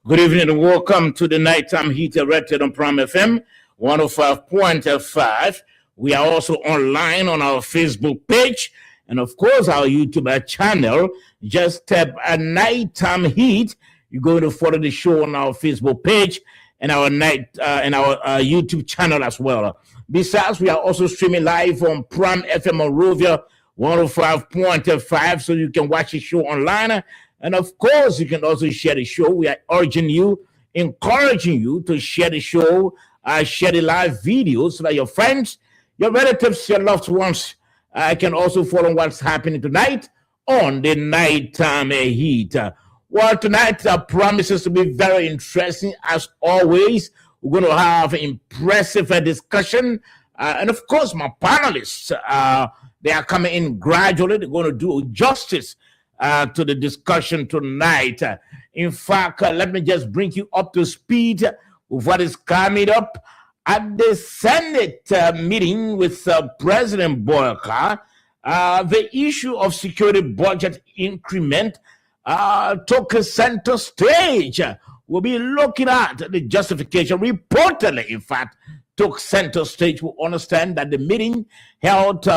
Good evening and welcome to the Nighttime Heat erected on Prime FM 105.5. We are also online on our Facebook page and, of course, our YouTube channel. Just tap a Nighttime Heat. You're going to follow the show on our Facebook page and our YouTube channel as well. Besides, we are also streaming live on Prime FM Monrovia 105.5, so you can watch the show online. And of course, you can also share the show. We are urging you, encouraging you to share the show, share the live videos so that your friends, your relatives, your loved ones can also follow what's happening tonight on the Nighttime Heat. Well, tonight promises to be very interesting as always. We're going to have impressive discussion. And of course, my panelists, they are coming in gradually. They're going to do justice to the discussion tonight. In fact, let me just bring you up to speed with what is coming up at the Senate meeting with President Boyka. The issue of security budget increment took a center stage. We'll be looking at the justification. Reportedly, in fact, took center stage. We understand that the meeting held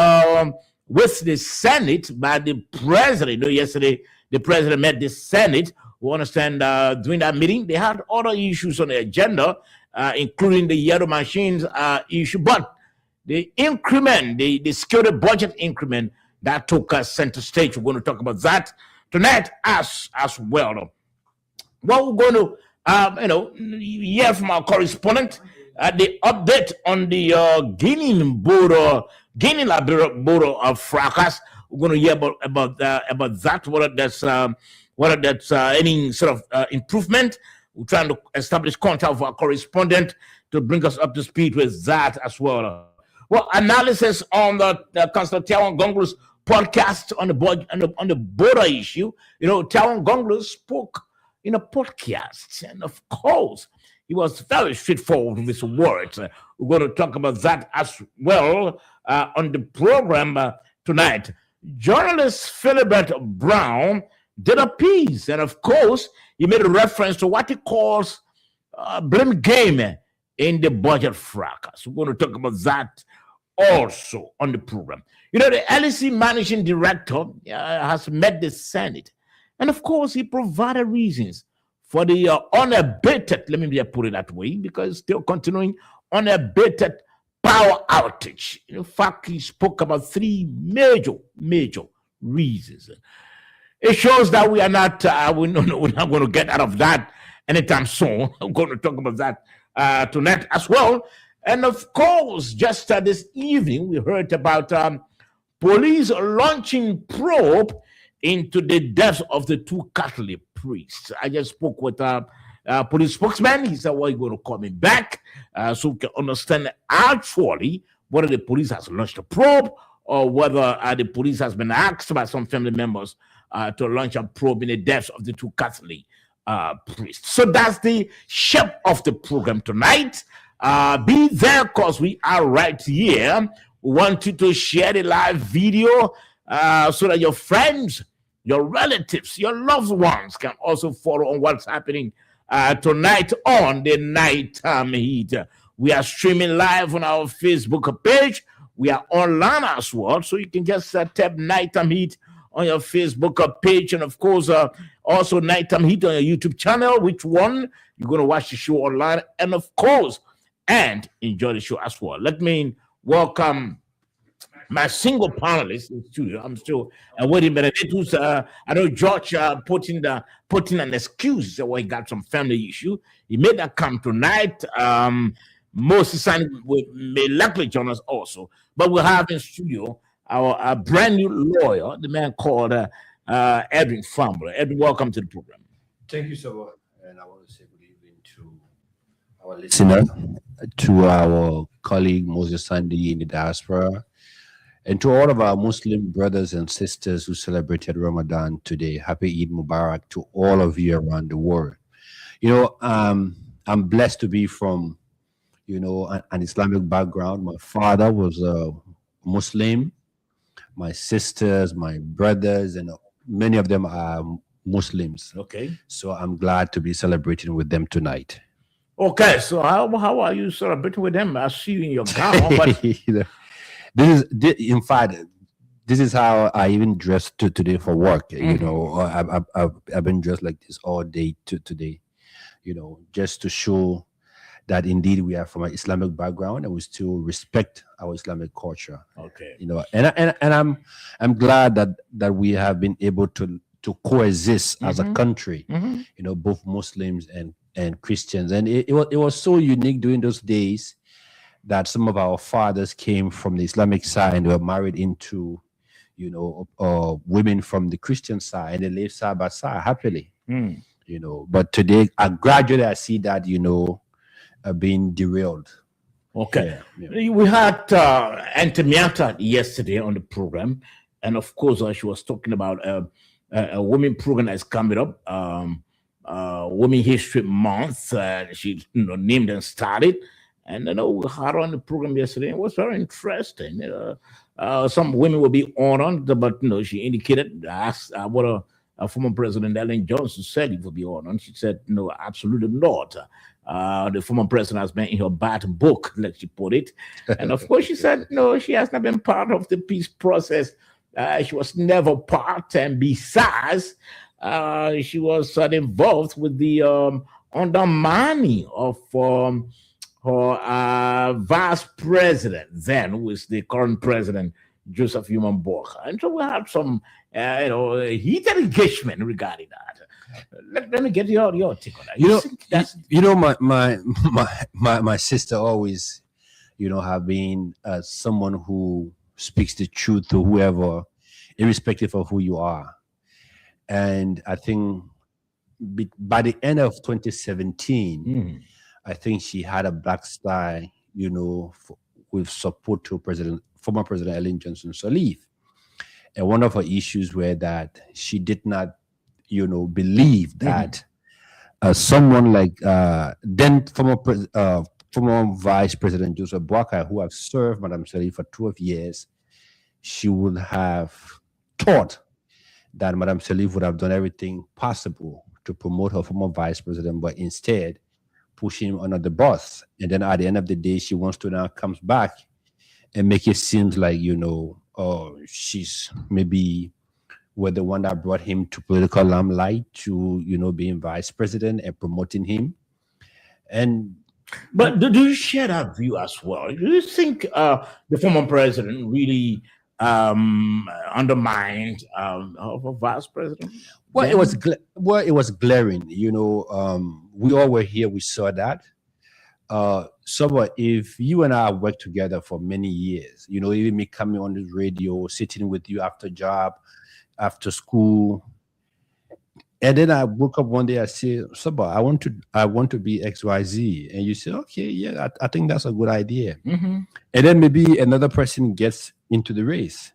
with the Senate by the president. Yesterday, the president met the Senate. We understand during that meeting, they had other issues on the agenda, including the yellow machines issue. But the increment, the security budget increment, that took center stage. We're going to talk about that tonight as well. Well, we're going to, hear from our correspondent the update on the Guinea border of fracas. We're going to hear about that. Whether that's any sort of improvement. We're trying to establish contact with our correspondent to bring us up to speed with that as well. Well, analysis on the Councillor Tawan Gonglu's podcast on the border issue. Tawan Gonglu spoke in a podcast, and of course, he was very straightforward with his words. We're going to talk about that as well on the program tonight. Journalist Philibert Brown did a piece, and of course, he made a reference to what he calls blame game in the budget fracas. We're going to talk about that also on the program. The LEC managing director has met the Senate, and of course, he provided reasons for the unabated, let me put it that way, because it's still continuing, unabated power outage. In fact, he spoke about three major reasons. It shows that we are not, we're not going to get out of that anytime soon. I'm going to talk about that tonight as well. And of course, just this evening, we heard about police launching probe into the deaths of the two Catholic priests. I just spoke with a police spokesman. He said, well, you're going to call me back so we can understand actually whether the police has launched a probe or whether the police has been asked by some family members to launch a probe in the deaths of the two Catholic priests. So that's the shape of the program tonight. Be there because we are right here. We want you to share the live video so that your friends, your relatives, your loved ones can also follow on what's happening tonight on the Nighttime Heat. We are streaming live on our Facebook page. We are online as well, so you can just tap Nighttime Heat on your Facebook page, and of course, also Nighttime Heat on your YouTube channel. Which one you're going to watch the show online, and of course, and enjoy the show as well. Let me welcome my single panelist in the studio. I'm still waiting, but I know George put in an excuse that he got some family issue. He made that come tonight. Moses may likely join us also, but we'll have in studio our brand new lawyer, the man called Edwin Fambler. Edwin, welcome to the program. Thank you so much, and I want to say good evening to our listener, to our colleague Moses Sandy in the diaspora, and to all of our Muslim brothers and sisters who celebrated Ramadan today. Happy Eid Mubarak to all of you around the world. I'm blessed to be from, an Islamic background. My father was a Muslim. My sisters, my brothers, and many of them are Muslims. Okay. So I'm glad to be celebrating with them tonight. Okay. So how are you celebrating with them? I see you in your gown, but You know, in fact, this is how I even dressed today for work. You know, I've been dressed like this all day today. You know, just to show that indeed we are from an Islamic background and we still respect our Islamic culture. okay. You know, and I'm glad that we have been able to coexist as a country. You know, both Muslims and Christians, and it was so unique during those days that some of our fathers came from the Islamic side and were married into, you know, women from the Christian side, and they lived side by side happily. You know, but today, gradually, I see that, you know, being derailed. Okay. Yeah. We had Auntie Miata yesterday on the program, and of course, she was talking about a women program that's coming up, Women History Month. She named and started, and we had her on the program yesterday. It was very interesting. Some women will be honored, but she indicated, asked what former President Ellen Johnson said he would be honored. She said, no, absolutely not. The former president has been in her bad book, let's she put it. And of course, she said, no, she has not been part of the peace process. She was never part. And besides, she was involved with the undermining of her vice president then, who is the current president, Joseph Human Boca. And so we had some, heated engagement regarding that. Let me get your take on that. My sister always, have been someone who speaks the truth to whoever, irrespective of who you are. And I think by the end of 2017, I think she had a black style, with support to former President Ellen Johnson Sirleaf. And one of her issues were that she did not, believe that someone like then former Vice President Joseph Boakai, who have served Madam Sirleaf for 12 years, she would have thought that Madam Sirleaf would have done everything possible to promote her former vice president, but instead push him under the bus. And then at the end of the day, she wants to now comes back and make it seem like, she's maybe were the one that brought him to political limelight to, being vice president and promoting him. But do you share that view as well? Do you think the former president really undermined our vice president? Well, it was glaring. We all were here. We saw that. So if you and I worked together for many years, even me coming on this radio, sitting with you after job, after school, and then I woke up one day, I say, Saba, I want to be XYZ. And you say, okay, yeah, I think that's a good idea. And then maybe another person gets into the race.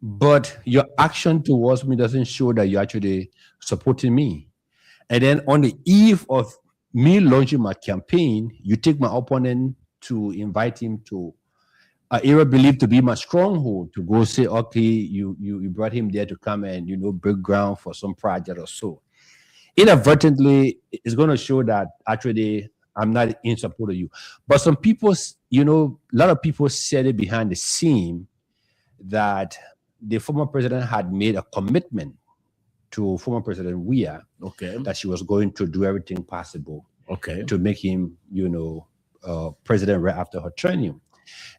But your action towards me doesn't show that you're actually supporting me. And then on the eve of me launching my campaign, you take my opponent to invite him to an area believed to be my stronghold, to go say, okay, you brought him there to come and, break ground for some project or so. Inadvertently, it's going to show that actually I'm not in support of you. But some people, a lot of people said it behind the scene that the former president had made a commitment to former President Weah, that she was going to do everything possible, to make him, president right after her tenure.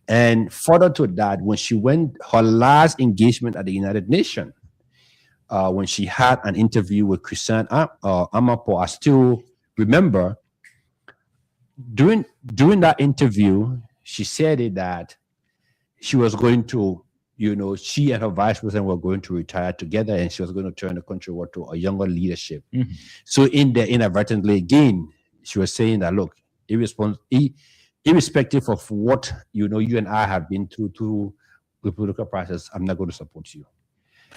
And further to that, when she went her last engagement at the United Nations, when she had an interview with Christiane Amanpour, I still remember during that interview, she said it that she was going to, she and her vice president were going to retire together, and she was going to turn the country over to a younger leadership. So inadvertently, again, she was saying that, look, irrespective of what you and I have been through the political process, I'm not going to support you.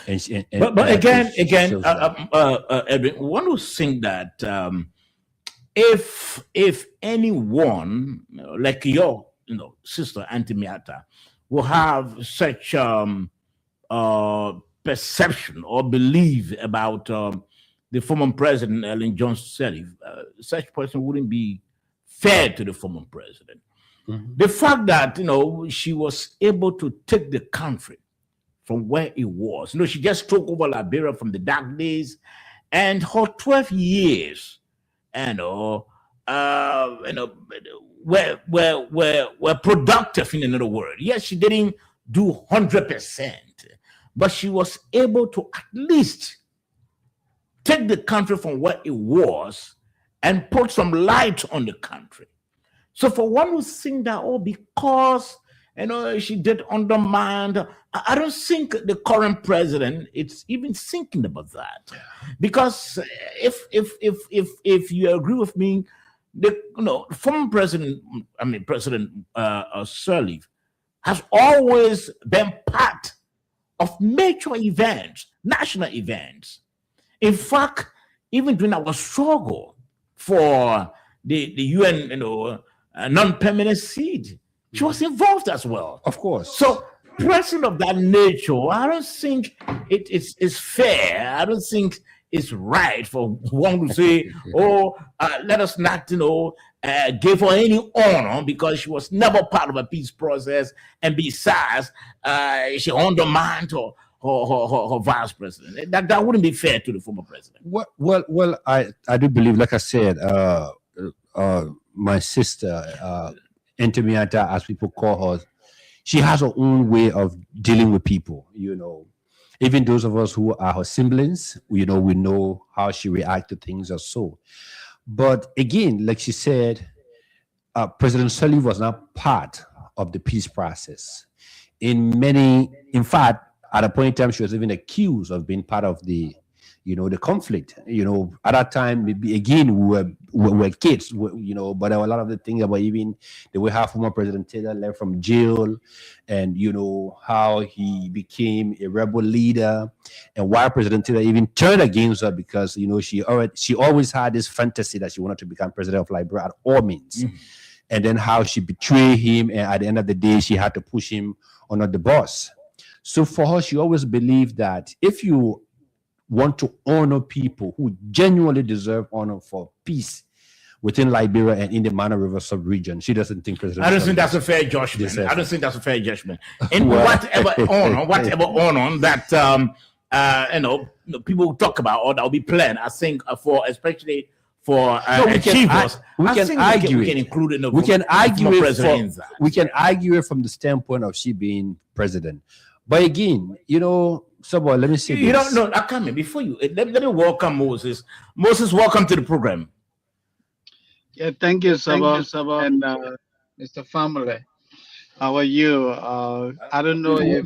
But again, Edwin, one would think that if anyone like your sister Auntie Miata will have such perception or belief about the former president, Ellen Johnson Sirleaf, such person wouldn't be fair to the former president. The fact that, she was able to take the country from where it was. She just took over Liberia from the dark days, and her 12 years, were productive, in another word. Yes, she didn't do 100%, but she was able to at least take the country from where it was and put some light on the country. So for one who think that, because she did undermine, I don't think the current president is even thinking about that. Because if you agree with me, the former president, President Sirleaf, has always been part of major events, national events. In fact, even during our struggle for the UN, non-permanent seat, she was involved as well. Of course. So, person of that nature, I don't think it's fair. I don't think it's right for one to say, let us not, give her any honor because she was never part of a peace process, and besides, she undermined her vice president. That wouldn't be fair to the former president. Well, I do believe, like I said, my sister, Entemiata, as people call her, she has her own way of dealing with people, Even those of us who are her siblings, we know how she reacts to things or so. But again, like she said, President Sirleaf was not part of the peace process. In fact, at a point in time, she was even accused of being part of the conflict. At that time, maybe again, we were kids, but there were a lot of the things about even the way how former President Taylor left from jail, and how he became a rebel leader, and why President Taylor even turned against her because she always had this fantasy that she wanted to become president of Liberia at all means, and then how she betrayed him, and at the end of the day, she had to push him under the bus. So for her, she always believed that if you want to honor people who genuinely deserve honor for peace within Liberia and in the Mana River sub-region, she doesn't think President. I don't think that's a fair judgment. I don't think that's a fair judgment. And whatever honor that people talk about or that will be planned, I think especially for achievers, we can argue it from the standpoint of she being president. But again, Sabo, let me say this. I come in before you. Let me welcome Moses. Moses, welcome to the program. Yeah, thank you, Sabo, and Mr. Family. How are you? I don't know if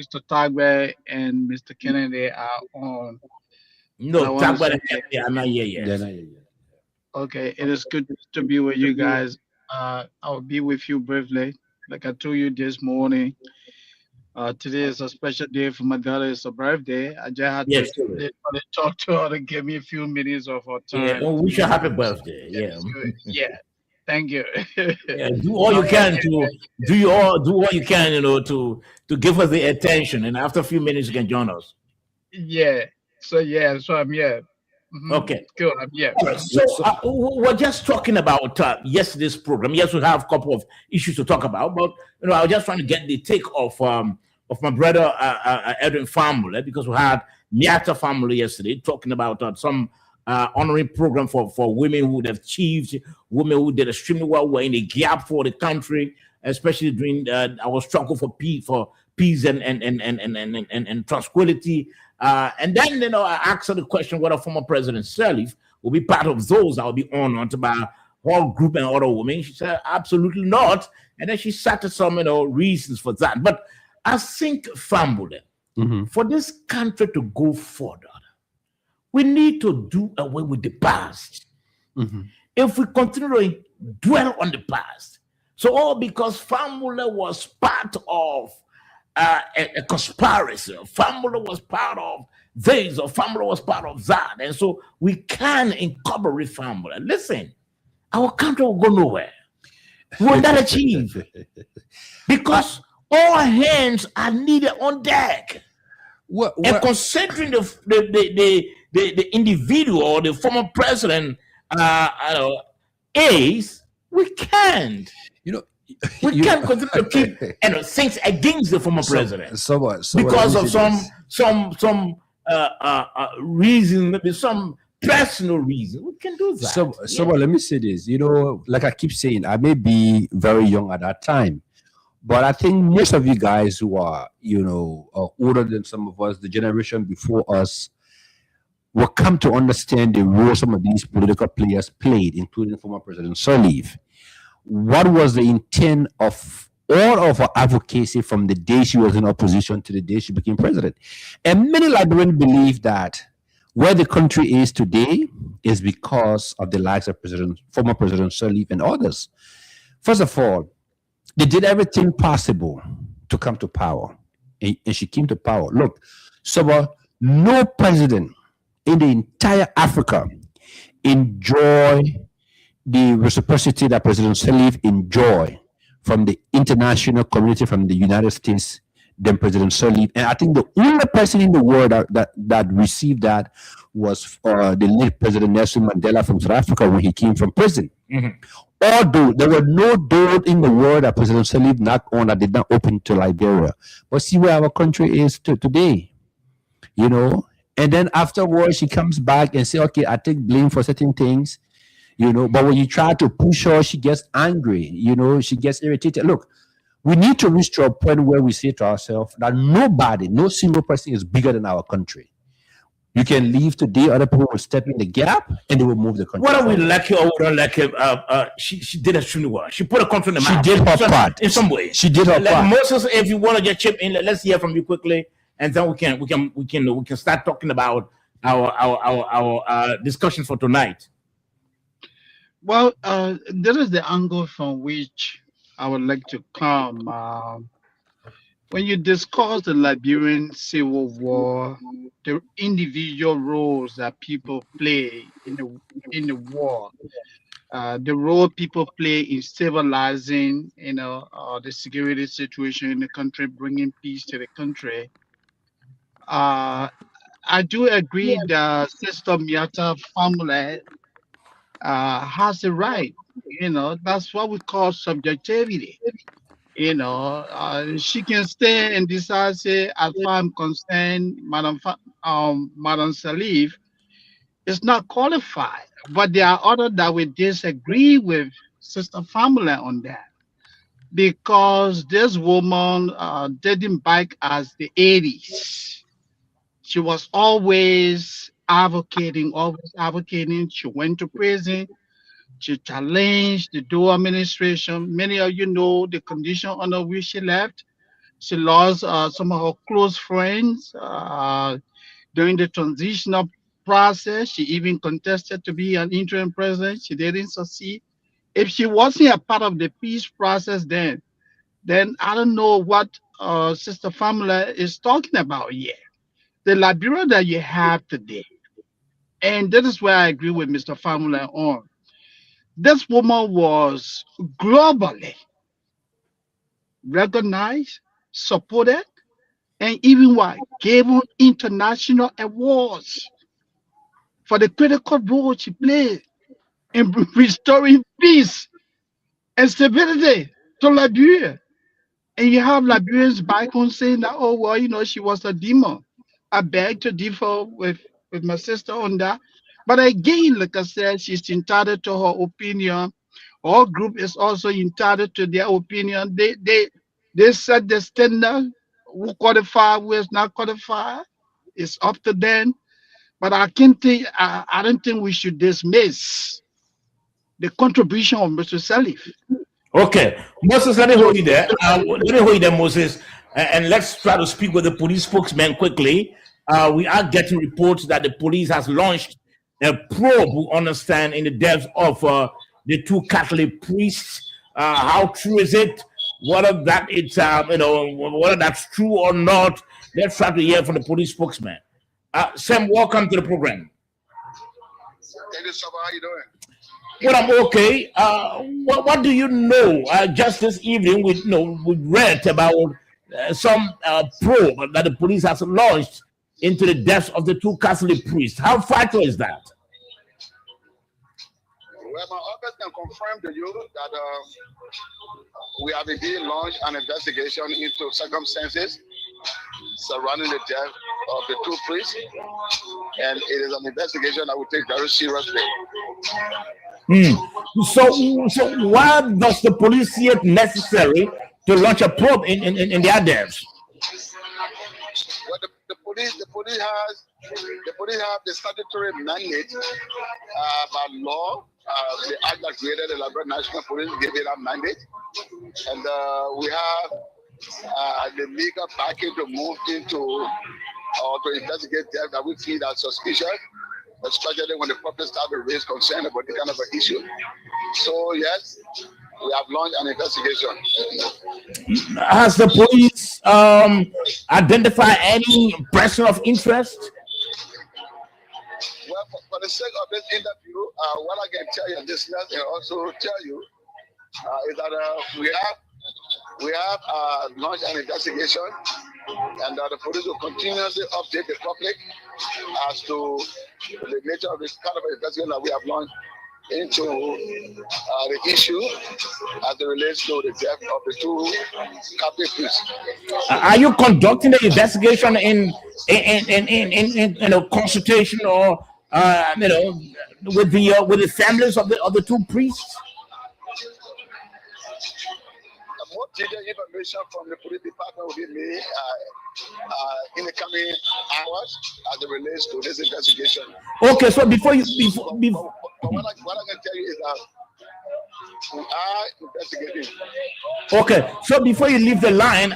Mr. Tagbe and Mr. Kennedy are on. No, Tagbe and not here yet. Okay, it is good to be with you guys. I'll be with you briefly. Like I told you this morning, today is a special day for my daughter. It's her birthday. I just had to talk to her to give me a few minutes of her time. Yeah, wish her happy birthday. Yeah. Yeah. Thank you. Yeah, do all you can to give us the attention, and after a few minutes you can join us. Yeah. So I'm here. Okay. Good. I'm here. So we're just talking about yesterday's program. Yes, we have a couple of issues to talk about, but I was just trying to get the take of my brother Edwin family, because we had Miata family yesterday talking about some honoring program for women who would have achieved, women who did extremely well, were in a gap for the country, especially during our struggle for peace and tranquility. And then, I asked her the question whether former President Sirleaf will be part of those that will be honored by whole group and other women. She said, absolutely not. And then she cited some, reasons for that. But I think, family, for this country to go further, we need to do away with the past. If we continue to dwell on the past, so all because family was part of a conspiracy, family was part of this, or family was part of that, and so we can incorporate family. Listen, our country will go nowhere. We will not achieve because all hands are needed on deck. And considering the individual, the former president, is, we can't. We can't continue to keep things against the former president because of some reason, maybe some personal reason. We can do that. So let me say this. Like I keep saying, I may be very young at that time, but I think most of you guys who are, older than some of us, the generation before us, will come to understand the role some of these political players played, including former President Sirleaf. What was the intent of all of her advocacy from the day she was in opposition to the day she became president? And many Liberians believe that where the country is today is because of the likes of former President Sirleaf and others. First of all, they did everything possible to come to power, and she came to power. Look, no president in the entire Africa enjoy the reciprocity that President Sirleaf enjoyed from the international community, from the United States, than President Sirleaf. And I think the only person in the world that received that was the late President Nelson Mandela from South Africa when he came from prison. Although there were no doors in the world that President Sirleaf knocked on that did not open to Liberia. But see where our country is today, And then afterwards, she comes back and say, okay, I take blame for certain things. But when you try to push her, she gets angry, she gets irritated. Look, we need to reach to a point where we say to ourselves that no single person is bigger than our country. You can leave today, other people will step in the gap and they will move the country. Whether we like it or we don't like it, she did extremely well. She put a country in the mouth. She did her part. In some ways. She did her part. Moses, if you want to just chip in, let's hear from you quickly, and then we can start talking about our discussion for tonight. Well, there is the angle from which I would like to come. When you discuss the Liberian Civil War, the individual roles that people play in the war, the role people play in stabilizing, the security situation in the country, bringing peace to the country. I do agree that Sister Miata family has a right. That's what we call subjectivity. She can stay and decide, say, as far as I'm concerned, Madam Sirleaf is not qualified. But there are others that will disagree with Sister Family on that, because this woman dating back as the 80s, she was always advocating. She went to prison. She challenged the Doe administration. Many of you know the condition under which she left. She lost some of her close friends during the transitional process. She even contested to be an interim president. She didn't succeed. If she wasn't a part of the peace process then I don't know what Sister Family is talking about here. The Liberia that you have today, and that is where I agree with Mr. Family on. This woman was globally recognized, supported, and even given international awards for the critical role she played in restoring peace and stability to Liberia. And you have Liberians back home saying that, oh, well, she was a demon. I beg to differ with my sister on that. But again, like I said, she's entitled to her opinion. Our group is also entitled to their opinion. They set the standard. Who qualify, who is not qualified. It's up to them. But I don't think we should dismiss the contribution of Mr. Sirleaf. Okay, Moses, let me hold you there. Moses, and let's try to speak with the police spokesman quickly. We are getting reports that the police has launched a probe who understand in the depths of the two Catholic priests. How true is it? Whether that it's whether that's true or not. Let's try to hear from the police spokesman. Sam, welcome to the program. Hey, how you doing? Well, I'm okay. What do you know? Just this evening, we read about probe that the police has launched into the deaths of the two Catholic priests. How factual is that? Well, my office can confirm to you that we have indeed launched an investigation into circumstances surrounding the death of the two priests, and it is an investigation that we take very seriously. So why does the police see it necessary to launch a probe in their deaths? Well, the police have the statutory mandate by law. The act that created the Liberia National Police gave it a mandate, and we have the legal backing to move into or to investigate death that we feel are suspicious, especially when the public start to raise concern about the kind of an issue. So yes, we have launched an investigation. Has the police identified any person of interest? Well, for the sake of this interview, what I can tell your listeners and also tell you is that we have launched an investigation, and the police will continuously update the public as to the nature of this kind of investigation that we have launched into the issue as it relates to the death of the two Catholic priests. Are you conducting the investigation in consultation or with the families of the two priests? More detailed information from the police department will be made in the coming hours as it relates to this investigation. Okay, so before But what I can tell you is that we are investigating. Okay, so before you leave the line,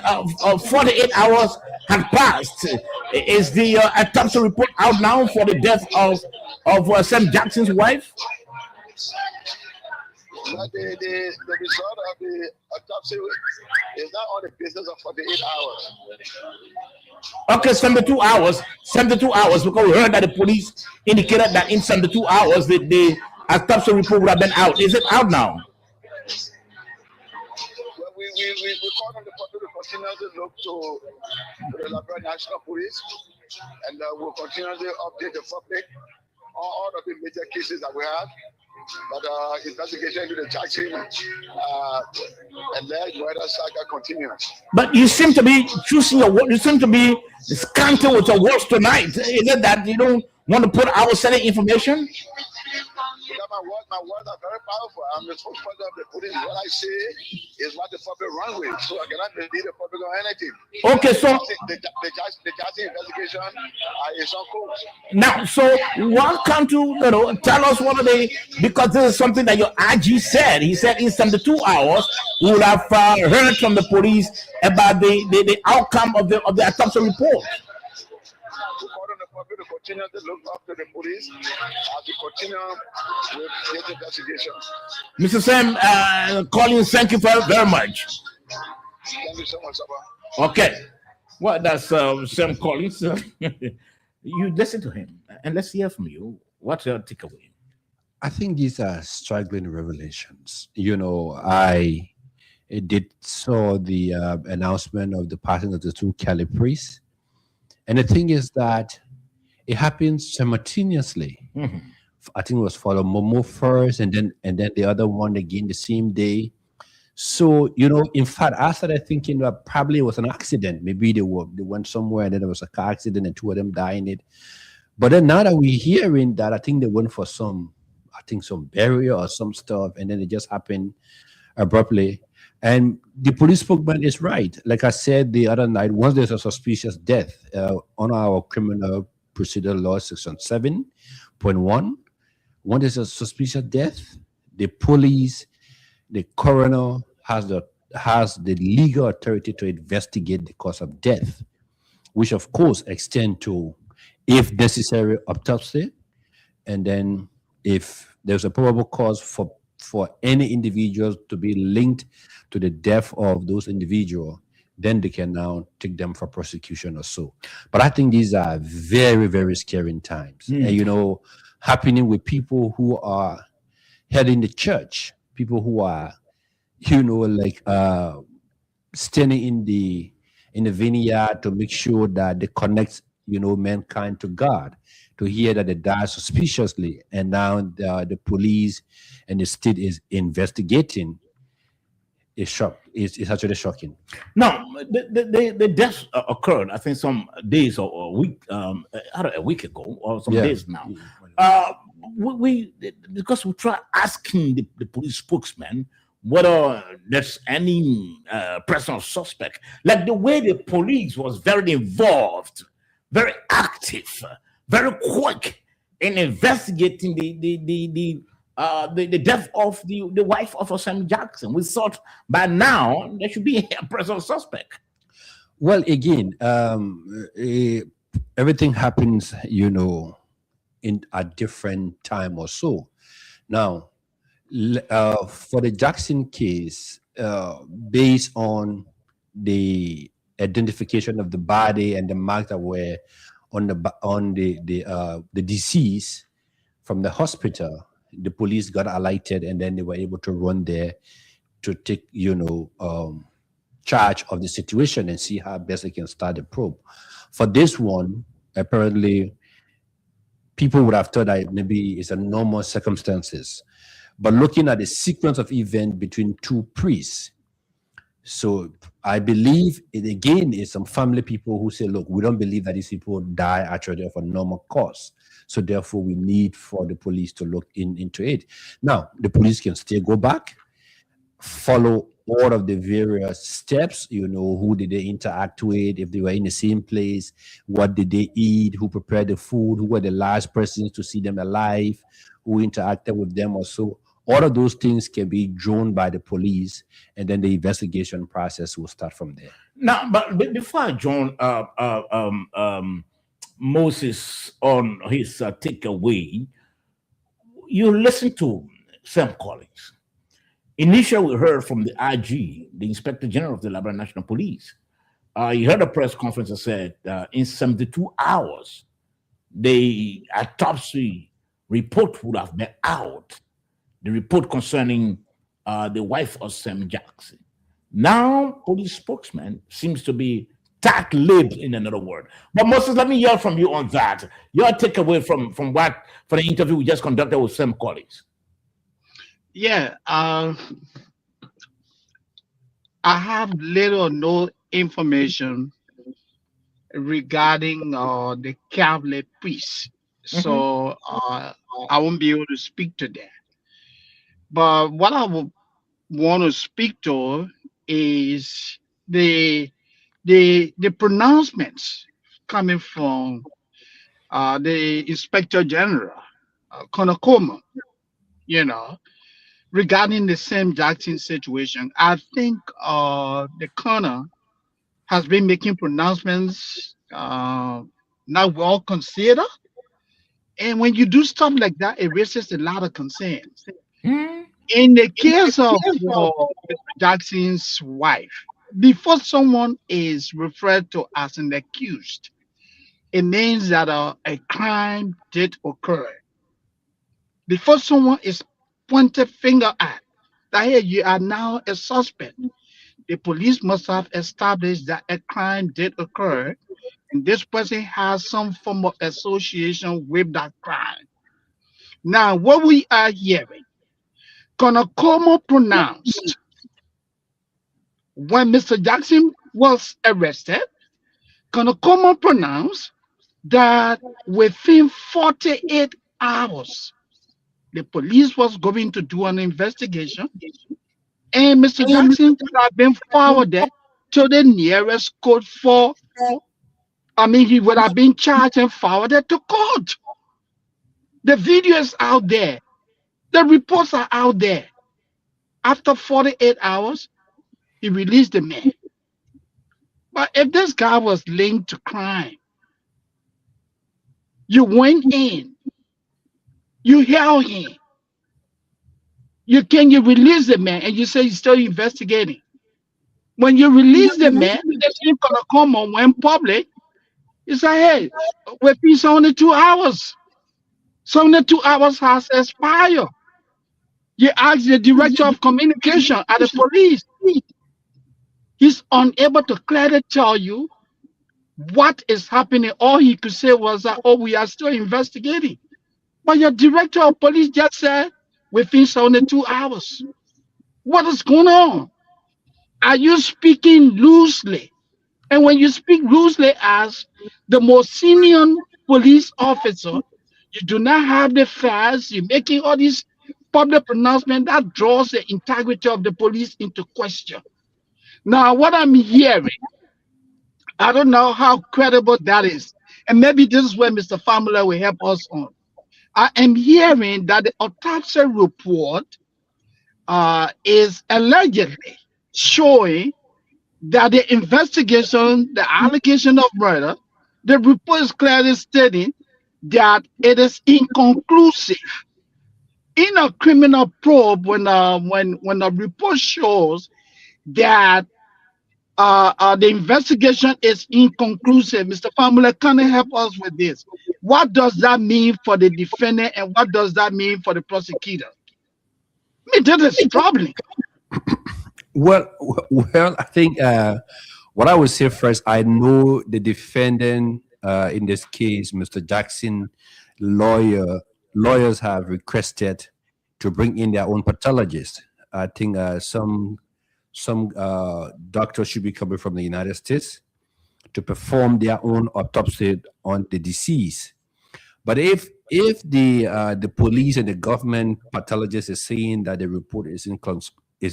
48 hours have passed. Is the autopsy report out now for the death of Sam Jackson's wife? But the result of the autopsy is not on the basis of 48 hours. Okay, 72 hours, because we heard that the police indicated that in 72 hours the autopsy report would have been out. Is it out now? Well, we call on the public to continue to look to the Liberia National Police, and we'll continuously update the public on all of the major cases that we have. But investigation into the Jackson alleged murder saga continues. But you seem to be choosing you seem to be scanting with your words tonight. Is it that you don't want to put our selling information? My words are very powerful. I'm the spokesperson of the police. What I say is what the public run with. So I cannot lead the public on anything. Okay, so the Jackson investigation is on course. Now, so what can't you tell us what are they? Because this is something that your IG said. He said in 72 hours we would have heard from the police about the outcome of the autopsy report. We call on the public to continue to look up to the police as we continue with this investigation. Mr. Sam Collins, thank you very much. Thank you so much, Saba. Okay, well, that's Sam Collins. You listen to him, and let's hear from you. What's your takeaway? I think these are struggling revelations. I did saw the announcement of the passing of the two Cali priests. And the thing is that it happens simultaneously. Mm-hmm. I think it was for the Momo first, and then the other one again the same day. So in fact, I started thinking that probably it was an accident. Maybe they went somewhere and then there was a car accident and two of them died in it. But then now that we're hearing that, I think they went for some burial or some stuff, and then it just happened abruptly. And the police spokesman is right. Like I said the other night, once there's a suspicious death on our criminal procedure law, section 7.1, when there's a suspicious death, the police, the coroner has the legal authority to investigate the cause of death, which of course extend to, if necessary, autopsy, and then if there's a probable cause for any individuals to be linked to the death of those individuals, then they can now take them for prosecution or so. But I think these are very, very scary times. And, happening with people who are heading the church, people who are, standing in the vineyard to make sure that they connect, mankind to God. To hear that they died suspiciously, and now the police and the state is investigating, is shock. It's actually shocking. Now, the death occurred, I think, some days or a week, a week ago, or some days now. Because we try asking the police spokesman whether there's any personal suspect, like the way the police was very involved, very active, very quick in investigating the death of the wife of Sam Jackson. We thought by now there should be a personal suspect. Well, again, everything happens, in a different time or so. Now, for the Jackson case, based on the identification of the body and the marks that were on the deceased from the hospital, the police got alerted, and then they were able to run there to take charge of the situation and see how best they can start the probe. For this one, apparently people would have thought that maybe it's a normal circumstances, but looking at the sequence of events between two priests, so I believe it again is some family people who say, look, we don't believe that these people die actually of a normal cause. So therefore we need for the police to look into it. Now, the police can still go back, follow all of the various steps, who did they interact with, if they were in the same place, what did they eat, who prepared the food, who were the last persons to see them alive, who interacted with them or so. All of those things can be drawn by the police, and then the investigation process will start from there. Now, but before I join Moses on his takeaway, you listen to Sam Collins. Initially, we heard from the IG, the Inspector General of the Liberia National Police. He heard a press conference that said in 72 hours, the autopsy report would have been out. The report concerning the wife of Sam Jackson. Now, police spokesman seems to be tight-lipped, in another word. But Moses, let me hear from you on that. Your takeaway from the interview we just conducted with Sam Collins. Yeah, I have little or no information regarding the Catholic priests, so I won't be able to speak to that. But what I would want to speak to is the pronouncements coming from the Inspector General, Konakoma, regarding the Sam Jackson situation. I think the coroner has been making pronouncements not well considered. And when you do stuff like that, it raises a lot of concerns. In the case of Jackson's wife, before someone is referred to as an accused, it means that a crime did occur. Before someone is pointed finger at, that hey, you are now a suspect, the police must have established that a crime did occur, and this person has some form of association with that crime. Now, what we are hearing, Konakoma pronounced when Mr. Jackson was arrested, Konakoma pronounced that within 48 hours, the police was going to do an investigation, and Mr. Jackson would have been forwarded to the nearest court he would have been charged and forwarded to court. The video is out there. The reports are out there. After 48 hours, he released the man. But if this guy was linked to crime, you went in, you held him, you release the man, and you say you're still investigating. When you release the man, the same Konakoma went public. You say, hey, within 72 hours. 72 hours has expired. You ask the director of communication at the police. He's unable to clearly tell you what is happening. All he could say was that, oh, we are still investigating. But your director of police just said within 72 hours. What is going on? Are you speaking loosely? And when you speak loosely as the most senior police officer, you do not have the facts. You're making all these public pronouncements that draws the integrity of the police into question. Now, what I'm hearing, I don't know how credible that is. And maybe this is where Mr. Famula will help us on. I am hearing that the autopsy report is allegedly showing that the investigation, the allegation of murder, the report is clearly stating that it is inconclusive. In a criminal probe, when a report shows that the investigation is inconclusive, Mr. Famula, can you help us with this? What does that mean for the defendant, and what does that mean for the prosecutor? I mean, that is troubling. Well, I think what I would say first, I know the defendant in this case, Mr. Jackson, lawyers have requested to bring in their own pathologist. I think some doctors should be coming from the United States to perform their own autopsy on the deceased. But if the police and the government pathologist is saying that the report is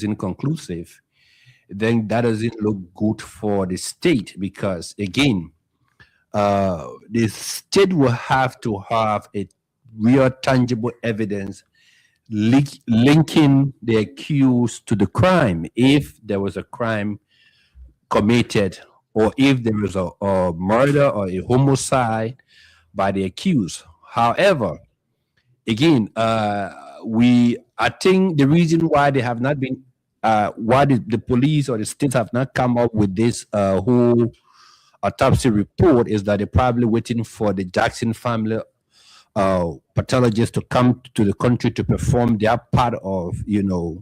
inconclusive, then that doesn't look good for the state, because again, the state will have to have a real tangible evidence linking the accused to the crime, if there was a crime committed, or if there was a murder or a homicide by the accused. However, again, I think the reason why they have not been, why the police or the states have not come up with this whole autopsy report is that they're probably waiting for the Jackson family pathologists to come to the country to perform their part of, the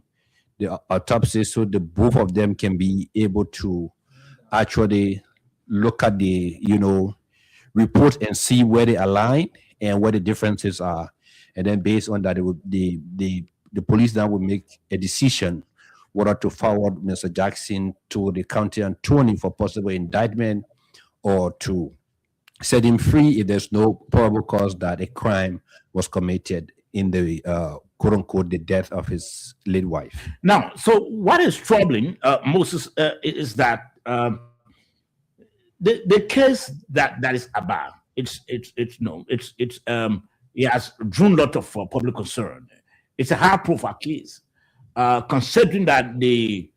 autopsy, so the both of them can be able to actually look at the, report and see where they align and where the differences are. And then based on that, the police now will make a decision whether to forward Mr. Jackson to the county attorney for possible indictment, or to set him free if there's no probable cause that a crime was committed in the quote unquote the death of his late wife. Now, so what is troubling, Moses, is that the case that is about, it has drawn a lot of public concern. It's a high-profile case, considering that the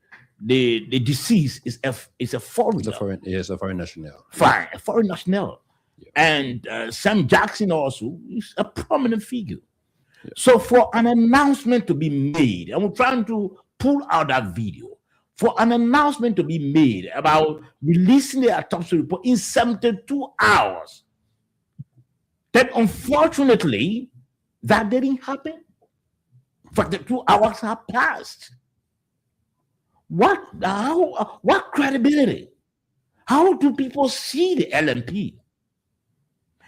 deceased is a foreigner. A foreign national. Fine, a foreign national. Yeah. And Sam Jackson also is a prominent figure. Yeah. So for an announcement to be made, and we're trying to pull out that video, for an announcement to be made about releasing the autopsy report in 72 hours, then unfortunately, that didn't happen. For the 2 hours have passed. What credibility? How do people see the LMP?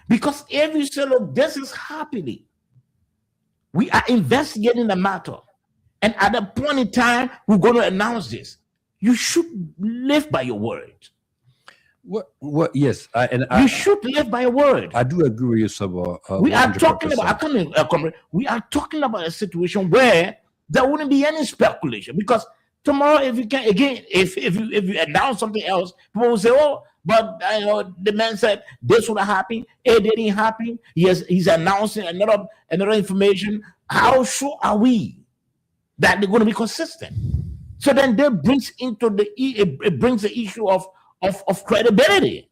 Because every single this is happening. We are investigating the matter. And at a point in time, we're going to announce this. You should live by your word. Yes, you should live by your word. I do agree with you, Sabo. We are talking about. We are talking about a situation where there wouldn't be any speculation, because tomorrow, if you can again, if you announce something else, people will say, "Oh, but the man said this would have happened. It didn't happen. He's announcing another information. How sure are we that they're going to be consistent?" So then that brings the issue of credibility.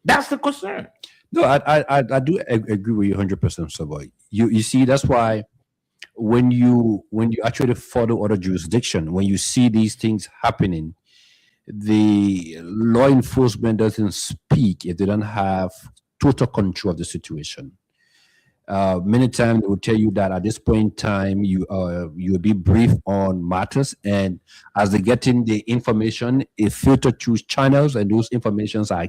That's the concern. No, I do agree with you 100%, Sabo. You see, that's why when you actually follow other jurisdiction, when you see these things happening, the law enforcement doesn't speak if they don't have total control of the situation. Many times they will tell you that at this point in time you'll be briefed on matters, and as they get in the information, it filtered through channels, and those informations are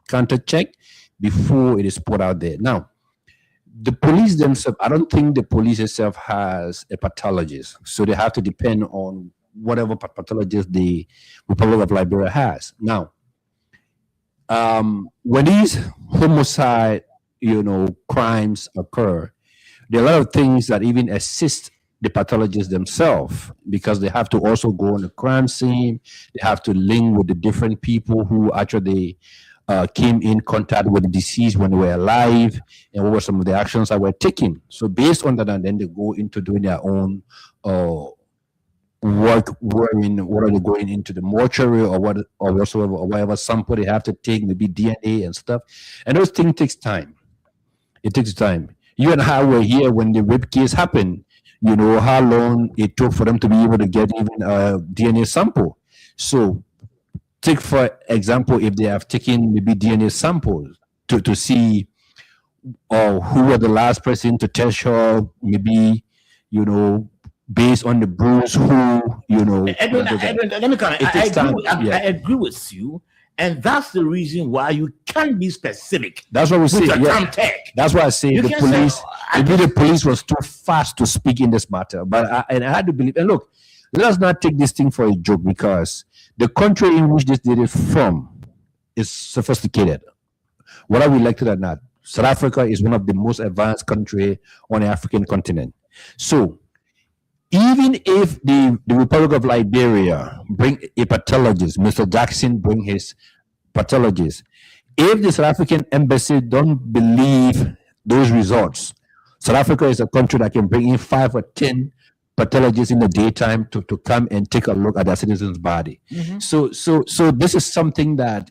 counter checked before it is put out there. Now, the police themselves, I don't think the police itself has a pathologist, so they have to depend on whatever pathologist the Republic of Liberia has. Now, when these homicide, crimes occur, there are a lot of things that even assist the pathologists themselves, because they have to also go on the crime scene. They have to link with the different people who actually came in contact with the deceased when they were alive, and what were some of the actions that were taken. So based on that, and then they go into doing their own work, wherein what are they going into the mortuary or whatsoever, or whatever sample they have to take, maybe DNA and stuff. And those things takes time. It takes time. You and I were here when the rape case happened. You know how long it took for them to be able to get even a DNA sample. So take, for example, if they have taken maybe DNA samples to see who were the last person to touch her, maybe, based on the bruise, Edwin, let me comment. I agree with you, and that's the reason why you can't be specific. That's what we say. Yeah. That's why I say the police was too fast to speak in this matter. But I had to believe. And look, let us not take this thing for a joke, because the country in which this did it from is sophisticated. Whether we like it or not, South Africa is one of the most advanced countries on the African continent. So even if the Republic of Liberia bring a pathologist, Mr. Jackson bring his pathologist, if the South African embassy don't believe those results, South Africa is a country that can bring in 5 or 10 pathologists in the daytime to come and take a look at their citizen's body. Mm-hmm. So this is something that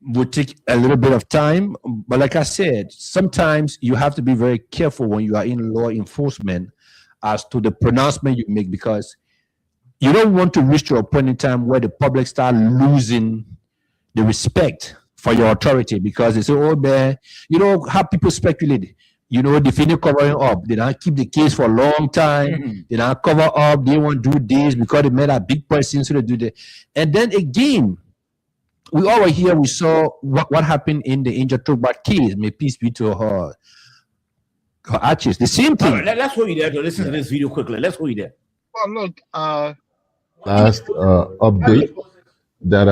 would take a little bit of time, but like I said, sometimes you have to be very careful when you are in law enforcement as to the pronouncement you make, because you don't want to reach to a point in time where the public start losing the respect for your authority, because they say, oh man, how people speculate, the thing covering up, they don't keep the case for a long time, mm-hmm. They don't cover up, they won't do this because they made a big person, so they do that. And then again, we all were here, we saw what happened in the Angel Tokbat case. May peace be to her arches. The same thing. Right, let's hold you there to listen to this video quickly. Let's hold you there. Well, look, last update that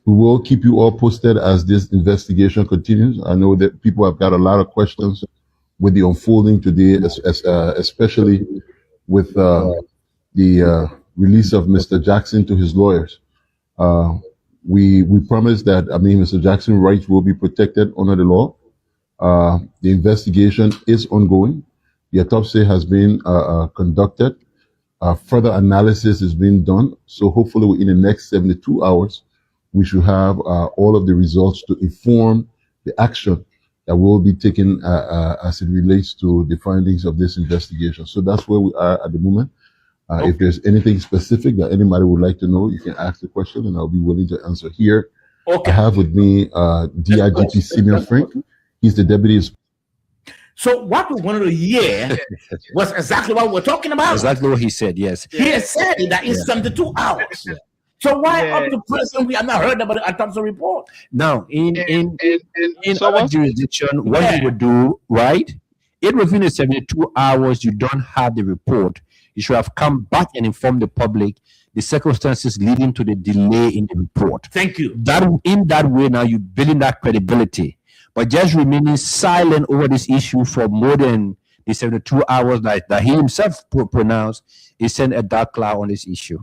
we will keep you all posted as this investigation continues. I know that people have got a lot of questions with the unfolding today, especially with the release of Mr. Jackson to his lawyers. We promise that, Mr. Jackson's rights will be protected under the law. The investigation is ongoing. The autopsy has been conducted. Further analysis is being done. So hopefully within the next 72 hours, we should have all of the results to inform the action that will be taken as it relates to the findings of this investigation. So that's where we are at the moment. Okay. If there's anything specific that anybody would like to know, you can ask the question and I'll be willing to answer here. Okay. I have with me DIGP Simeon Frank. He's the deputy. So what we wanted to hear was exactly what we're talking about. Exactly what he said, yes. He has said that in 72 hours. Yeah. So why up to present we have not heard about the autopsy report? Now, in our jurisdiction, what you would do, right? If within the 72 hours you don't have the report, you should have come back and informed the public the circumstances leading to the delay in the report. Thank you. That in that way, now you're building that credibility. But just remaining silent over this issue for more than the 72 hours that he himself pronounced, is sent a dark cloud on this issue.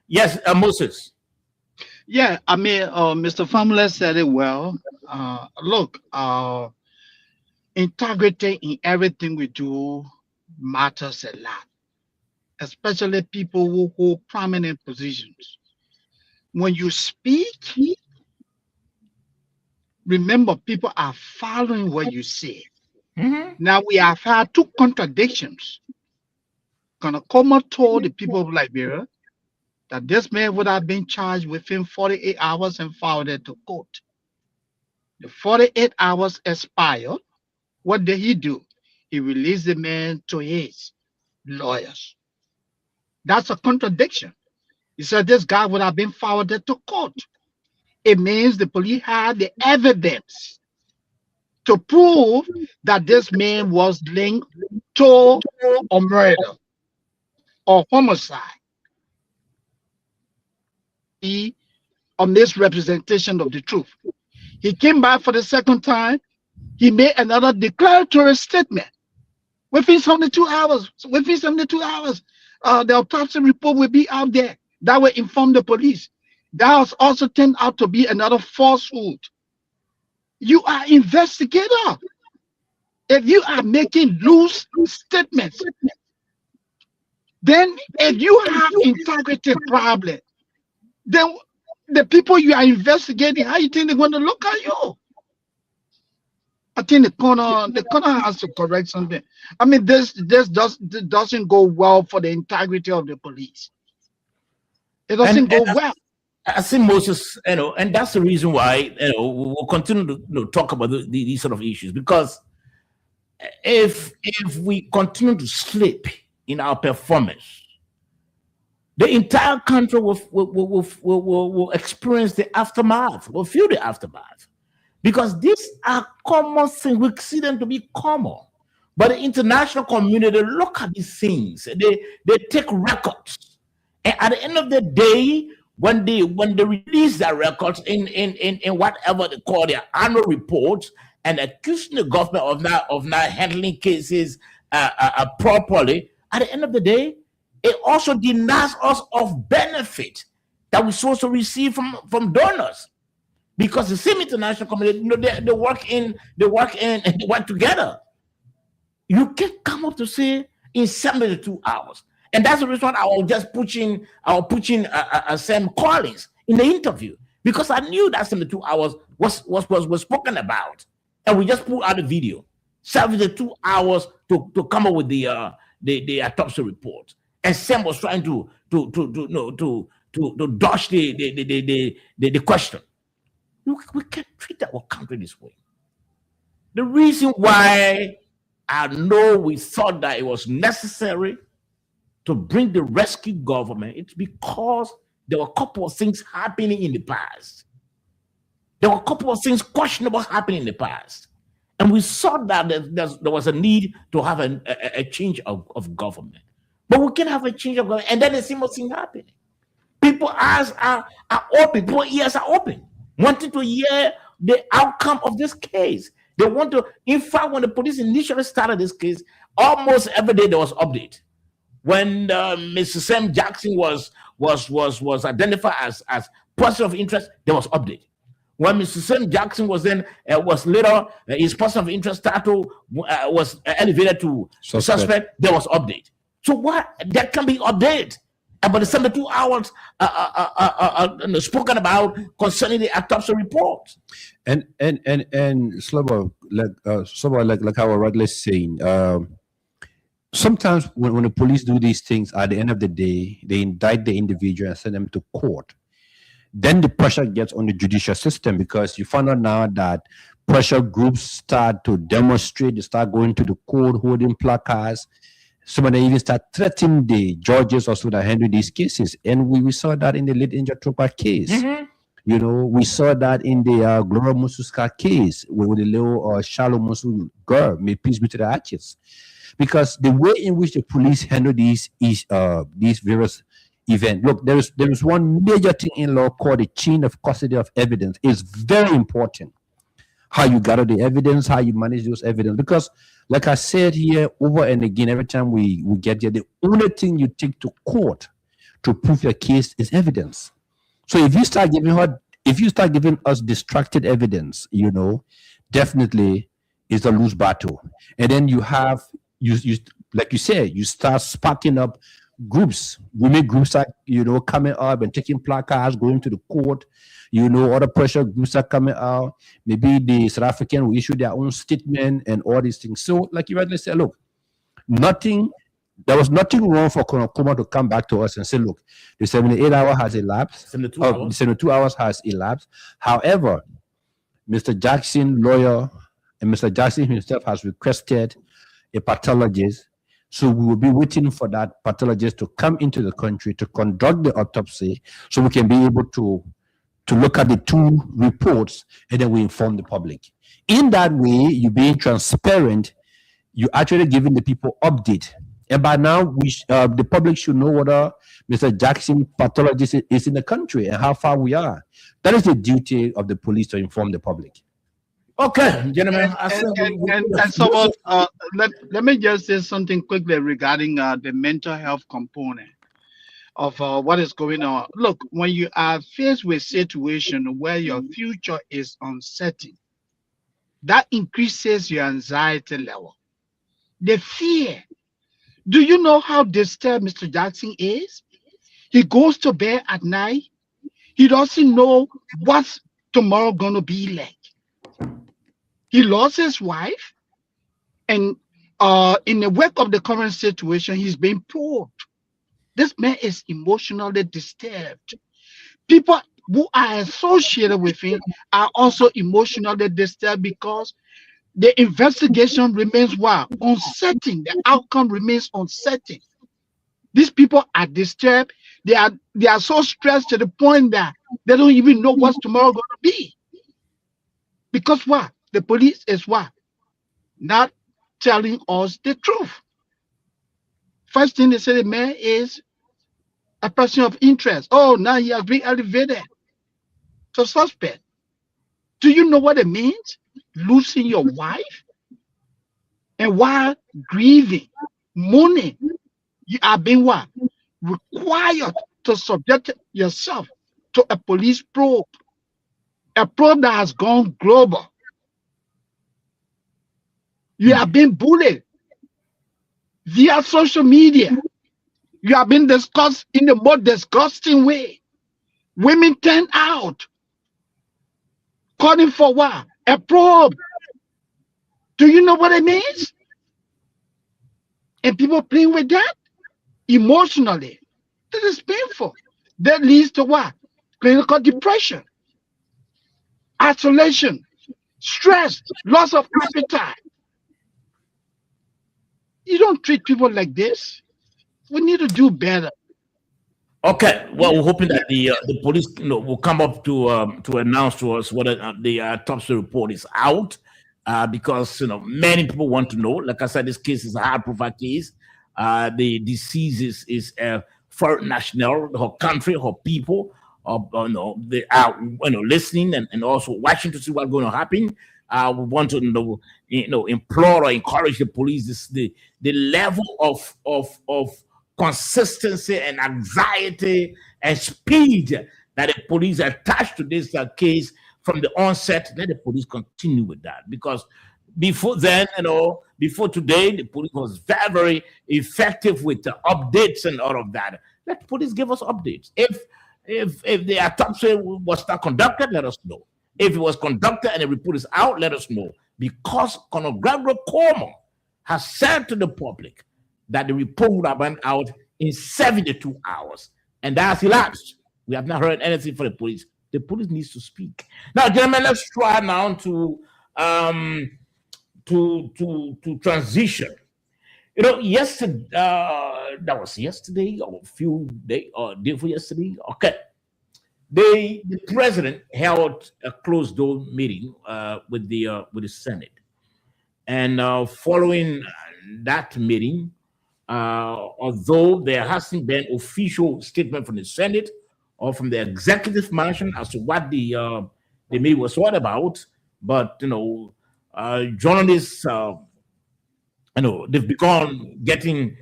Yes, Moses. Yeah, Mr. Famler said it well. Look, integrity in everything we do matters a lot, especially people who hold prominent positions. When you speak, remember people are following what you say. Mm-hmm. Now we have had 2 contradictions. Konakoma told the people of Liberia that this man would have been charged within 48 hours and forwarded to court. The 48 hours expired. What did he do? He released the man to his lawyers. That's a contradiction. He said this guy would have been forwarded to court. It means the police had the evidence to prove that this man was linked to a murder or homicide, a misrepresentation of the truth. He came back for the second time. He made another declaratory statement. Within 72 hours, the autopsy report will be out there. That will inform the police. That was also turned out to be another falsehood. You are investigator. If you are making loose statements, then if you have integrity problem, then the people you are investigating, how you think they're going to look at you? I think the corner has to correct something. I mean, this doesn't go well for the integrity of the police. It doesn't go well. I think Moses, and that's the reason why we'll continue to talk about these sort of issues, because if we continue to slip in our performance, the entire country will experience the aftermath, will feel the aftermath, because these are common things. We see them to be common, but the international community look at these things. They take records, and at the end of the day, when they release their records in whatever they call their annual reports and accusing the government of not handling cases properly, at the end of the day, it also denies us of benefit that we're supposed to receive from donors, because the same international community, they work together. You can't come up to say in 72 hours. And that's the reason I was just pushing Sam Collins in the interview, because I knew that 72 hours was spoken about, and we just pulled out the video. 72 hours to come up with the autopsy report, and Sam was trying to dodge the question. We can't treat our country this way. The reason why I know we thought that it was necessary to bring the rescue government, it's because there were a couple of things happening in the past. There were a couple of things questionable happening in the past. And we saw that there was a need to have a change of government. But we can have a change of government, and then the same thing happening. People's eyes are open, people's ears are open, wanting to hear the outcome of this case. They want to, in fact, when the police initially started this case, almost every day there was update. When Mr. Sam Jackson was identified as person of interest, there was update. When Mr. Sam Jackson was later his person of interest status was elevated to suspect, there was update. So what that can be updated about the 72 hours spoken about concerning the autopsy report. And Slobo, like how Radley is saying, sometimes when the police do these things, at the end of the day, they indict the individual and send them to court. Then the pressure gets on the judicial system, because you find out now that pressure groups start to demonstrate, they start going to the court, holding placards. Some of them even start threatening the judges also that handle these cases. And we saw that in the late Angel Tropa case. Mm-hmm. We saw that in the Gloria Mususka case with the little Shallow Musu girl, may peace be to the arches. Because the way in which the police handle these various events, look, there is one major thing in law called the chain of custody of evidence. It's very important how you gather the evidence, how you manage those evidence. Because, like I said here over and again, every time we get here, the only thing you take to court to prove your case is evidence. So if you start giving us distracted evidence, definitely it's a loose battle. And then you have you like you said, you start sparking up groups. We make groups like coming up and taking placards, going to the court. Other pressure groups are coming out. Maybe the South African will issue their own statement and all these things. So, like you rightly said, look, there was nothing wrong for Nkrumah to come back to us and say, look, the 78 hour has elapsed. 72 hours has elapsed. However, Mr. Jackson, lawyer, and Mr. Jackson himself has requested a pathologist. So we will be waiting for that pathologist to come into the country to conduct the autopsy, so we can be able to look at the two reports, and then we inform the public. In that way, you're being transparent. You're actually giving the people update. And by now, the public should know whether Mr. Jackson pathologist is in the country and how far we are. That is the duty of the police, to inform the public. Okay, gentlemen. And so let me just say something quickly regarding the mental health component of what is going on. Look, when you are faced with a situation where your future is uncertain, that increases your anxiety level, the fear. Do you know how disturbed Mr. Jackson is? He goes to bed at night. He doesn't know what's tomorrow going to be like. He lost his wife, and in the wake of the current situation, he's being probed. This man is emotionally disturbed. People who are associated with him are also emotionally disturbed, because the investigation remains uncertain. The outcome remains uncertain. These people are disturbed. They are so stressed to the point that they don't even know what's tomorrow going to be. Because what? The police is what? Not telling us the truth. First thing they say, the man is a person of interest. Oh, now he has been elevated to suspect. Do you know what it means? Losing your wife, and while grieving, mourning, you are being what? Required to subject yourself to a police probe, a probe that has gone global. You are being bullied via social media. You are being discussed in the most disgusting way. Women turn out calling for what? A probe. Do you know what it means? And people playing with that emotionally. This is painful. That leads to what? Clinical depression, isolation, stress, loss of appetite. You don't treat people like this. We need to do better. Okay, well, we're hoping that the police, will come up to announce to us whether the autopsy report is out, because many people want to know. Like I said, this case is a high-profile case. The disease is foreign national, her country, her people. They are listening and also watching to see what's going to happen. We want to implore or encourage the police. The level of consistency and anxiety and speed that the police attached to this case from the onset. Let the police continue with that, because before then, before today, the police was very, very effective with the updates and all of that. Let the police give us updates. If the autopsy was not conducted, let us know. If it was conducted and the report is out, let us know. Because Colonel Gregory Coleman has said to the public that the report would have been out in 72 hours. And that's elapsed. We have not heard anything from the police. The police needs to speak. Now, gentlemen, let's try now to transition. Yesterday, that was yesterday or a few days or day before yesterday. Okay. The president held a closed door meeting with the Senate. And following that meeting, although there hasn't been official statement from the Senate or from the executive mansion as to what the meeting was all about, but journalists, they've begun getting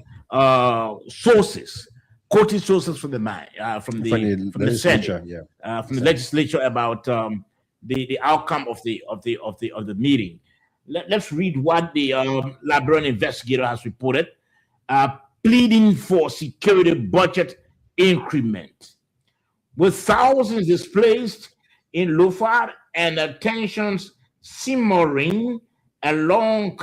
sources, quoting sources from the Senate, from the legislature about the outcome of the meeting. Let's read what the Liberian investigator has reported. Pleading for security budget increment. With thousands displaced in Lufar and tensions simmering along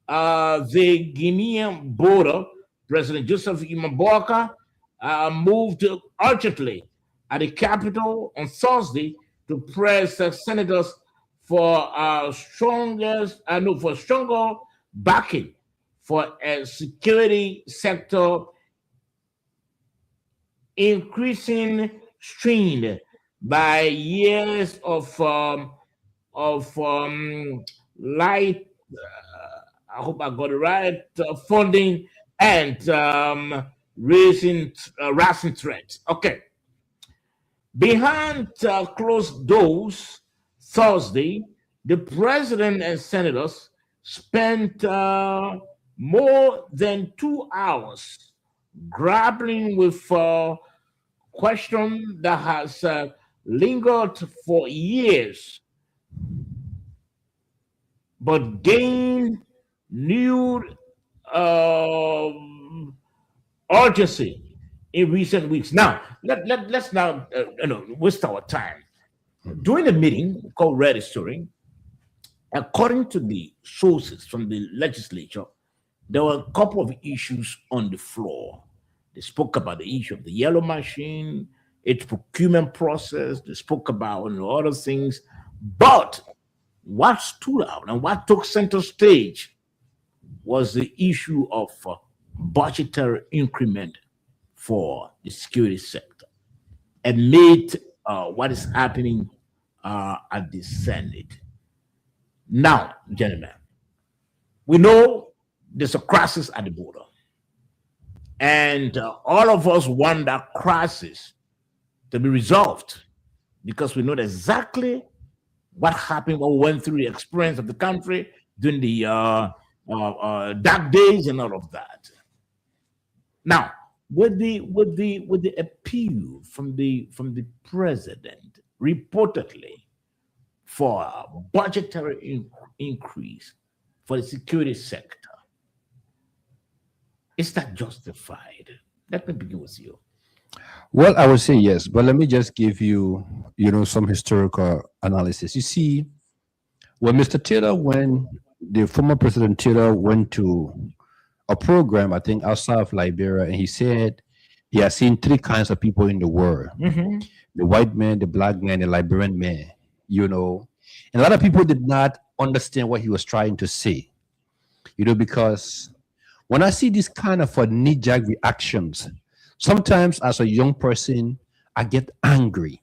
the Guinean border, President Joseph Imamboka moved urgently at the Capitol on Thursday to press senators for stronger backing for a security sector increasing strained by years of light. I hope I got it right. Funding and rising threats. Okay. Behind closed doors, Thursday, the president and senators spent more than 2 hours grappling with a question that has lingered for years, but gained new urgency in recent weeks. Now, let's now waste our time. During the meeting called registering, according to the sources from the legislature, there were a couple of issues on the floor. They spoke about the issue of the yellow machine, its procurement process. They spoke about other things. But what stood out and what took center stage was the issue of budgetary increment for the security sector amid what is happening at the Senate. Now, gentlemen, we know there's a crisis at the border. And all of us want that crisis to be resolved because we know exactly what happened, what we went through, the experience of the country during the dark days and all of that. Now, with the appeal from the president reportedly for a budgetary increase for the security sector, is that justified? Let me begin with you. Well, I would say yes, but let me just give you, some historical analysis. You see, when the former President Taylor went to a program, I think outside of Liberia, and he said he has seen three kinds of people in the world: the white man, the black man, the Liberian man. And a lot of people did not understand what he was trying to say, because when I see this kind of knee-jerk reactions, sometimes as a young person, I get angry.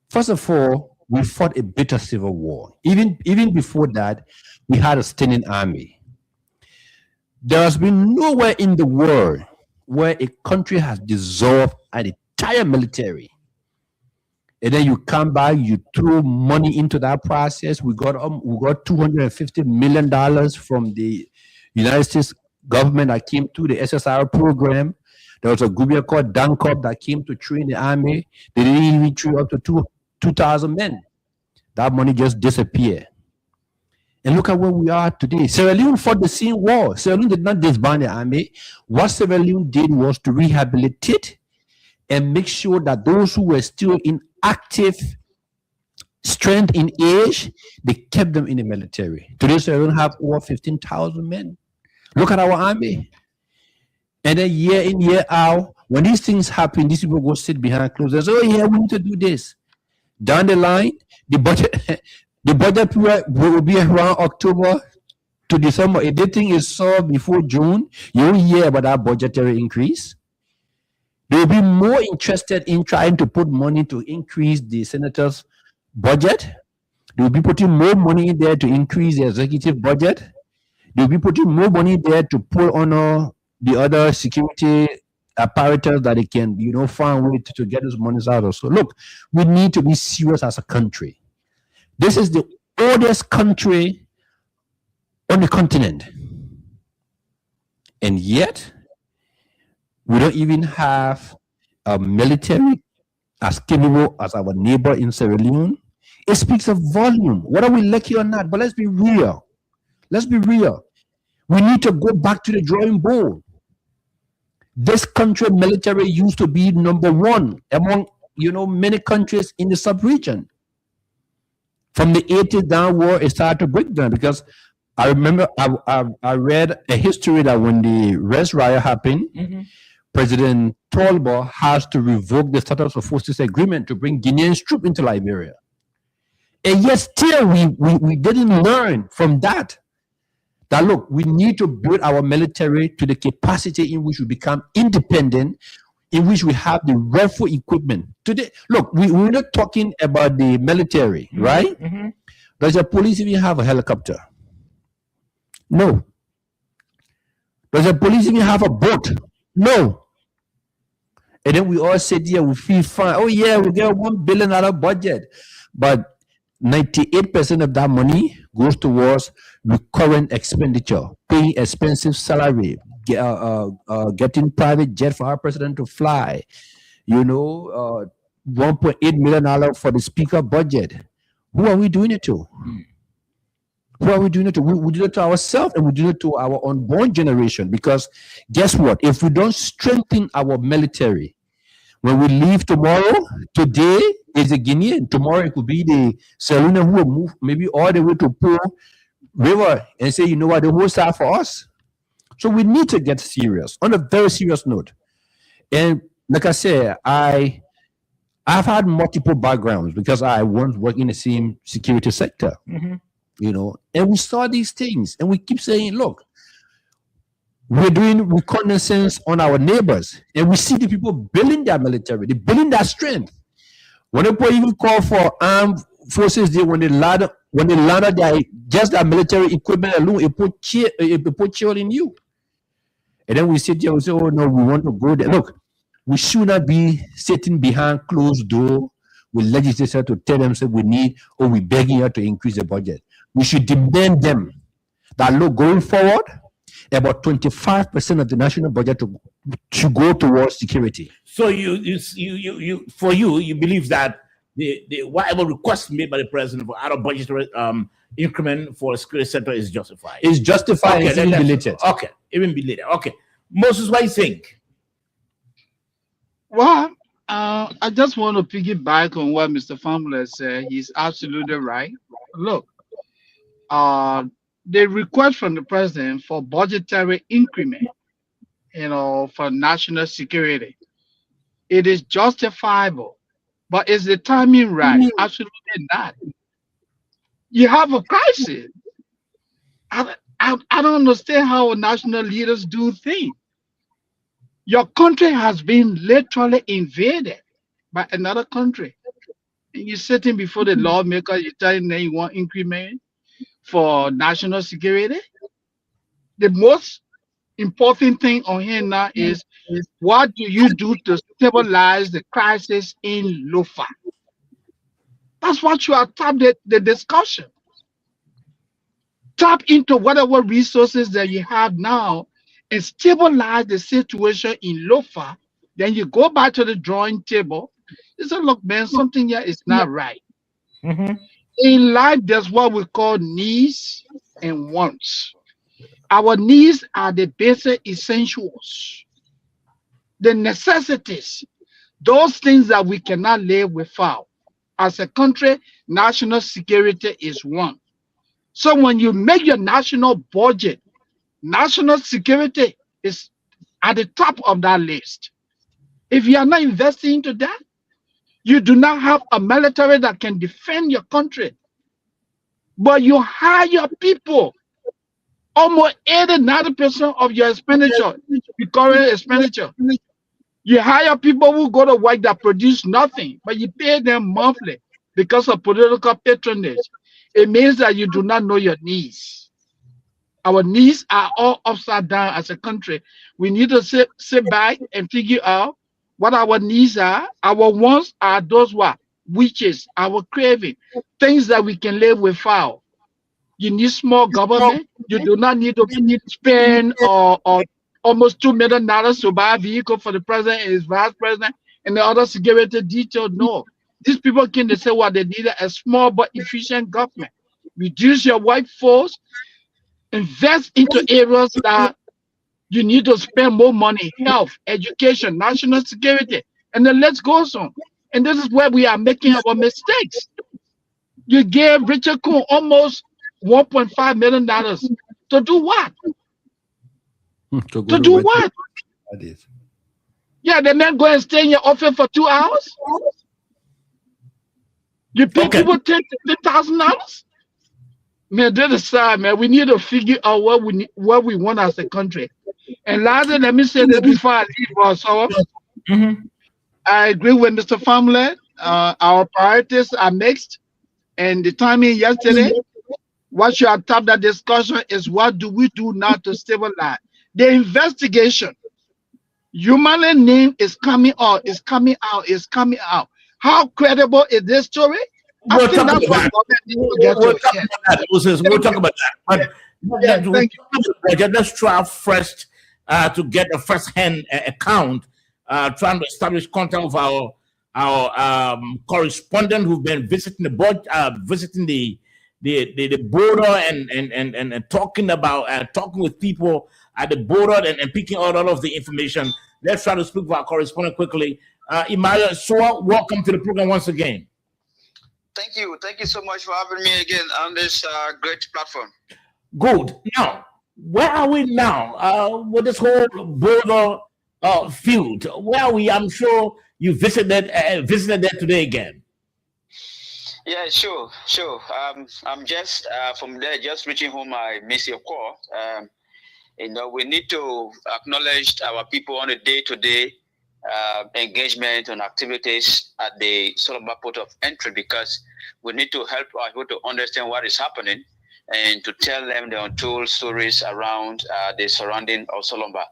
First of all, we fought a bitter civil war. Even before that, we had a standing army. There has been nowhere in the world where a country has dissolved an entire military. And then you come back, you throw money into that process. We got $250 million from the United States government that came through the SSR program. There was a group called DANCOP that came to train the army. They didn't even train up to 2,000 men. That money just disappeared. And look at where we are today. Sierra Leone fought the same war. Sierra Leone did not disband the army. What Sierra Leone did was to rehabilitate and make sure that those who were still in active strength in age, they kept them in the military. Today, Sierra Leone have over 15,000 men. Look at our army. And then year in, year out, when these things happen, these people go sit behind closed doors. Oh yeah, we need to do this. Down the line, the budget period will be around October to December. If the thing is solved before June, you will hear about that budgetary increase. They will be more interested in trying to put money to increase the senators' budget. They will be putting more money in there to increase the executive budget. They will be putting more money there to pull on the other security apparatus that they can, find way to get those monies out of. So look, we need to be serious as a country. This is the oldest country on the continent. And yet, we don't even have a military as capable as our neighbor in Sierra Leone. It speaks of volume, whether we lucky or not. But let's be real. Let's be real. We need to go back to the drawing board. This country military used to be number one among, many countries in the sub-region. From the 80s downward, it started to break down because I remember I read a history that when the Res riot happened, President Tolba has to revoke the Status of Forces Agreement to bring Guinean troops into Liberia. And yet still we didn't learn from that. That look, we need to build our military to the capacity in which we become independent, in which we have the rightful equipment. Today, look, we're not talking about the military, right? Does the police even have a helicopter? No. Does the police even have a boat? No. And then we all sit here, we feel fine. Oh yeah, we get $1 billion budget. But 98% of that money goes towards recurrent expenditure, paying expensive salary, getting private jet for our president to fly, $1.8 million for the speaker budget. Who are we doing it to? Who are we doing it to? We do it to ourselves, and we do it to our unborn generation. Because guess what? If we don't strengthen our military, when we leave tomorrow, today is a Guinean. Tomorrow it could be the Serena who will move maybe all the way to Pearl River and say, you know what, the whole side for us. So we need to get serious on a very serious note. And like I said, I've had multiple backgrounds because I once worked in the same security sector, and we saw these things, and we keep saying, look, we're doing reconnaissance on our neighbors, and we see the people building their military, they building their strength. When people even call for armed forces, when they landed their military equipment alone, it put chill in you. And then we sit here and say, oh no, we want to go there. Look, we should not be sitting behind closed door with legislators to tell them say we're begging you to increase the budget. We should demand them that look, going forward, about 25% of the national budget should go towards security. So you believe that the whatever request made by the president for out of budgetary increment for security sector is justified. It's justified. Okay, even belated. Okay, even belated. Okay, Moses, what do you think? Well, I just want to piggyback on what Mr. Famler said. He's absolutely right. Look, the request from the president for budgetary increment, for national security, it is justifiable, but is the timing right? Absolutely not. You have a crisis. I don't understand how national leaders do things. Your country has been literally invaded by another country. And you're sitting before the lawmaker, you're telling them you want increment for national security. The most important thing on here now is what do you do to stabilize the crisis in Lofa? That's what you are tapping the discussion. Tap into whatever resources that you have now and stabilize the situation in Lofa. Then you go back to the drawing table. You say, look, man, something here is not right. In life, there's what we call needs and wants. Our needs are the basic essentials, the necessities, those things that we cannot live without. As a country, national security is one. So when you make your national budget, national security is at the top of that list. If you are not investing into that, you do not have a military that can defend your country. But you hire people. Almost 80-90% of your expenditure, recurring expenditure. You hire people who go to work that produce nothing, but you pay them monthly because of political patronage. It means that you do not know your needs. Our needs are all upside down as a country. We need to sit back and figure out what our needs are. Our wants are those wishes, our craving, things that we can live without. You need small government. You do not need to spend almost $2 million to buy a vehicle for the president and his vice president and the other security detail. No. These people can say what they need a small but efficient government. Reduce your workforce, invest into areas that you need to spend more money, health, education, national security, and then let's go on. And this is where we are making our mistakes. You gave Richard Kuhn almost $1.5 million to do what? To do what? That is. Yeah, the man go and stay in your office for 2 hours. You pay Okay. people $10,000. Man, that is sad, man. We need to figure out what we want as a country. And lastly, let me say this before I leave. Also, Mhm. I agree with Mr. Family. Our priorities are mixed, and the timing yesterday, what you have tapped that discussion is what do we do now to stabilize the investigation. Humanly name is coming out, is coming out, is coming out. How credible is this story? I We'll think talk that's about what that. government needs to get We'll to. talk Yeah. about that, Moses. We'll talk about that. But Yeah, let's thank you. let's try first to get a first-hand account, trying to establish contact with our correspondent who've been visiting the board, visiting the border and talking about talking with people at the border and picking out all of the information. Let's try to speak with our correspondent quickly. Emmanuel Soa, welcome to the program once again. Thank you. Thank you so much for having me again on this great platform. Good. Now, where are we now with this whole border field? Where are we? I'm sure you visited there today again. Yeah, sure. I'm just from there, just reaching home. I miss your call. We need to acknowledge our people on a day-to-day engagement and activities at the Solomba port of entry, because we need to help our people to understand what is happening and to tell them the untold stories around the surrounding of Solomba.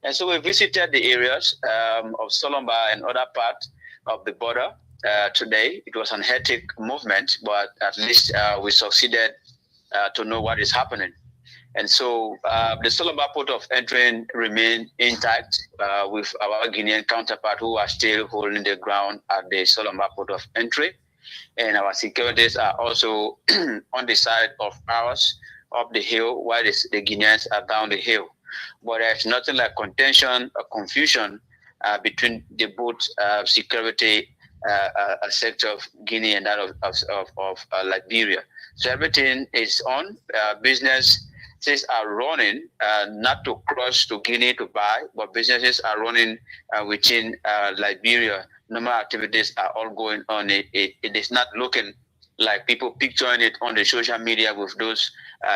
And so we visited the areas of Solomba and other parts of the border today. It was an hectic movement, but at least we succeeded to know what is happening. And so the Solomba port of entry remain intact with our Guinean counterpart who are still holding the ground at the Solomba port of entry. And our securities are also on the side of ours up the hill, while the Guineans are down the hill. But there's nothing like contention or confusion between the both security sector of Guinea and that of Liberia. So everything is on. Businesses are running, not to cross to Guinea to buy, but businesses are running within Liberia. Normal activities are all going on. It is not looking like people picturing it on the social media with those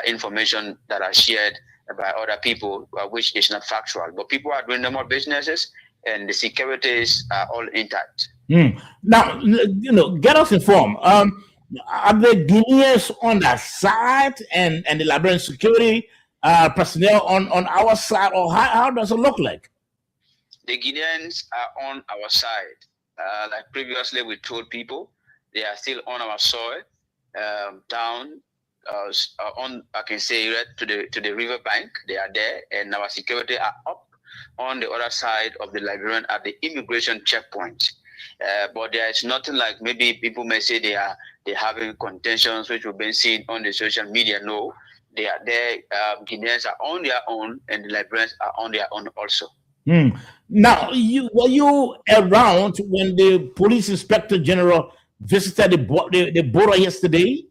information that are shared by other people, which is not factual. But people are doing normal businesses, and the securities are all intact. Now, get us informed. Are the Guineans on that side and the Liberian security personnel on our side, or how does it look like? The Guineans are on our side. Like previously we told people, they are still on our soil, down on, I can say, right to the river bank. They are there, and our security are up on the other side of the Liberian at the immigration checkpoint. But there is nothing like maybe people may say they're having contentions, which we've been seeing on the social media. No, they are there. Guineans are on their own, and the Liberians are on their own also. Now, were you around when the police inspector general visited the border yesterday?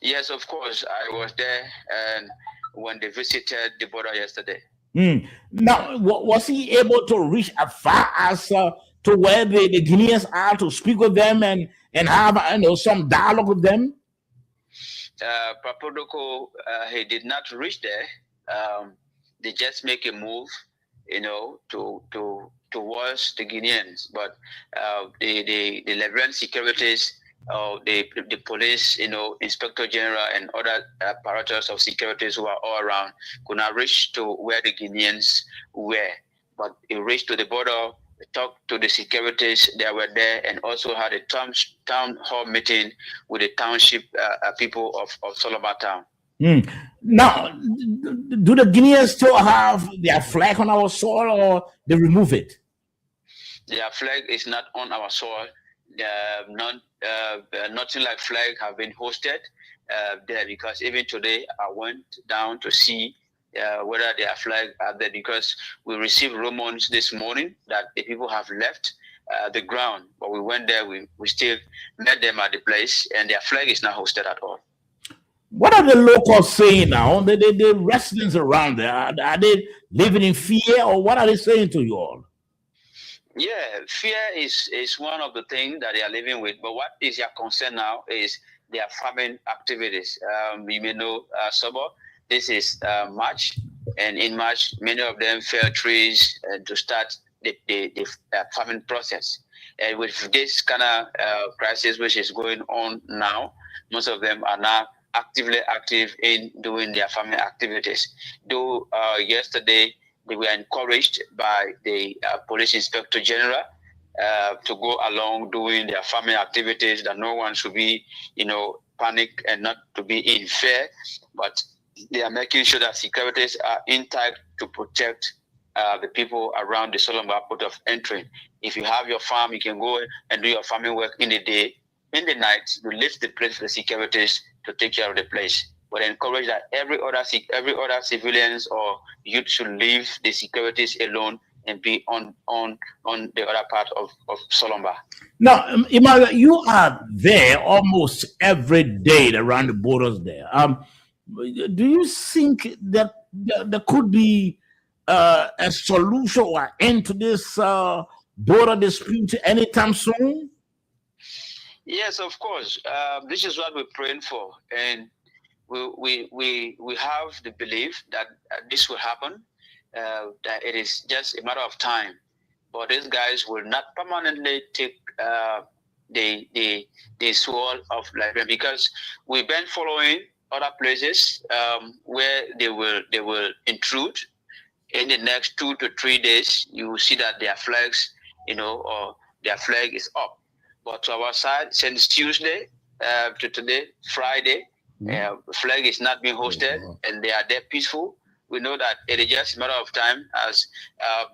Yes, of course, I was there, and when they visited the border yesterday. Now, was he able to reach as far as to where the Guineans are to speak with them and have some dialogue with them? Per protocol, he did not reach there. They just make a move, towards the Guineans, but the Liberian securities, the police, inspector general and other apparatus of securities who are all around could not reach to where the Guineans were. But he reached to the border, talked to the securities that were there, and also had a town hall meeting with the township people of Solomba town. Now, do the Guineans still have their flag on our soil, or they remove it? Their flag is not on our soil. Nothing like flag have been hosted there, because even today I went down to see whether their flag are there, because we received rumors this morning that the people have left the ground, but we went there, we still met them at the place, and their flag is not hosted at all. What are the locals saying now? The residents around there, are they living in fear, or what are they saying to you all? Yeah, fear is one of the things that they are living with. But what is their concern now is their farming activities. You may know, Sobo, this is March, and in March, many of them fell trees to start the farming process. And with this kind of crisis which is going on now, most of them are now actively active in doing their farming activities. Though yesterday they were encouraged by the police inspector general to go along doing their farming activities, that no one should be, panic and not to be in fear, but they are making sure that securities are intact to protect the people around the Solomba port of entry. If you have your farm, you can go and do your farming work in the day. In the night, you leave the place for the securities to take care of the place. But encourage that every other civilians or youth should leave the securities alone and be on the other part of Solomba. Now, Emmanuel, you are there almost every day around the borders there. Do you think that there could be a solution or end to this border dispute anytime soon? Yes, of course. This is what we're praying for, and we have the belief that this will happen. That it is just a matter of time. But these guys will not permanently take the sword of Liberia, because we've been following other places where they will intrude. In the next 2 to 3 days, you will see that their flags, or their flag is up. But to our side, since Tuesday to today, Friday, flag is not being hosted, and they are there peaceful. We know that it is just a matter of time as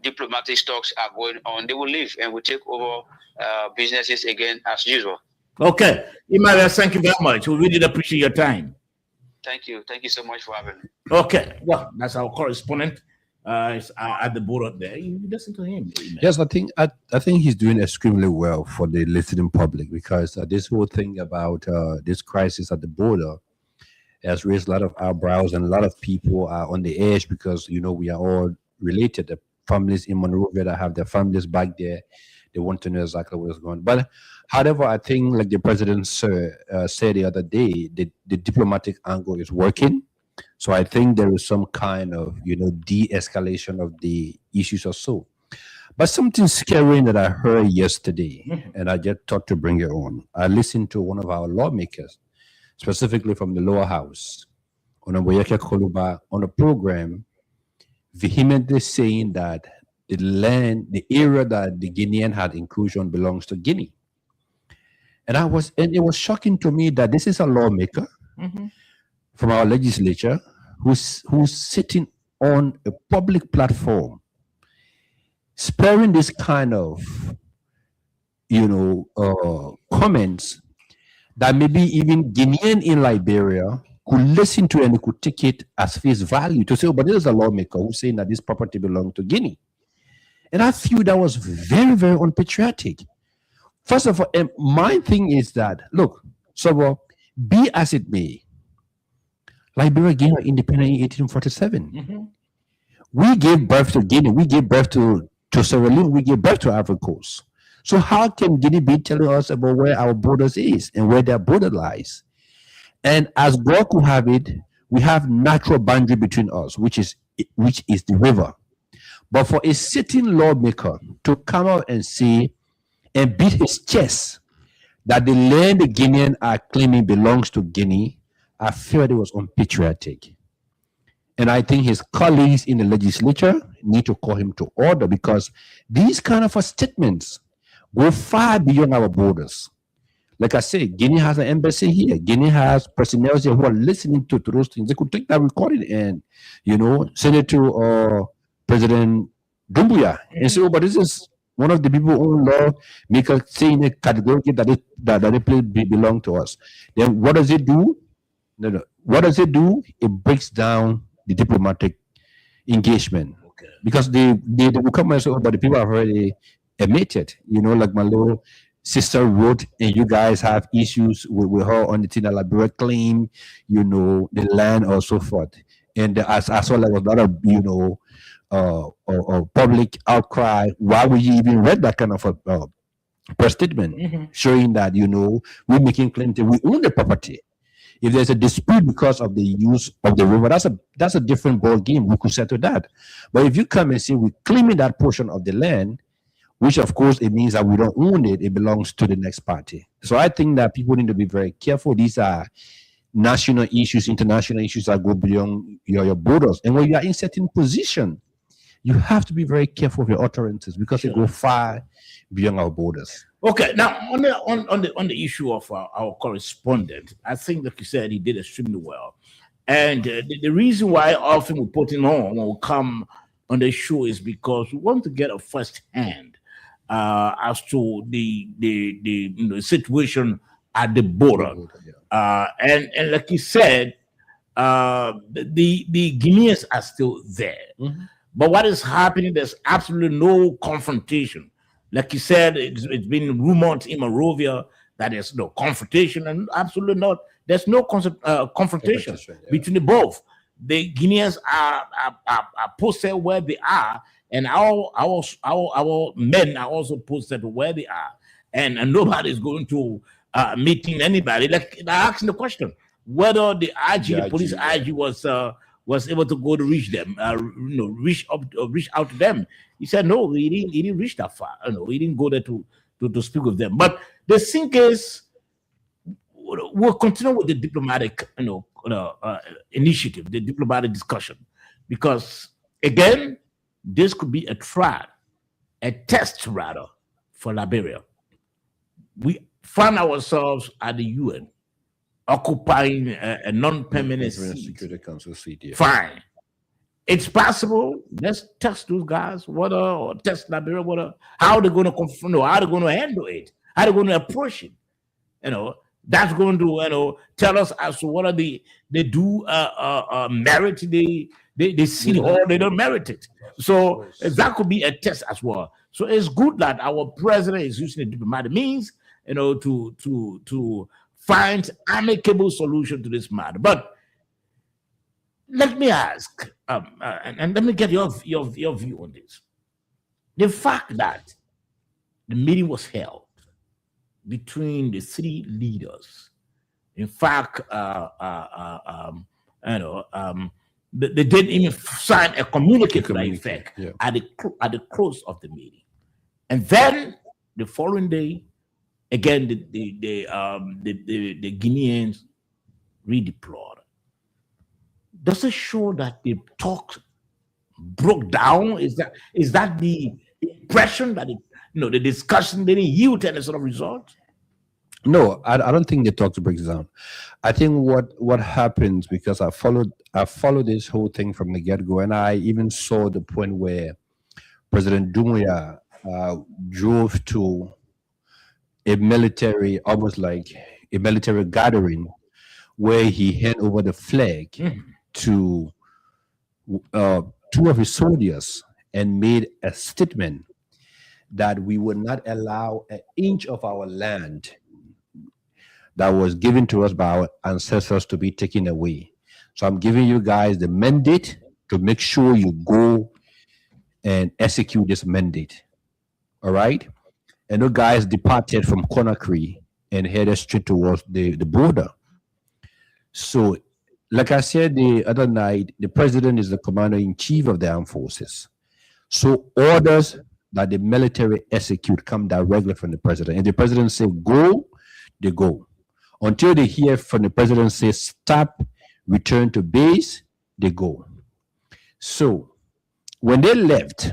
diplomatic talks are going on. They will leave and will take over businesses again as usual. Okay. Emmanuel, thank you very much. We really appreciate your time. Thank you. Thank you so much for having me. Okay. Well, that's our correspondent at the border there. You listen to him. Yes, I think he's doing extremely well for the listening public, because this whole thing about this crisis at the border has raised a lot of eyebrows, and a lot of people are on the edge, because we are all related. The families in Monrovia that have their families back there, they want to know exactly what is going on. But however, I think, like the president said the other day, the diplomatic angle is working. So I think there is some kind of de-escalation of the issues or so. But something scary that I heard yesterday, and I just thought to bring it on. I listened to one of our lawmakers, specifically from the lower house, on a program, vehemently saying that the area that the Guinean had inclusion belongs to Guinea. And it was shocking to me that this is a lawmaker from our legislature who's sitting on a public platform, sparing this kind of comments that maybe even Guinean in Liberia could listen to, and could take it as face value to say, oh, but there's a lawmaker who's saying that this property belongs to Guinea. And I feel that was very, very unpatriotic. First of all, my thing is that, look, so be as it may, Liberia gained our independence in 1847. We gave birth to Guinea, we gave birth to Sierra Leone, we gave birth to Ivory Coast. So how can Guinea be telling us about where our borders is and where their border lies? And as God could have it, we have natural boundary between us, which is the river. But for a sitting lawmaker to come out and say and beat his chest that the land the Guineans are claiming belongs to Guinea, I felt it was unpatriotic. And I think his colleagues in the legislature need to call him to order, because these kind of statements go far beyond our borders. Like I say, Guinea has an embassy here. Guinea has personnel here who are listening to those things. They could take that recording and, send it to President Doumbouya and say, oh, but this is one of the people who law makers saying a categorically that the place belong to us. Then what does it do? No. What does it do? It breaks down the diplomatic engagement. Okay. Because they will come and say, oh, but the people have already admitted, like my little sister wrote, and you guys have issues with her on the Tina Liberia claim, the land or so forth. And as well as a lot of, or public outcry. Why would you even read that kind of a press statement showing that, you know, we're making claim that we own the property? If there's a dispute because of the use of the river, that's a different ball game. We could settle that. But if you come and say we're claiming that portion of the land, which of course it means that we don't own it, it belongs to the next party. So I think that people need to be very careful. These are national issues, international issues that go beyond your borders. And when you are in certain position, you have to be very careful of your utterances because they go far beyond our borders. Okay, now on the issue of our correspondent, I think, like you said, he did extremely well, and the reason why often we put him on when we come on the show is because we want to get a first hand as to the situation at the border, and like you said, the Guineans are still there, but what is happening? There's absolutely no confrontation. Like you said, it's been rumored in Monrovia that there's no confrontation, and absolutely not. There's no confrontation between the both. The Guineans are posted where they are, and our men are also posted where they are, and nobody's going to meeting anybody. Like asking the question whether the police IG was able to go to reach them, reach out to them. He said no, he didn't reach that far. He didn't go there to speak with them. But the thing is, we'll continue with the diplomatic, initiative, the diplomatic discussion, because again, this could be a trial, a test rather, for Liberia. We find ourselves at the UN, occupying a non-permanent Security Council seat. Yeah. Fine. It's possible. Let's test those guys, or test Liberia, how they're going to confront, how they're going to handle it, how they're going to approach it. That's going to tell us as to whether they do merit the city hall, they don't merit it. So that could be a test as well. So it's good that our president is using the diplomatic means, to find amicable solution to this matter. But let me ask, and let me get your view on this. The fact that the meeting was held between the city leaders, in fact, they didn't even sign a communique to that effect at the close of the meeting, and then the following day, again, the Guineans redeployed. Does it show that the talks broke down? Is that the impression that the discussion didn't yield any sort of result? No, I don't think the talks breaks down. I think what happens, because I followed this whole thing from the get-go, and I even saw the point where President Doumbouya drove to a military, almost like a military gathering, where he handed over the flag to two of his soldiers and made a statement that we would not allow an inch of our land that was given to us by our ancestors to be taken away. So I'm giving you guys the mandate to make sure you go and execute this mandate. All right? And those guys departed from Conakry and headed straight towards the border. So, like I said the other night, the president is the commander-in-chief of the armed forces. So orders that the military execute come directly from the president. And the president say go, they go. Until they hear from the president say stop, return to base, they go. So when they left,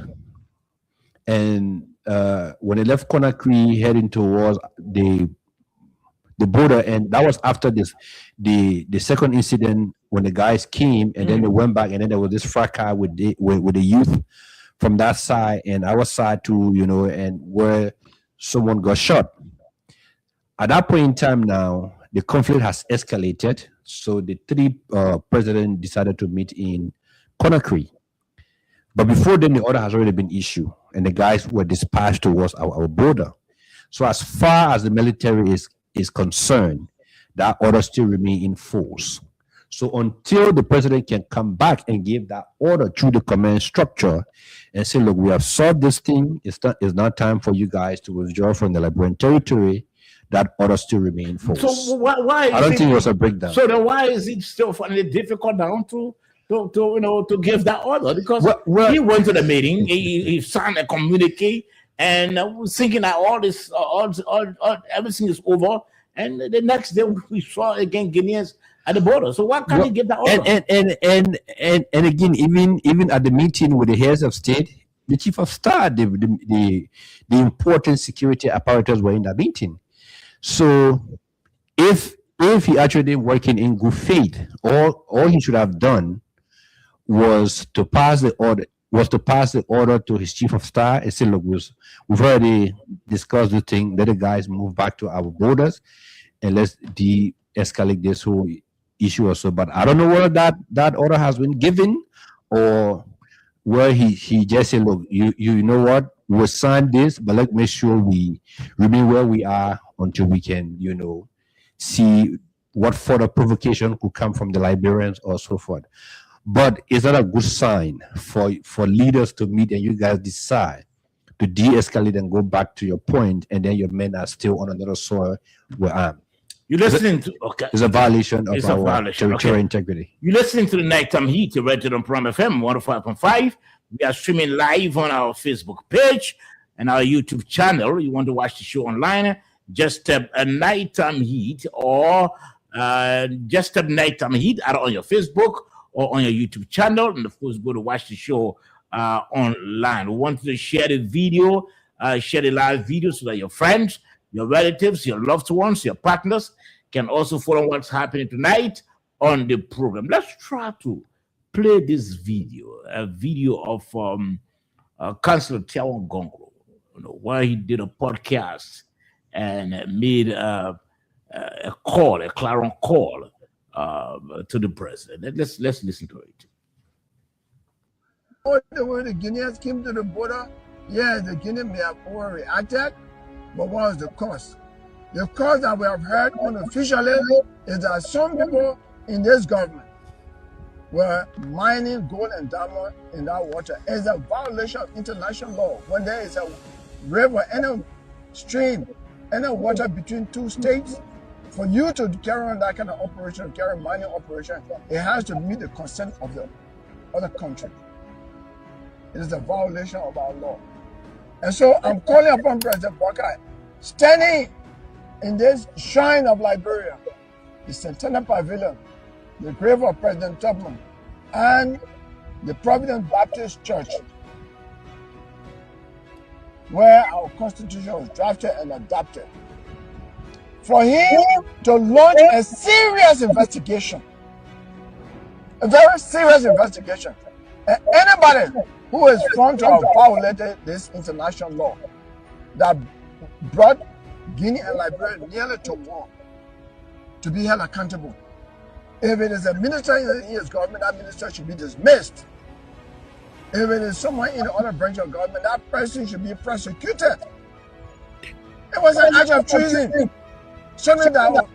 and when they left Conakry heading towards the border, and that was after the second incident when the guys came, and then they went back, and then there was this fracas with the youth from that side and our side too, and where someone got shot. At that point in time now, the conflict has escalated. So the three presidents decided to meet in Conakry. But before then, the order has already been issued, and the guys were dispatched towards our border. So as far as the military is concerned, that order still remains in force. So until the president can come back and give that order through the command structure and say, look, we have solved this thing. It's not time for you guys to withdraw from the Liberian territory. That order still remain force. So why I don't think it was a breakdown. So then why is it still finding it difficult now to give that order? Because he went to the meeting, he signed a communique, and was thinking that all everything is over. And the next day we saw again Guineans at the border. So why can't he get that order? And again, even at the meeting with the heads of state, the chief of staff, the important security apparatus were in that meeting. So if he actually working in good faith, all he should have done was to pass the order to his chief of staff and say, look, we've already discussed the thing, let the guys move back to our borders and let's de-escalate this whole issue or so. But I don't know whether that order has been given or where he just said, look, you know what, we'll sign this, but let's make sure we remain where we are until we can, see what further provocation could come from the Liberians or so forth. But is that a good sign for leaders to meet and you guys decide to de-escalate and go back to your point, and then your men are still on another soil where I'm? You're listening to It's a violation of our territorial integrity. You're listening to the Nighttime Heat, rated on Prime FM 105.5. We are streaming live on our Facebook page and our YouTube channel. You want to watch the show online? Just type a Nighttime Heat or just type Nighttime Heat either on your Facebook or on your YouTube channel, and of course, go to watch the show online. We want you to share the video, share the live video so that your friends, your relatives, your loved ones, your partners can also follow what's happening tonight on the program. Let's try to play this video, a video of Councillor Tiawan Gongro, where he did a podcast and made a clarion call to the president. Let's listen to it. The way the Guineans came to the border, yes, the Guineans may have overreacted, but what was the cause? The cause that we have heard unofficially is that some people in this government were mining gold and diamond in that water. It's a violation of international law. When there is a river, any stream, any water between two states, for you to carry on that kind of operation, carry mining operation, it has to meet the consent of the other country. It is a violation of our law. And so I'm calling upon President Bawkai, standing in this shrine of Liberia, the Centennial Pavilion, the grave of President Tubman, and the Providence Baptist Church, where our Constitution was drafted and adopted, for him to launch a serious investigation, a very serious investigation. And anybody who is found to have violated this international law that brought Guinea and Liberia nearly to war, to be held accountable. If it is a minister in his government, that minister should be dismissed. If it is someone in the other branch of government, that person should be prosecuted. It was an act of treason. Something that will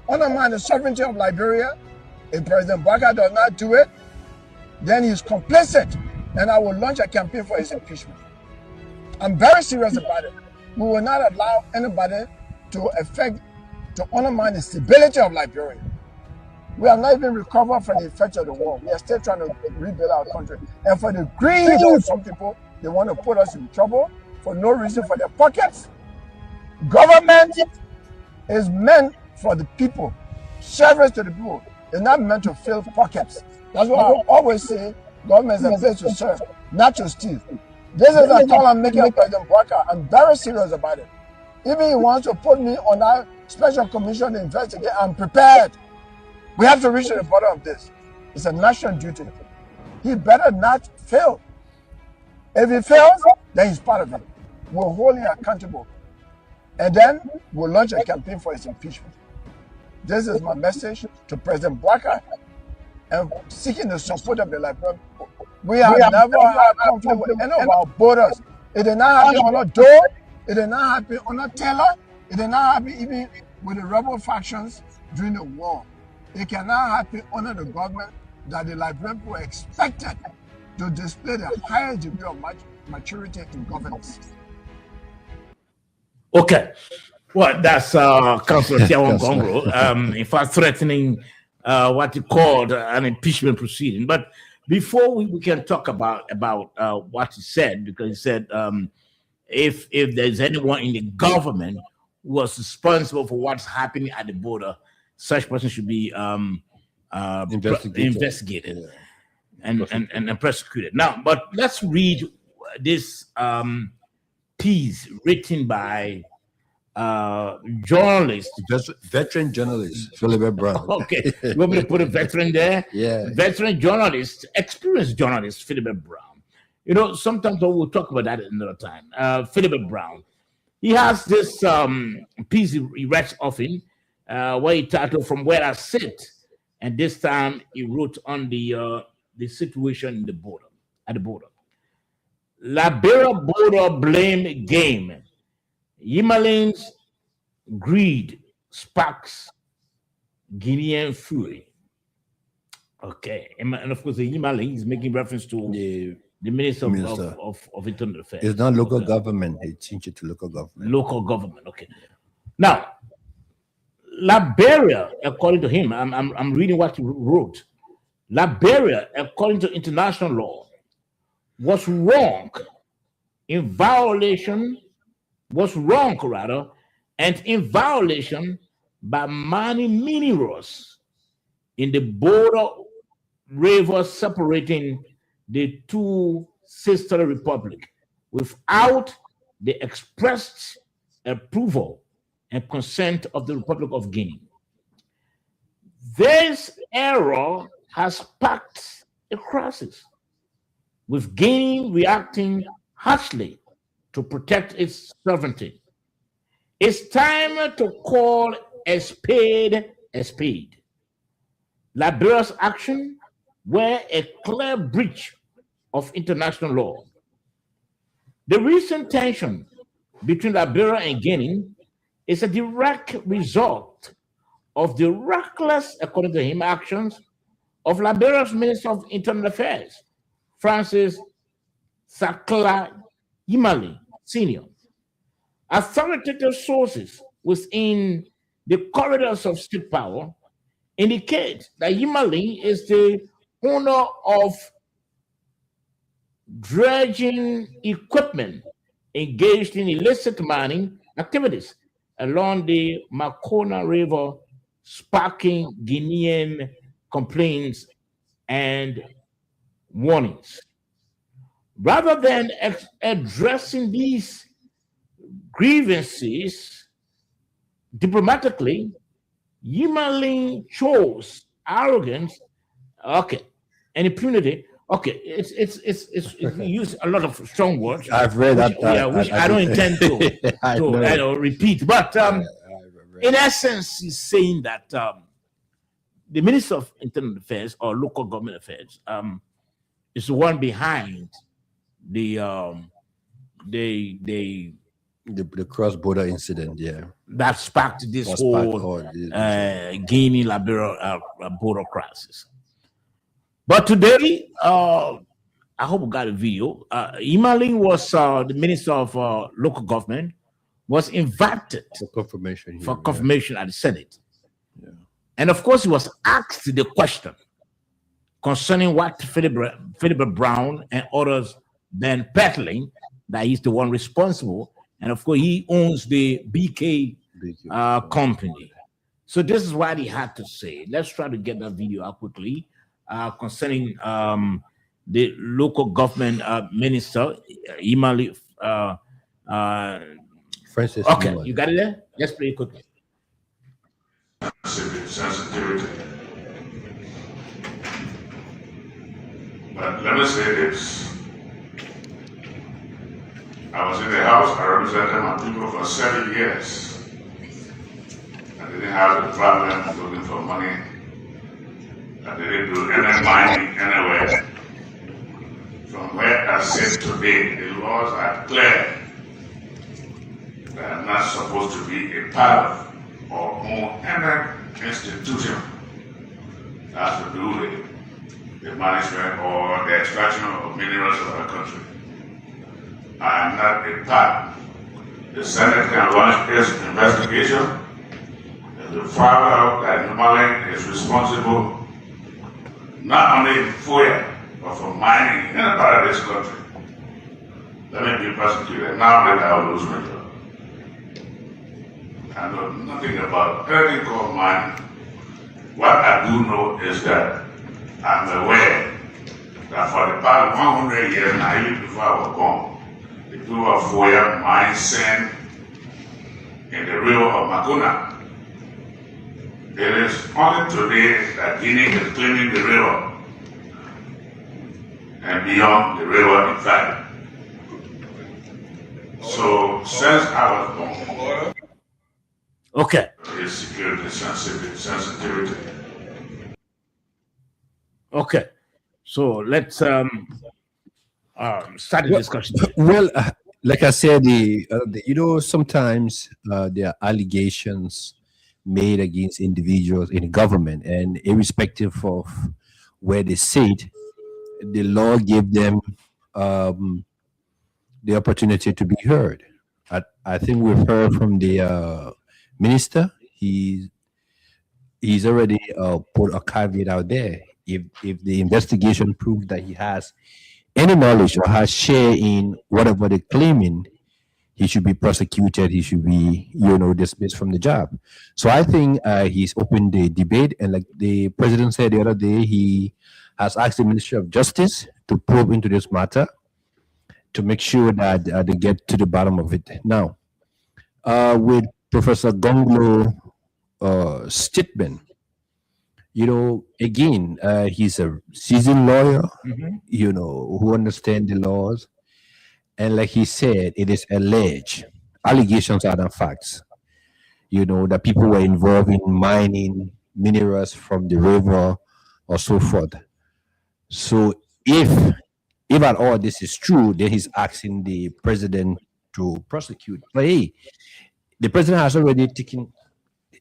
undermine the sovereignty of Liberia. If President Bawkai does not do it, then he's complicit, and I will launch a campaign for his impeachment. I'm very serious about it. We will not allow anybody to undermine the stability of Liberia. We have not even recovered from the effects of the war. We are still trying to rebuild our country. And for the greed of some people, they want to put us in trouble for no reason, for their pockets. Government is meant for the people, service to the people. It's not meant to fill pockets. That's what I always say. Government is a place to serve, not to steal. This is a call I'm making on President Bawkai. I'm very serious about it. Even he wants to put me on that special commission to investigate, I'm prepared. We have to reach to the bottom of this. It's a national duty. He better not fail. If he fails, then he's part of it. We'll hold him accountable. And then we'll launch a campaign for his impeachment. This is my message to President Bawkai and seeking the support of the Liberian people. We have never had conflict with any of our borders. It did not happen on a Doe. It did not happen on a Taylor. It did not happen even with the rebel factions during the war. it can now happen under the government that the Liberian people are expected to display the highest degree of maturity in governance. Okay. Well, that's Councillor Tiawan Councillor. Gongro, in fact, threatening what he called an impeachment proceeding. But before we can talk about what he said, because he said if there's anyone in the government who was responsible for what's happening at the border, such person should be investigated and prosecuted. Now, but let's read this piece written by journalist, Just veteran journalist, Philip Brown. Okay, you want me to put a veteran there? Yeah. Veteran journalist, experienced journalist, Philip Brown. You know, sometimes we'll talk about that another time. Philip Brown. He has this piece he writes often, where he titled "From Where I Sit," and this time he wrote on the situation in the border, at the border. Liberia border blame game. Yimalin's greed sparks Guinean fury. Okay, and of course, the Yimalin is making reference to the Minister of Internal Affairs. It's not local government. They changed it to local government. Local government. Okay. Now, Liberia, according to him, I'm reading what he wrote. Liberia, according to international law, was wrong in violation. Was wrong, rather, and in violation by mining minerals in the border river separating the two sister republics without the expressed approval and consent of the Republic of Guinea. This error has sparked a crisis, with Guinea reacting harshly to protect its sovereignty. It's time to call a spade a spade. Liberia's action were a clear breach of international law. The recent tension between Liberia and Guinea is a direct result of the reckless, according to him, actions of Liberia's Minister of Internal Affairs, Francis Sakla Yimali Sr. Authoritative sources within the corridors of state power indicate that Yimali is the owner of dredging equipment engaged in illicit mining activities along the Makona River, sparking Guinean complaints and warnings. Rather than addressing these grievances diplomatically, Yimalin chose arrogance, and impunity. Okay, it's we use a lot of strong words. I've read that. Which I don't intend to repeat. But in essence, he's saying that the Minister of Internal Affairs or Local Government Affairs is the one behind the cross-border incident, that sparked this whole Guinea-Liberia border crisis. But today, I hope we got a video. Yimalin was the Minister of Local Government, was invited for confirmation at the Senate. Yeah. And of course, he was asked the question concerning what Philip Brown and others been peddling, that he's the one responsible. And of course, he owns the BK company. So this is what he had to say. Let's try to get that video out quickly concerning the local government minister, Yimali. Francis. Okay, you got it there? Let's play it quickly. Sensitivity. But let me say this. I was in the House, I represented my people for 7 years. I didn't have the problem looking for money. I didn't do any mining anywhere. From where I sit today, the laws are clear that I'm not supposed to be a part of or own any institution has to do with the management or the extraction of minerals of our country. I am not a part. The Senate can launch its investigation and to find out that Numalen is responsible not only in Fuya, but for mining in any part of this country. Let me be prosecuted. Now that I will lose my job. I know nothing about anything called mining. What I do know is that I'm aware that for the past 100 years, now even before I was born, the people of Fuya mine sand in the river of Makuna. It is only today that Guinea is claiming the river and beyond the river, in fact. So since I was born, Okay. it's security sensitivity. Okay. So let's start the discussion. Well, like I said, sometimes there are allegations made against individuals in government, and irrespective of where they sit, the law gave them the opportunity to be heard. I think we've heard from the minister. He's already put a caveat out there. If the investigation proves that he has any knowledge or has share in whatever they're claiming, he should be prosecuted. He should be, dismissed from the job. So I think he's opened the debate, and like the president said the other day, he has asked the Ministry of Justice to probe into this matter to make sure that they get to the bottom of it. Now, with Professor Gonglo Stitman, again, he's a seasoned lawyer, who understands the laws. And like he said, it is alleged. Allegations are not facts. That people were involved in mining minerals from the river or so forth. So if at all this is true, then he's asking the president to prosecute. But hey, the president has already taken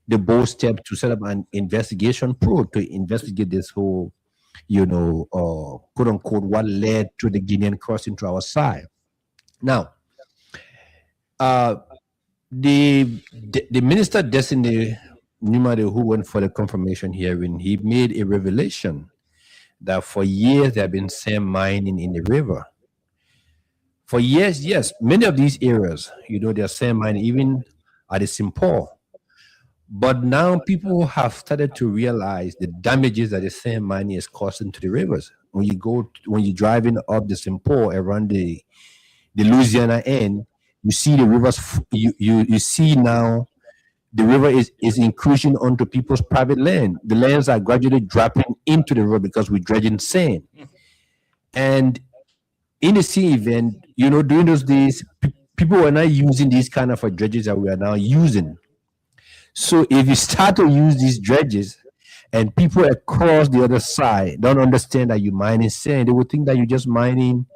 the bold step to set up an investigation probe to investigate this whole, quote unquote, what led to the Guinean crossing to our side. Now, the minister Destiny Numade, who went for the confirmation hearing, he made a revelation that for years there have been sand mining in the river. For years, yes, many of these areas, there's sand mining even at the Simpo. But now people have started to realize the damages that the sand mining is causing to the rivers. When you're driving up the Simpo around the Louisiana end, you see the rivers. You see now the river is encroaching onto people's private land. The lands are gradually dropping into the river because we're dredging sand. And in the sea event, during those days, people were not using these kind of dredges that we are now using. So if you start to use these dredges and people across the other side don't understand that you're mining sand, they would think that you're just mining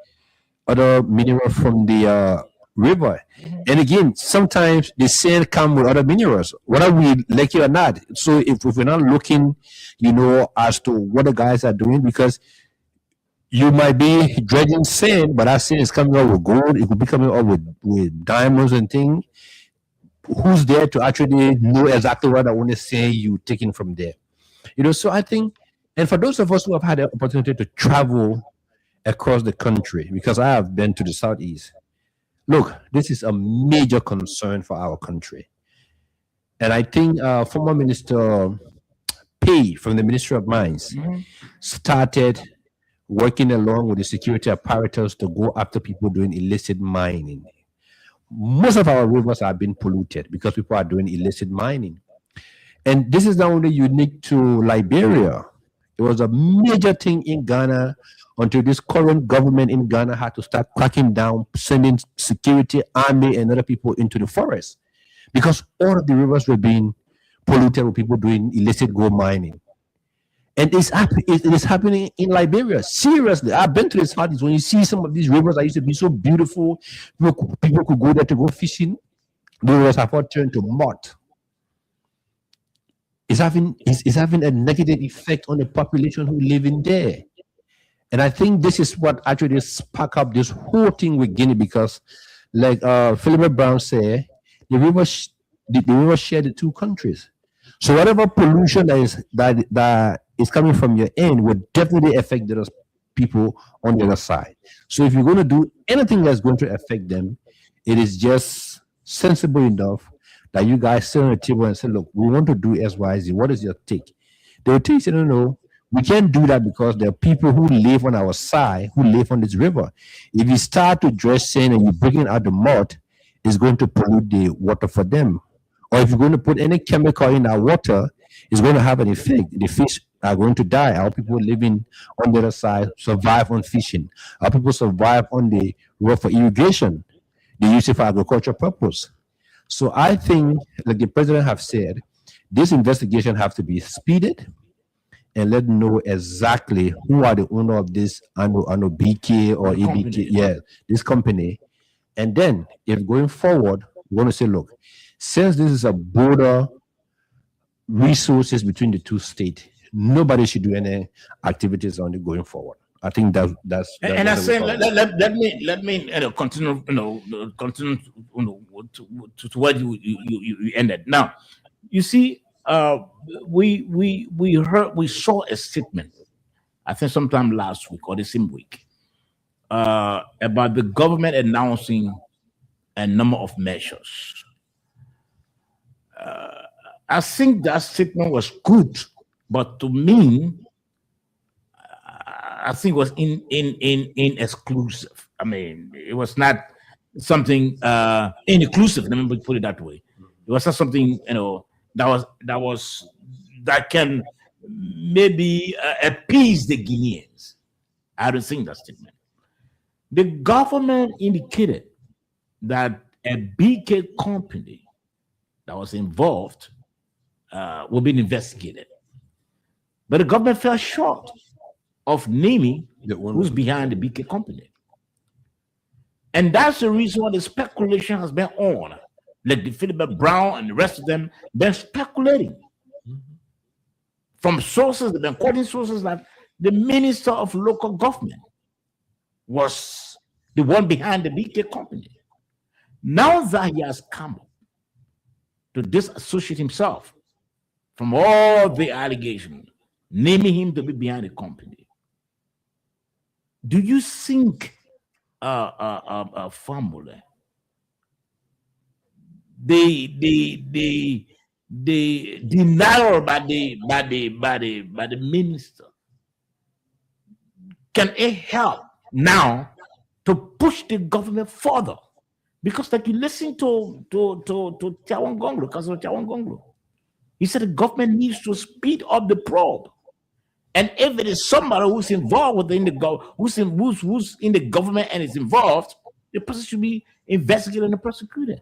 other minerals from the river. And again, sometimes the sand come with other minerals, whether we like it or not. So if we're not looking, as to what the guys are doing, because you might be dredging sand, but that sand is coming out with gold. It could be coming out with diamonds and things. Who's there to actually know exactly what I want to say you taking from there? So I think, and for those of us who have had the opportunity to travel across the country, because I have been to the Southeast, look, this is a major concern for our country. And I think former Minister Pei from the Ministry of Mines started working along with the security apparatus to go after people doing illicit mining. Most of our rivers have been polluted because people are doing illicit mining. And this is not only unique to Liberia. It was a major thing in Ghana until this current government in Ghana had to start cracking down, sending security, army, and other people into the forest because all of the rivers were being polluted with people doing illicit gold mining. And it is happening in Liberia. Seriously, I've been to the Southeast. When you see some of these rivers that used to be so beautiful, people could go there to go fishing. The rivers have all turned to mud. is having a negative effect on the population who live in there. And I think this is what actually spark up this whole thing with Guinea, because like Philip Brown said, the river share the two countries. So whatever pollution that is coming from your end will definitely affect those people on the other side. So if you're going to do anything that's going to affect them, it is just sensible enough that you guys sit on the table and say, look, we want to do X, Y, Z. What is your take? They will tell you, no, we can't do that because there are people who live on our side, who live on this river. If you start to dress sand and you're bringing out the mud, it's going to pollute the water for them. Or if you're going to put any chemical in our water, it's going to have an effect. The fish are going to die. Our people living on the other side survive on fishing. Our people survive on the river for irrigation. They use it for agricultural purpose. So I think, like the president have said, this investigation have to be speeded and let them know exactly who are the owner of this BK or EBK, this company. And then if going forward, we're going to say, look, since this is a border resources between the two states, nobody should do any activities on it going forward. I think that's and I say let me continue continue to where you ended. Now, you see, we saw a statement, I think sometime last week or the same week, about the government announcing a number of measures. I think that statement was good, but to me, I think it was in exclusive. I mean, it was not something inclusive. Let me put it that way. It was not something that can maybe appease the Guineans. I don't think that statement. The government indicated that a BK company that was involved will be investigated, but the government fell short of naming who's behind the BK company. And that's the reason why the speculation has been on. Like the Philip Brown and the rest of them, been speculating. From sources, they've been quoting sources that the Minister of Local Government was the one behind the BK company. Now that he has come up to disassociate himself from all the allegations, naming him to be behind the company, do you think, formula, the denial by the minister, can it help now to push the government further? Because like you listen to Tiawan Gonglo, Councilor Tiawan Gonglo, he said the government needs to speed up the probe. And if it is somebody who's involved within who's in the government and is involved, the person should be investigated and prosecuted.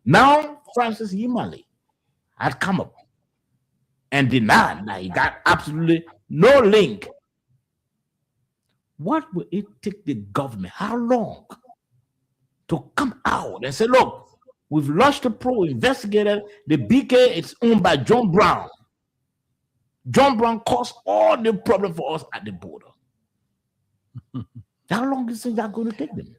Now, Francis Yimali had come up and denied that he got absolutely no link. What will it take the government? How long to come out and say, look, we've launched a probe, investigated the BK, it's owned by John Brown. John Brown caused all the problem for us at the border. How long is that going to take them?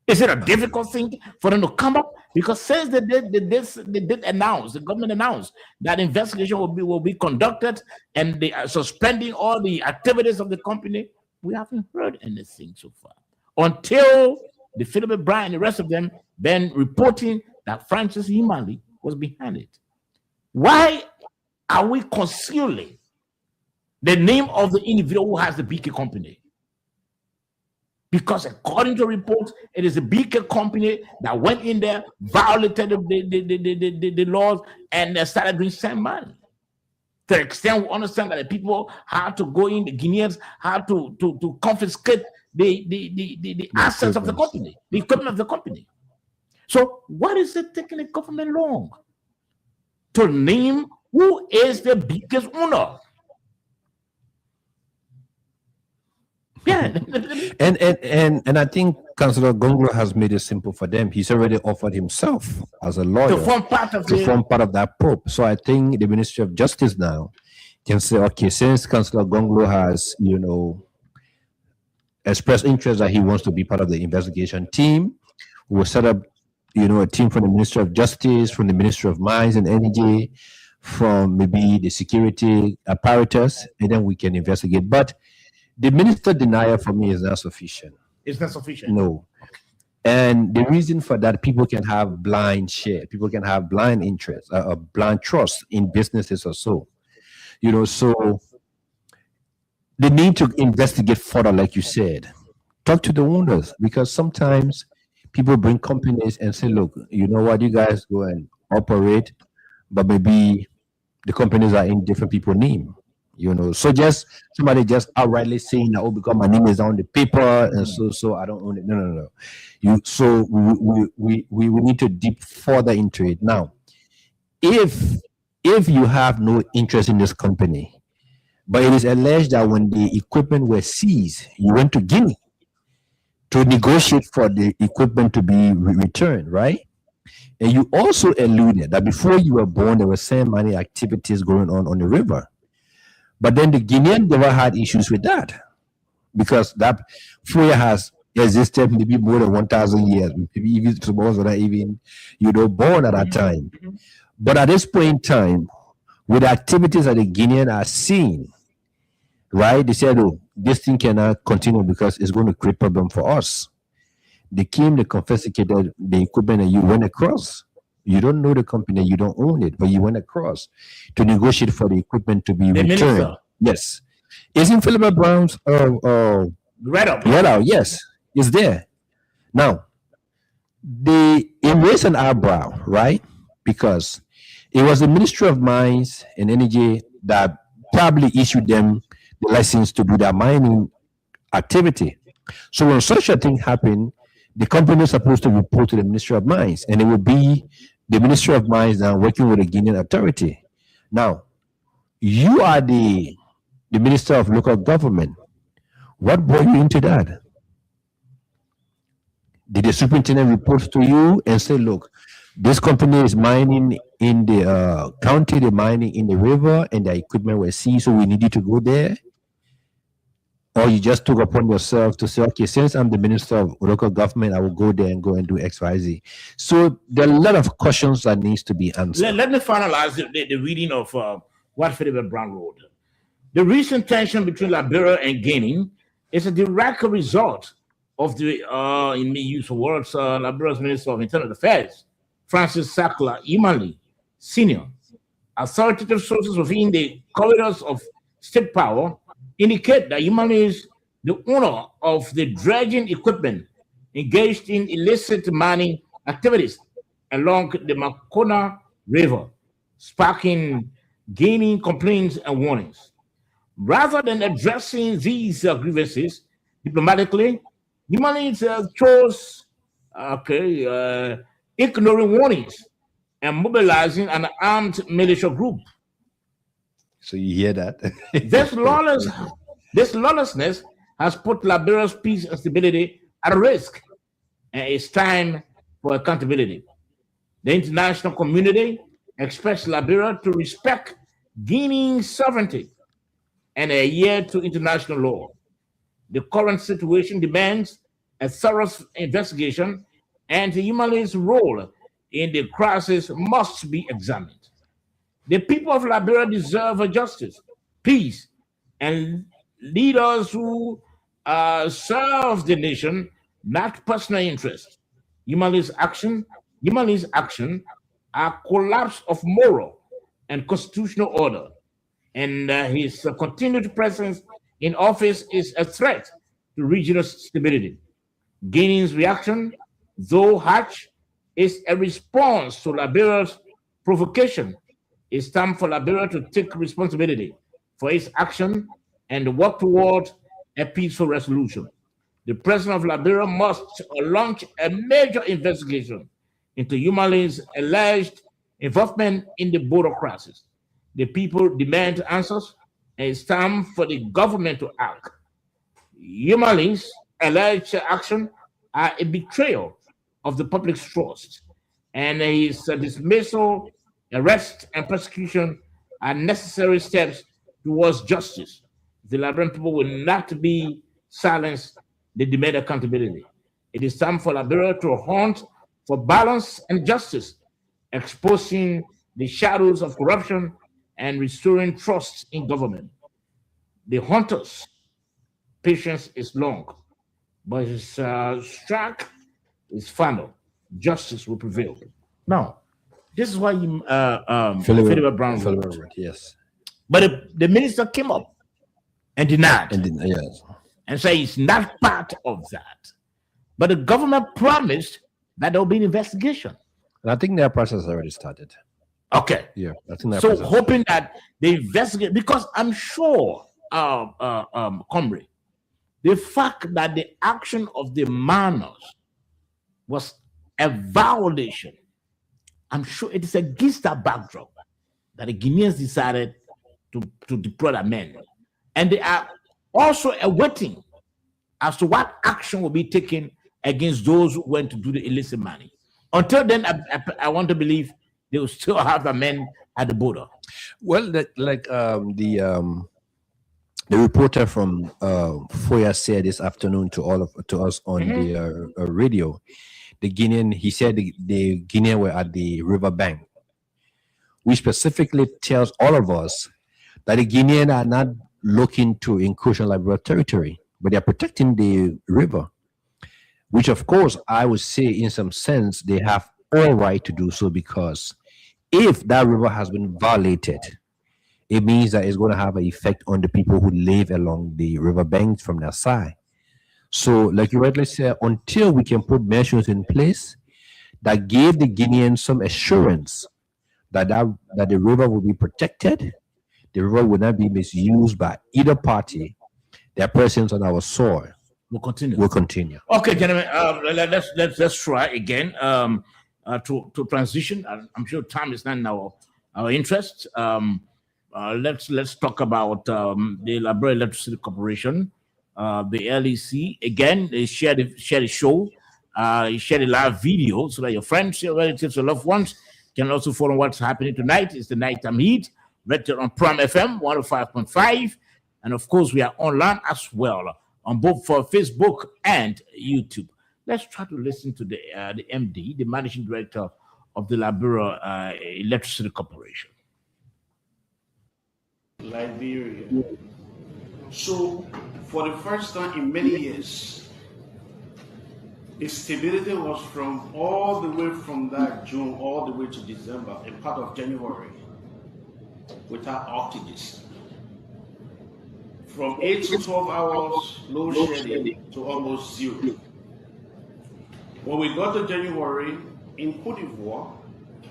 Is it a difficult thing for them to come up? Because since they did announce, the government announced that investigation will be conducted and they are suspending all the activities of the company, we haven't heard anything so far. Until the Philip Brown and the rest of them then reporting that Francis Yimali was behind it. Why are we concealing the name of the individual who has the BK company? Because according to reports, it is a BK company that went in there, violated the laws, and they started doing sand money. To the extent we understand that the people had to go in, the Guineans had to confiscate the assets of the company, the equipment of the company. So what is it taking the government long to name who is the biggest owner? Yeah. And I think Councillor Gonglo has made it simple for them. He's already offered himself as a lawyer to form part of that probe. So I think the Ministry of Justice now can say, okay, since Councillor Gonglo has, expressed interest that he wants to be part of the investigation team, we'll set up, a team from the Ministry of Justice, from the Ministry of Mines and Energy, from maybe the security apparatus, and then we can investigate. But the minister denial for me is not sufficient. It's not sufficient. No. And the reason for that, people can have blind share, people can have blind interest, blind trust in businesses or so. So they need to investigate further, like you said. Talk to the owners, because sometimes people bring companies and say, look, you know what, you guys go and operate, but maybe the companies are in different people's name. So just somebody just outrightly saying that, oh, because my name is on the paper and so I don't own it. No. So we need to deep further into it. Now, if you have no interest in this company, but it is alleged that when the equipment was seized, you went to Guinea to negotiate for the equipment to be returned, right? And you also alluded that before you were born, there were sand mining activities going on the river. But then the Guinean never had issues with that, because that Foya has existed maybe more than 1,000 years, maybe even some of us not even, born at that time. But at this point in time, with the activities that the Guinean are seeing, right, they said, oh, this thing cannot continue because it's going to create problem for us. They came, they confiscated the equipment, and you went across. You don't know the company, you don't own it, but you went across to negotiate for the equipment to be returned. Minister. Yes. Isn't Philip Brown's Red up. Yes, it's there. Now, they raised an eyebrow, right? Because it was the Ministry of Mines and Energy that probably issued them the license to do their mining activity. So when such a thing happened, the company is supposed to report to the Ministry of Mines, and it would be the Ministry of Mines now working with the Guinean authority. Now, you are the Minister of Local Government. What brought you into that? Did the superintendent report to you and say, look, this company is mining in the county, they're mining in the river, and the equipment was seized, so we need you to go there? Or you just took upon yourself to say, okay, since I'm the Minister of Local Government, I will go there and do X, Y, Z. So there are a lot of questions that needs to be answered. Let me finalize the reading of what Philip Brown wrote. The recent tension between Liberia and Guinea is a direct result of the, in the use of words, Liberia's Minister of Internal Affairs, Francis Sakla Imali, Sr. Authoritative sources within the corridors of state power indicate that Imali is the owner of the dredging equipment engaged in illicit mining activities along the Makona River, sparking Guinea complaints and warnings. Rather than addressing these grievances diplomatically, Imali chose ignoring warnings and mobilizing an armed militia group. So you hear that? This lawlessness has put Liberia's peace and stability at risk, and it's time for accountability. The international community expects Liberia to respect Guinea's sovereignty and adhere to international law. The current situation demands a thorough investigation, and Imali's role in the crisis must be examined. The people of Liberia deserve justice, peace, and leaders who serve the nation, not personal interest. Imali's action are collapse of moral and constitutional order, and his continued presence in office is a threat to regional stability. Guinea's reaction, though harsh, is a response to Liberia's provocation. It's time for Liberia to take responsibility for its action and work toward a peaceful resolution. The President of Liberia must launch a major investigation into Imali's alleged involvement in the border crisis. The people demand answers, and it's time for the government to act. Imali's alleged action are a betrayal of the public's trust, and his dismissal, arrest, and persecution are necessary steps towards justice. The Liberian people will not be silenced. They demand accountability. It is time for Liberia to hunt for balance and justice, exposing the shadows of corruption and restoring trust in government. The hunters' patience is long, but his strike is final. Justice will prevail. Now, this is why Philip Brown wrote. Yes. But the minister came up and denied And then, yes. and said it's not part of that. But the government promised that there will be an investigation. And I think that process already started. Okay. Yeah, I think that So process. hoping that they investigate, because I'm sure, comrade, the fact that the action of the miners was a violation, I'm sure it is against that backdrop that the Guineans decided to deploy their men. And they are also awaiting as to what action will be taken against those who went to do the illicit mining. Until then, I want to believe they will still have the men at the border. Well, the reporter from Foya said this afternoon to us on the radio, the Guinean, he said the Guinean were at the riverbank, which specifically tells all of us that the Guinean are not looking to encroach on Liberia territory, but they are protecting the river, which of course I would say in some sense they have all right to do so, because if that river has been violated, it means that it's going to have an effect on the people who live along the riverbanks from their side. So, like you rightly said, until we can put measures in place that give the Guineans some assurance that the river will be protected, the river will not be misused by either party, their presence on our soil We'll continue. will continue. Okay, gentlemen, let's try again to transition. I'm sure time is not in our interest. Let's talk about the Liberia Electricity Corporation, the LEC. Again, they share the show, share the live video so that your friends, your relatives, your loved ones can also follow what's happening tonight. It's the Nighttime Heat, right there on Prime FM 105.5, and of course we are online as well on both for Facebook and YouTube. Let's try to listen to the MD, the managing director of the Liberia Electricity Corporation. Liberia. So, for the first time in many years, the stability was from all the way from that June all the way to December, a part of January, without outages. From 8 to 12 hours load shedding to almost zero. When we got to January in Cote d'Ivoire,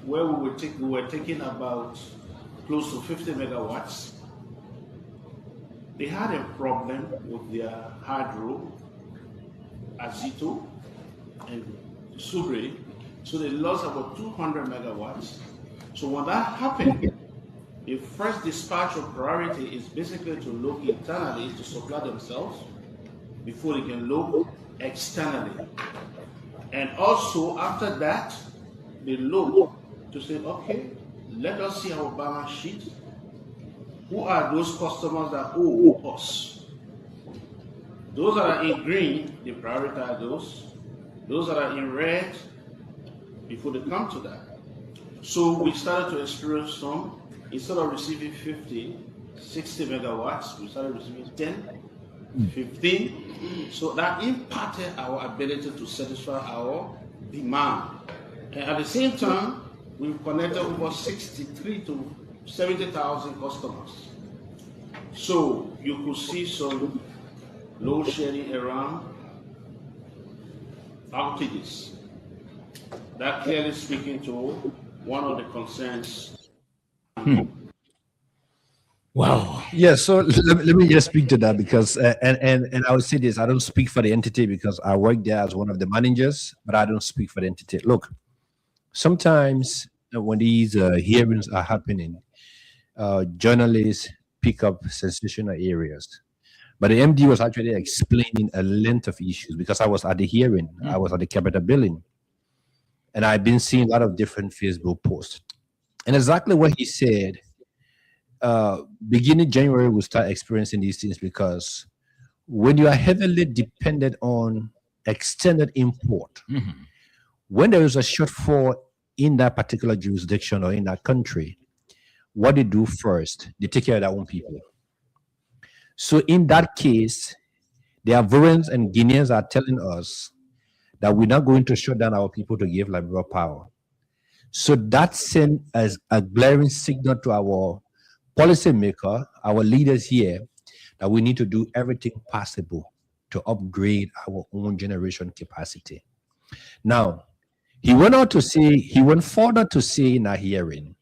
where we were taking about close to 50 megawatts, they had a problem with their hydro, Azito and Subre, so they lost about 200 megawatts. So when that happened, the first dispatch of priority is basically to look internally to supply themselves before they can look externally. And also after that, they look to say, okay, let us see our balance sheet. Who are those customers that owe us? Those that are in green, they prioritize those. Those that are in red, before they come to that. So we started to experience some. Instead of receiving 50, 60 megawatts, we started receiving 10, 15. So that impacted our ability to satisfy our demand. And at the same time, we've connected over 63 to 70,000 customers. So you could see some load shedding around, outages. That clearly speaking to one of the concerns. Wow. Yeah, so let me just speak to that because, and I would say this, I don't speak for the entity because I work there as one of the managers, but I don't speak for the entity. Look, sometimes when these hearings are happening, journalists pick up sensational areas. But the MD was actually explaining a length of issues because I was at the hearing, I was at the Capitol building, and I've been seeing a lot of different Facebook posts. And exactly what he said, beginning January, we'll start experiencing these things because when you are heavily dependent on extended import, when there is a shortfall in that particular jurisdiction or in that country, what they do first, they take care of their own people. So in that case, the Ivorians and Guineans are telling us that we're not going to shut down our people to give liberal power. So that sent as a glaring signal to our policymaker, our leaders here, that we need to do everything possible to upgrade our own generation capacity. Now, he went further to say in that hearing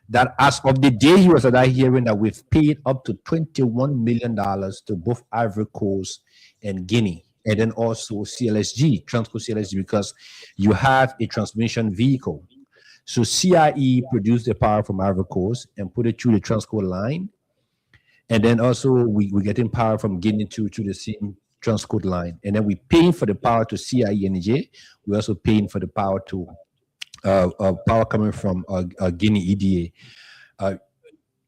that as of the day he was at that hearing, that we've paid up to $21 million to both Ivory Coast and Guinea, and then also CLSG, Transco CLSG, because you have a transmission vehicle. So CIE produced the power from Ivory Coast and put it through the Transco line. And then also we're getting power from Guinea to the same Transco line. And then we're paying for the power to CIE Energy. We're also paying for the power to power coming from Guinea EDA.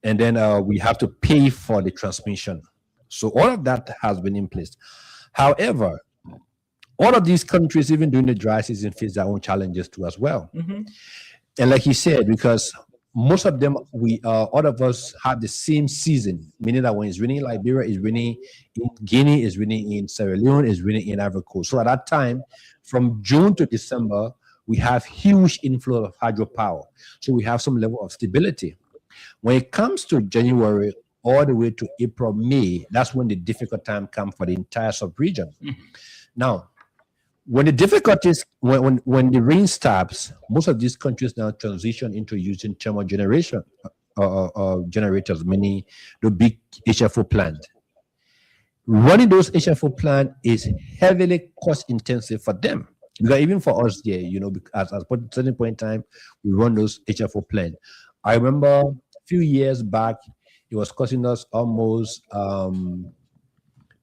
And then we have to pay for the transmission. So all of that has been in place. However, all of these countries, even during the dry season, face their own challenges too as well. And like he said, because most of them, all of us have the same season, meaning that when it's raining in Liberia, it's raining in Guinea, it's raining in Sierra Leone, it's raining in Ivory Coast. So at that time, from June to December, we have huge inflow of hydropower. So we have some level of stability. When it comes to January all the way to April, May, that's when the difficult time comes for the entire sub-region. Now, when the difficulties, when the rain stops, most of these countries now transition into using thermal generation generators, meaning the big HFO plant. Running those HFO plant is heavily cost intensive for them. Because even for us here, at a certain point in time, we run those HFO plant. I remember a few years back, it was costing us almost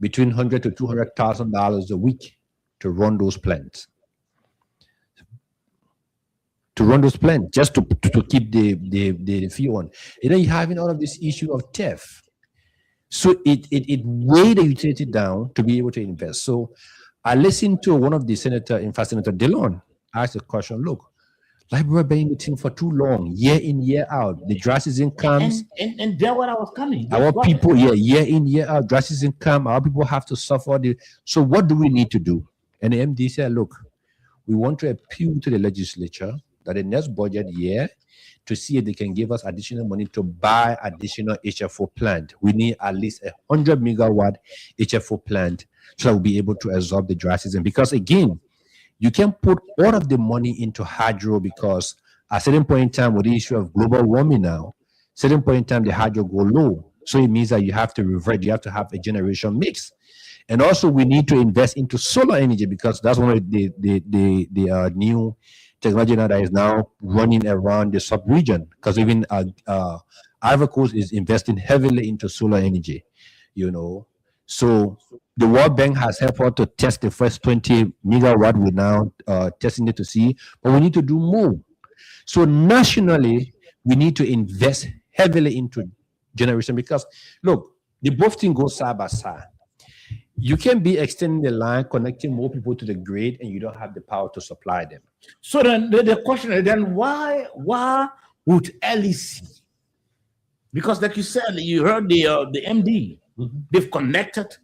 between $100,000 to $200,000 a week to run those plants. Just to keep the fee on. And then you're having all of this issue of theft. So it weighed the utility down to be able to invest. So I listened to one of the senator, in fact, Senator Dillon, asked the question, look, Liberia been waiting for too long, year in, year out. The dry season comes. And there what I was coming. Our people, year in, year out, dry season come, our people have to suffer. So what do we need to do? And the MD said, look, we want to appeal to the legislature that the next budget year to see if they can give us additional money to buy additional HFO plant. We need at least 100 megawatt HFO plant so that we'll be able to absorb the dry season. Because again, you can put all of the money into hydro because at a certain point in time with the issue of global warming now, certain point in time the hydro go low. So it means that you have to revert, you have to have a generation mix. And also we need to invest into solar energy because that's one of the new technology now that is now running around the sub-region. Because even Ivory Coast is investing heavily into solar energy, So the World Bank has helped us to test the first 20 megawatt. We're now testing it to see, but we need to do more. So nationally, we need to invest heavily into generation because, look, the both things go side by side. You can be extending the line, connecting more people to the grid, and you don't have the power to supply them. So then the question is then why would LEC? Because like you said, you heard the MD, they've connected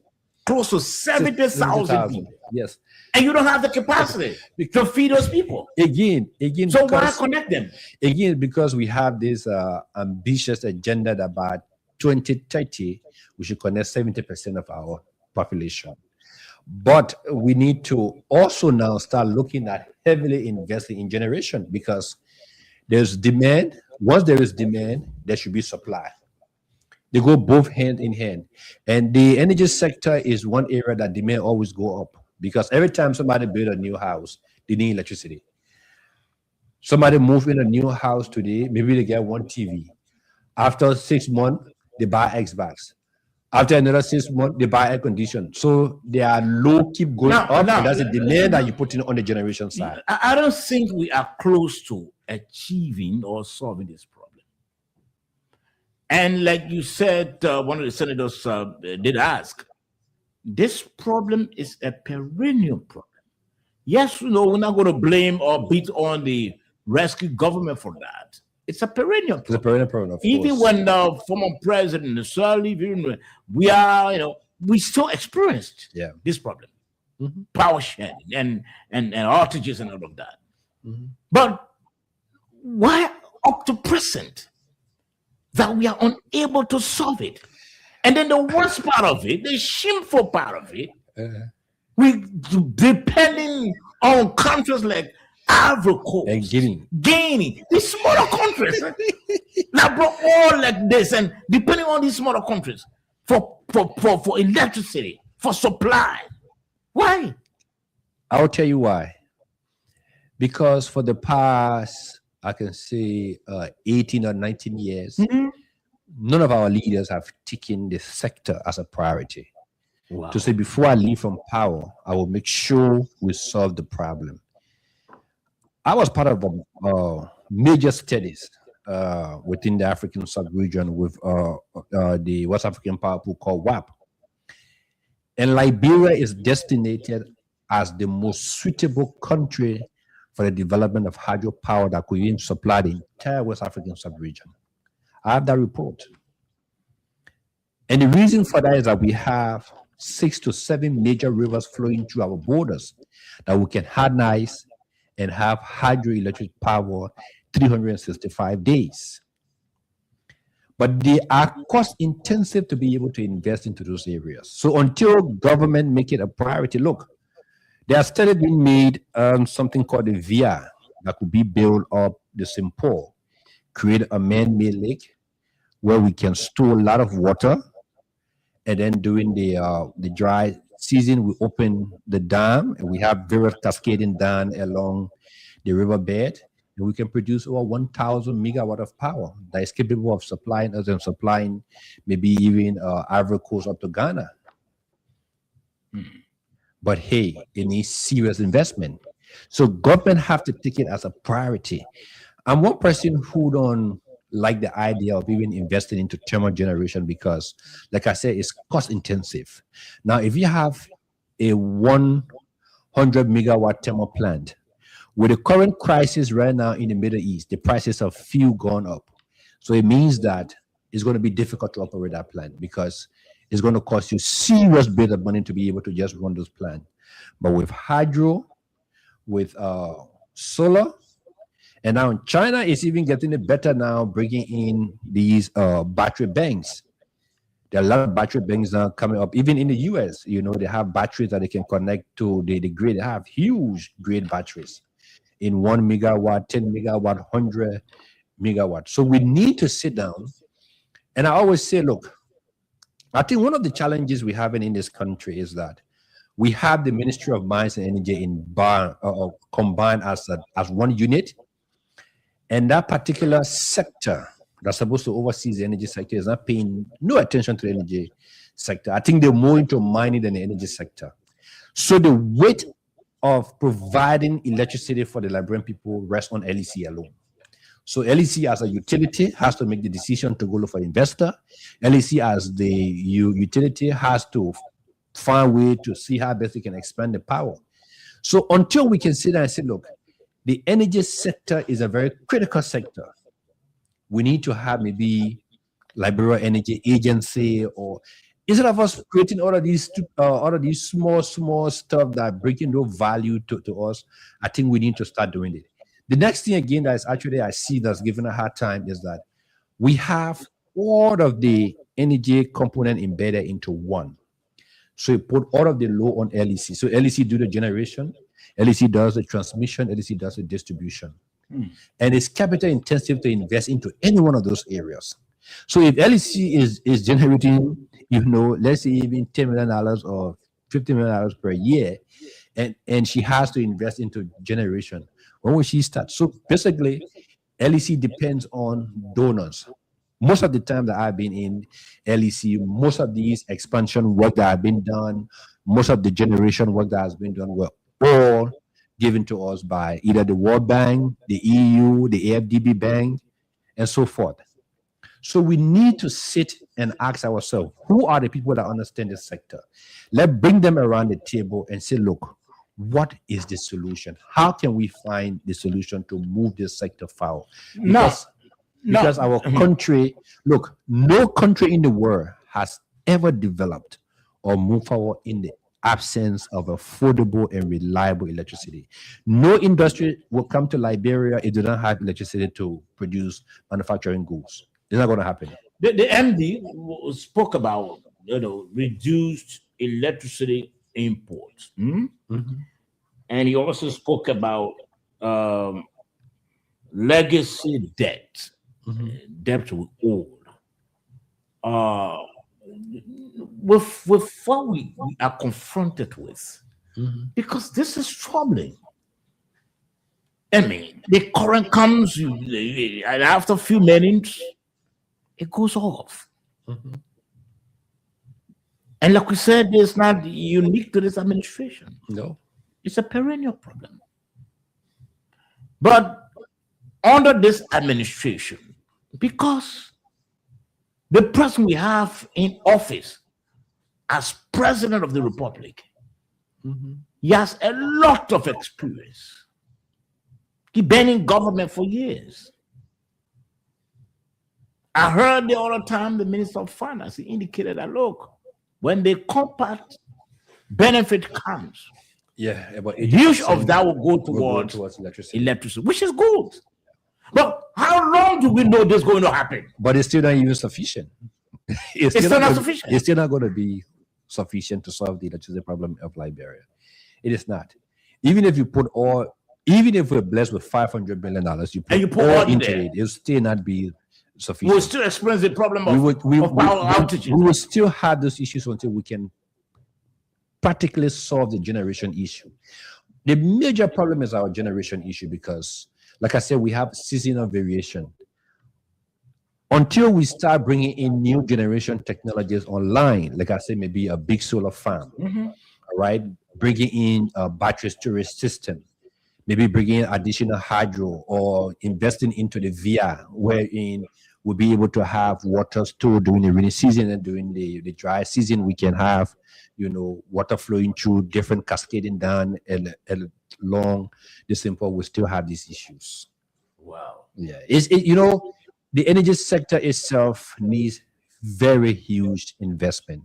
close to 70,000 people. Yes. And you don't have the capacity to feed those people. Again. So why connect them? Again, because we have this ambitious agenda that by 2030, we should connect 70% of our population. But we need to also now start looking at heavily investing in generation because there's demand. Once there is demand, there should be supply. They go both hand in hand. And the energy sector is one area that demand always go up because every time somebody build a new house, they need electricity. Somebody move in a new house today, maybe they get one TV. After 6 months, they buy Xbox. After another 6 months, they buy air condition. So their low keep going Now- up, now- and that's a delay that you put in on the generation side. I don't think we are close to achieving or solving this problem. And like you said, one of the senators did ask, this problem is a perennial problem. Yes, we're not going to blame or beat on the rescue government for that. It's a perennial It's a problem. perennial problem, of Even course. when the former president Nassali, even we are, we still experienced Yeah. this problem, Mhm. power sharing and outages and all of that. Mhm. But why up to present that we are unable to solve it? And then the worst part of it, the shameful part of it, we depending on countries like Ivory Coast, And Guinea. Guinea, these smaller countries that brought all like this, and depending on these smaller countries for electricity, for supply. Why? I'll tell you why. Because for the past, I can say, 18 or 19 years, none of our leaders have taken the sector as a priority. Wow. To say, before I leave from power, I will make sure we solve the problem. I was part of the major studies within the African sub-region with the West African Power Pool called WAP. And Liberia is designated as the most suitable country for the development of hydropower that could even supply the entire West African sub-region. I have that report. And the reason for that is that we have 6 to 7 major rivers flowing through our borders that we can harness and have hydroelectric power 365 days. But they are cost intensive to be able to invest into those areas. So until government make it a priority, look, there are studies being made on something called the VIA that could be built up the St. Paul, create a man-made lake where we can store a lot of water, and then during the dry season, we open the dam, and we have various cascading dam along the riverbed, and we can produce over 1,000 megawatt of power that is capable of supplying us and supplying maybe even Ivory Coast up to Ghana. But hey, it needs serious investment. So government have to take it as a priority. I'm one person who don't like the idea of even investing into thermal generation because, like I said, it's cost intensive. Now, if you have a 100 megawatt thermal plant, with the current crisis right now in the Middle East, the prices of fuel gone up. So it means that it's going to be difficult to operate that plant because it's going to cost you serious bit of money to be able to just run those plants. But with hydro, with solar, and now China is even getting it better now, bringing in these battery banks. There are a lot of battery banks now coming up. Even in the US, they have batteries that they can connect to the grid. They have huge grid batteries in 1 megawatt, 10 megawatt, 100 megawatt. So we need to sit down. And I always say, look, I think one of the challenges we have in this country is that we have the Ministry of Mines and Energy combined as one unit. And that particular sector that's supposed to oversee the energy sector is not paying no attention to the energy sector. I think they're more into mining than the energy sector. So the weight of providing electricity for the Liberian people rests on LEC alone. So LEC as a utility has to make the decision to go look for investor. LEC as the utility has to find a way to see how best we can expand the power. So until we can sit down and say, look, the energy sector is a very critical sector. We need to have maybe Liberia Energy Agency, or instead of us creating all of these small stuff that bringing no value to us, I think we need to start doing it. The next thing again that is actually I see that's given a hard time is that we have all of the energy component embedded into one. So you put all of the load on LEC. So LEC do the generation, LEC does the transmission, LEC does the distribution. And it's capital intensive to invest into any one of those areas. So if LEC is generating, let's say even $10 million or $50 million per year, and she has to invest into generation, when will she start? So basically, LEC depends on donors, most of the time that I've been in LEC, most of these expansion work that have been done, most of the generation work that has been done were all given to us by either the World Bank, the EU, the AFDB Bank, and so forth. So we need to sit and ask ourselves, who are the people that understand this sector? Let's bring them around the table and say, look, what is the solution? How can we find the solution to move this sector forward? Because our country, look, no country in the world has ever developed or moved forward in the absence of affordable and reliable electricity. No industry will come to Liberia if they don't have electricity to produce manufacturing goods. It's not going to happen. The MD spoke about, reduced electricity imports. And he also spoke about legacy debt, debt we owe. With what we are confronted with, because this is troubling. I mean, the current comes, and after a few minutes, it goes off. And like we said, it's not unique to this administration. No. It's a perennial problem. But under this administration, because the person we have in office as president of the republic, he has a lot of experience. He's been in government for years. I heard the other time the Minister of Finance indicated that, look, when the compact benefit comes, about huge of that will go towards electricity, which is good. But how long do we know this is going to happen? But it's still not even sufficient. It's still not sufficient. It's still not going to be sufficient to solve the electricity problem of Liberia. It is not. Even if we're blessed with $500 billion, you put all into it, it'll still not be sufficient. We'll still experience the problem of power outages. We will still have those issues until we can practically solve the generation issue. The major problem is our generation issue because, like I said, we have seasonal variation. Until we start bringing in new generation technologies online, like I said, maybe a big solar farm, all right, bringing in a battery storage system, maybe bringing in additional hydro or investing into the VR, wherein we'll be able to have water stored during the rainy season, and during the dry season, we can have, water flowing through different cascading down along the simple. We still have these issues. Wow. Yeah. The energy sector itself needs very huge investment.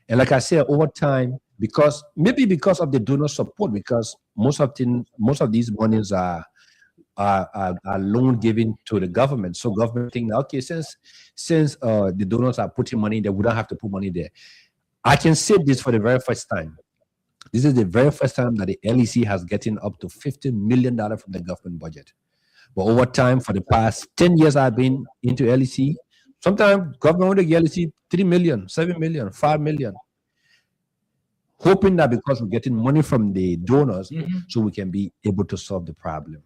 And like I said, over time, because of the donor support, because most of these monies are loan given to the government. So government think, okay, since the donors are putting money there, we don't have to put money there. I can say this for the very first time. This is the very first time that the LEC has gotten up to $50 million from the government budget. But over time, for the past 10 years I've been into LEC, sometimes government will give LEC 3 million, 7 million, 5 million. Hoping that because we're getting money from the donors, so we can be able to solve the problem.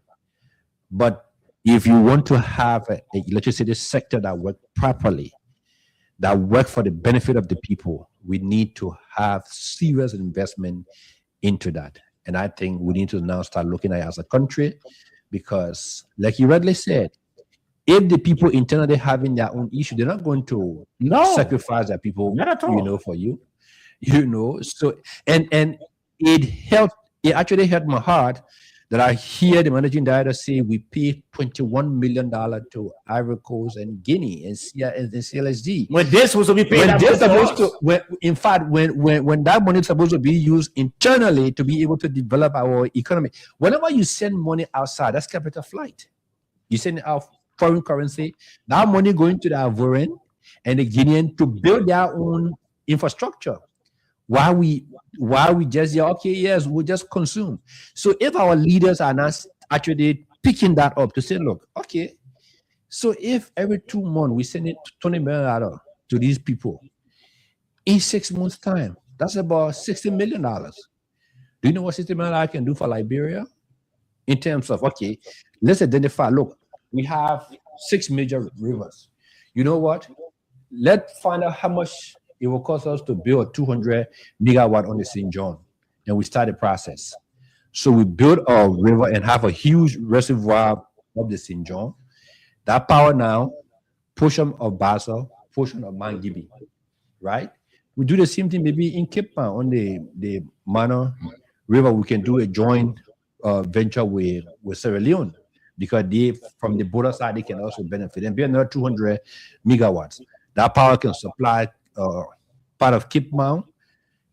But if you want to have an electricity sector that works properly, that works for the benefit of the people, we need to have serious investment into that. And I think we need to now start looking at it as a country, because like you rightly said, if the people internally having their own issue, they're not going to sacrifice their people, for you. So and it actually hurt my heart that I hear the managing director say we paid $21 million to Ivory Coast and Guinea and CLSD. When this was to be paid, in fact, when that money is supposed to be used internally to be able to develop our economy. Whenever you send money outside, that's capital flight. You send out foreign currency, that money going to the Ivorian and the Guinean to build their own infrastructure. Why we just say, okay, yes, we'll just consume. So if our leaders are not actually picking that up to say, look, okay, so if every 2 months we send it $20 million to these people, in 6 months' time, that's about $60 million. Do you know what $60 million can do for Liberia? In terms of, okay, let's identify, look, we have 6 major rivers. You know what? Let's find out how much it will cost us to build a 200 megawatt on the St. John. And we start the process. So we build a river and have a huge reservoir of the St. John. That power now, portion of Basel, portion of Mangibi, right? We do the same thing maybe in Cape Town on the Mana River. We can do a joint venture with Sierra Leone because they, from the border side, they can also benefit and be another 200 megawatts. That power can supply part of Cape Town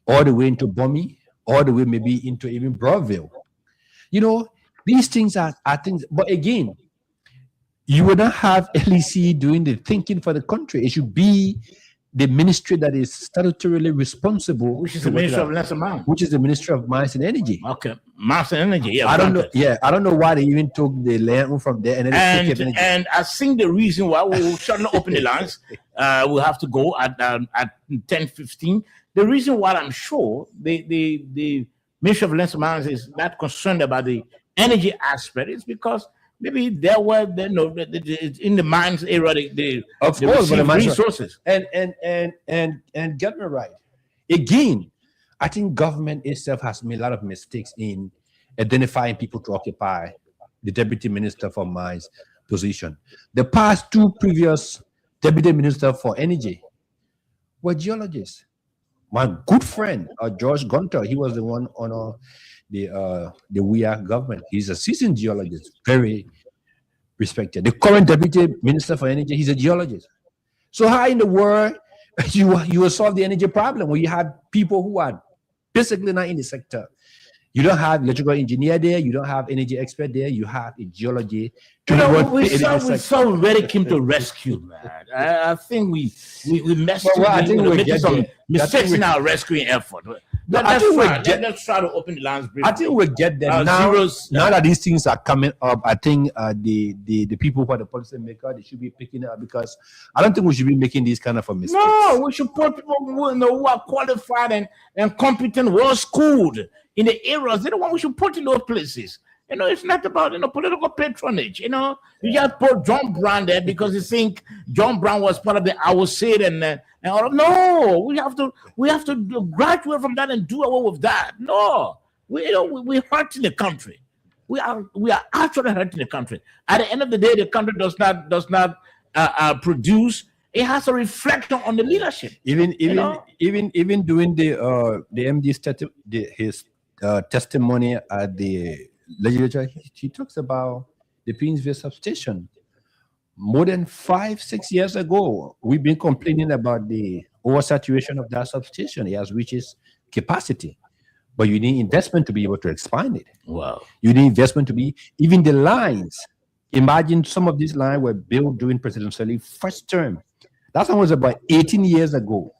all the way into Bomi, all the way maybe into even Broadville. You know, these things are things, but again, you would not have LEC doing the thinking for the country. It should be the ministry that is statutorily responsible, Which is the Ministry of Lands and Mines. which is the Ministry of Mines and Energy. Okay, Mines and Energy. Yeah, I don't know. granted. Yeah, I don't know why they even took the land from there and then they took energy. And I think the reason why we should not open the lines, we'll have to go at 10:15. The reason why I'm sure the Ministry of Lands and Mines is not concerned about the energy aspect is because maybe there were in the mines area they Of they course, but the receive mines are- resources. And get me right. Again, I think government itself has made a lot of mistakes in identifying people to occupy the deputy minister for mines position. The past two previous deputy minister for energy were geologists. My good friend, George Gunter, he was the one on the WIA government. He's a seasoned geologist, very respected. The current deputy minister for energy, he's a geologist. So how in the world you will solve the energy problem when you have people who are basically not in the sector? You don't have electrical engineer there. You don't have energy expert there. You have a geology. You know, work we in the so sector. very keen to rescue, man. I think we messed Well, I up. think We're we'll making get some there. mistakes in our rescuing effort. I think we'll get- Let's try to open the lines briefly. I think we'll get there now. Zeros, Now that these things are coming up, I think the people who are the policy maker, they should be picking it up because I don't think we should be making these kind of a mistakes. No, we should put people who are qualified and competent, well schooled in the areas. They're the one we should put in those places. You know, it's not about political patronage. You know, you just put John Brown there because you think John Brown was part of the I will say it and all. No, we have to graduate from that and do away with that. No, we're hurting the country. We are actually hurting the country. At the end of the day, the country does not produce. It has a reflection on the leadership. Even know? doing the MD's his testimony at the legislature, he talks about the Painesville substation. More than 5-6 years ago, we've been complaining about the oversaturation of that substation. It has reached its capacity, but you need investment to be able to expand it. Wow. You need investment to be even the lines. Imagine some of these lines were built during President Salih's first term. That one was about 18 years ago.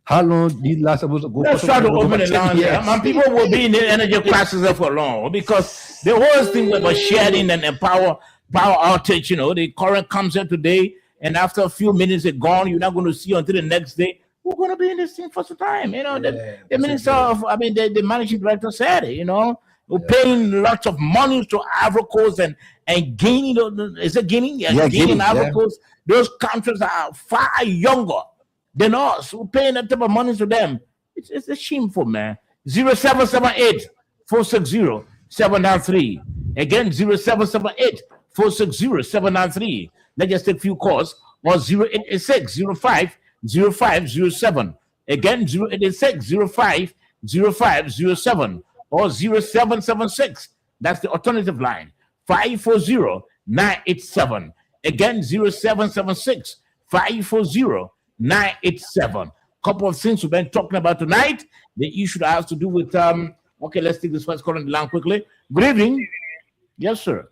How long these last supposed to go? Let's for try to over open the 10 lines. years. Man, people will be in the energy crisis there for long because the whole thing about sharing and power outage, the current comes in today, and after a few minutes it's gone. You're not going to see until the next day. We're going to be in this thing for some time. The minister the managing director said it. We're paying lots of money to Ivory Coast and gaining. Is it gaining? Yeah, gaining Ivory yeah. Coast. Those countries are far younger than us. We're paying that type of money to them. It's a shameful, man. 0778 460 793. Again, 0778 460 793. Let's just take a few calls. Or 0886 05 0507. Again, 0886 05 0507. Or 0776. That's the alternative line. 540 987. Again, 0776 540 987. Couple of things we've been talking about tonight. The issue that has to do with okay, let's take this first call on the line quickly. Good evening. Yes, sir.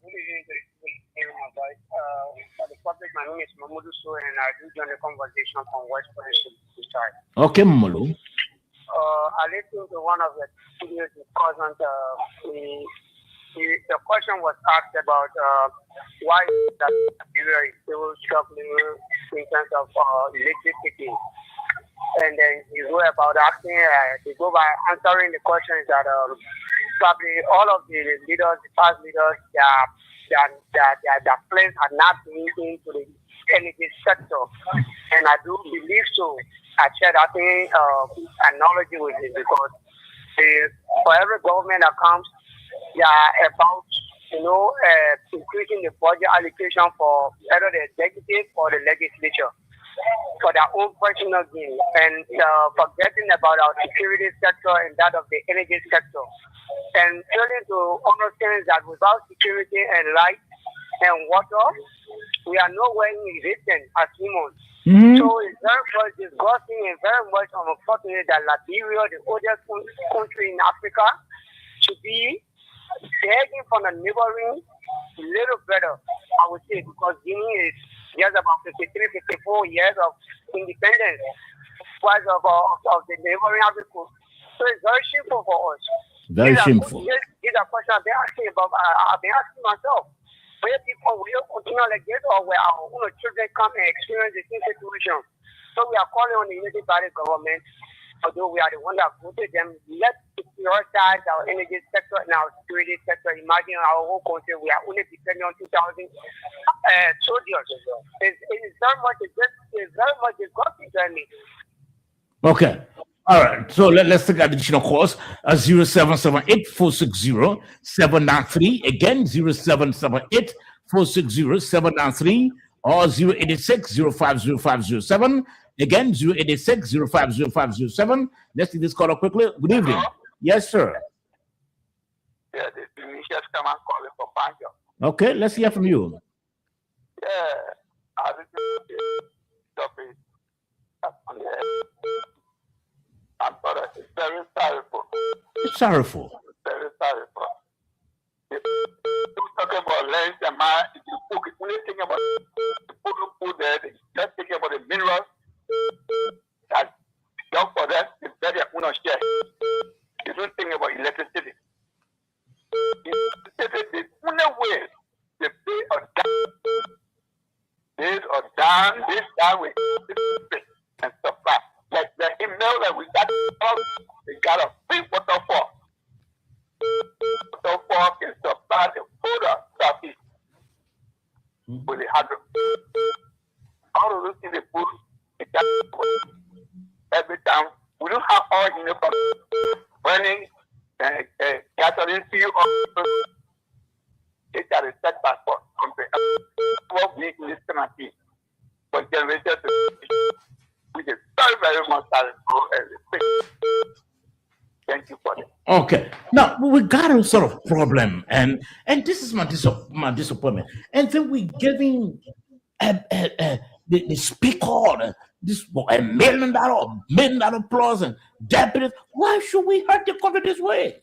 Good evening, for the public, my name is Mamadou So, and I do join the conversation from West Point. Okay, Molo. I listened to one of the videos because the question was asked about why that Nigeria is still struggling in terms of electricity. And then you go about asking, they go by answering the questions that probably all of the leaders, the past leaders, they are their plans are not being into the energy sector. And I do believe so. I share that same analogy with it because for every government that comes, they are about increasing the budget allocation for either the executive or the legislature for their own personal gain and forgetting about our security sector and that of the energy sector. And failing to understand that without security and light and water, we are nowhere in existence as humans. So it's very much disgusting and very much unfortunate that Liberia, the oldest country in Africa, should be begging from the neighboring little better, I would say, because Guinea is just about 53, 54 years of independence because of the neighboring Africa. So it's very shameful for us. Very shameful. These are questions I've been asking about. I've been asking myself. Where people will continue like this, or where our own children come and experience the same situation. So we are calling on the Unity Party government, although we are the one that voted them. Let's prioritize our energy sector and our security sector. Imagine our whole country, we are only depending on 2,000 soldiers. It's very much disgusting to me. Okay. All right. So let's take additional calls. 0778-460-793. Again, 0778-460-793 or 086-050507. Again, 086-050507. Let's take this caller quickly. Good evening. Yes, sir. Yeah, the Tunisians come and call it for Banjo. Okay, let's hear from you. Yeah, I think topic on the it's very sorrowful. It's sorrowful. Very sorrowful. You talk about land and man, if you only think about the food there, just think about the minerals that job for them is very share. You don't think about electricity. The only way they pay or down, this way, and supply. Like the email that we got a big waterfall. Waterfall can supply the food of Southeast with the hydro. All of those things, the food, every time. We don't have oil in the burning gasoline fuel. It's a setback for what we need this kind of thing. For generations which is very, very much thank you for it. Okay. Now we got a sort of problem, and this is my disappointment. And then we giving the speaker this $1 million plus and deputies. Why should we hurt the country this way?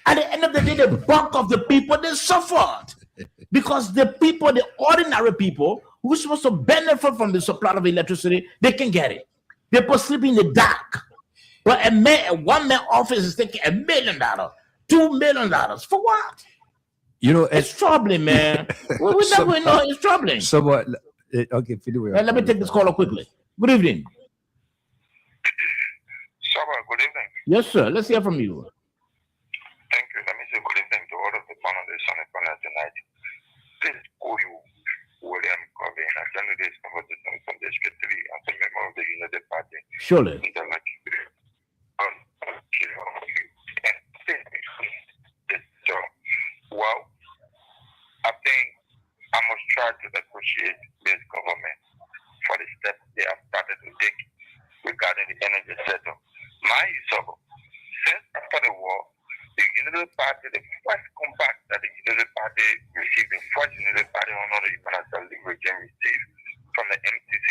At the end of the day, the bulk of the people they suffered because the people, the ordinary people who's supposed to benefit from the supply of electricity, they can get it. People sleep in the dark. But a one-man office is taking $1 million, $2 million. For what? You know, it's troubling, man. We know it's troubling. Somewhat. Okay, let me take this caller quickly. Good evening. Shabba, good evening. Yes, sir. Let's hear from you. Thank you. Let me say good evening to all of the panelists on the panel tonight. Please call you William Covey, and I've done this conversation from the secretary and some member of the United Party. Surely. Well, I think I must try to appreciate this government for the steps they have started to take regarding the energy sector. Since after the war, the Unity Party, the first compact that the Unity Party received, the first Unity Party under the financial regime received from the MTC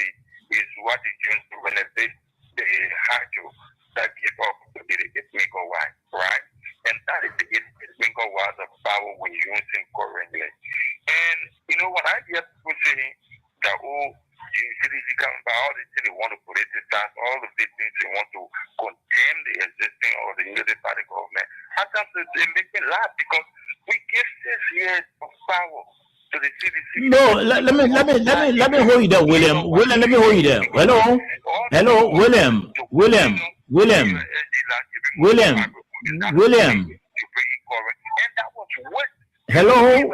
is what is used to renovate the hydro that gave up to be the 8 megawatts, right? And that is the 8 megawatts of power we're using currently. And, when I hear people saying that, you can buy all the things they want to politicize, all of these things they want to condemn the existing or the Unity Party government, I think they make me laugh because we give 6 years of power to the CDC. No, let me hold you there, William. William, let me hold you there. Hello, William. Hello.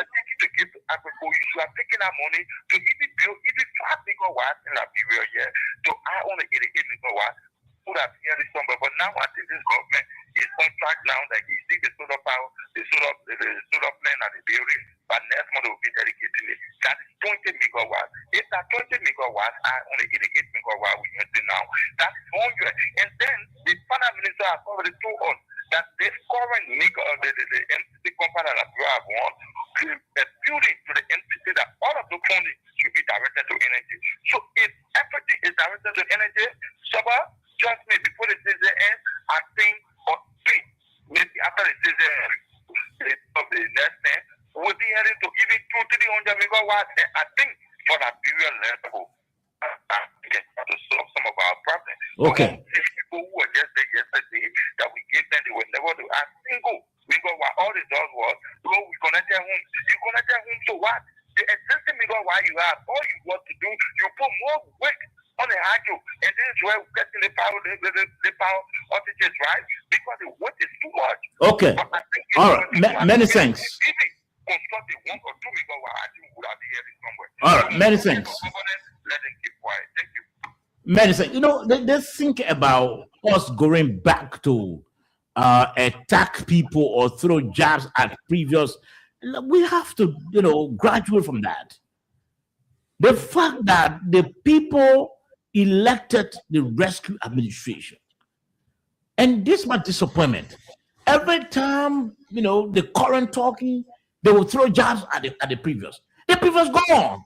Agricole, you should have taken that money to even build even 5 megawatts in Liberia here. So I only 88 megawatts. Would have here this somewhere, but now I think this government is on track now. Like you see the solar power, the solar plant at the building, but next month will be dedicated. That is 20 megawatts. If that 20 megawatts, I only 88 megawatts we using now. That is 100. And then the finance minister has already told us that this current the MCC company that we have won, the building to the MCC that all of the funding should be directed to energy. So if everything is directed to energy, Saba, just me before the season ends, I think, or maybe after the season of the next thing, we'll be heading to even 200-300 megawatts. I think for that period level, to solve some of our problems. Okay. These people who were just there yesterday that we gave them, they were never to ask single megawatt. All it does was, we connect their homes. You connect their homes to what? The existing megawatt you have, all you want to do, you put more weight on the hydro, and this is where we're getting the power outages, right? Because the weight is too much. Okay. All right. Many thanks. Construct the 1 or 2 megawatt hydro would have been here somewhere. All right. Many thanks. Let them keep quiet. Thank you. Many thanks. You know, they think about us going back to attack people or throw jabs at previous. We have to, graduate from that. The fact that the people elected the rescue administration, and this much disappointment. Every time, the current talking, they will throw jabs at the previous. The previous gone.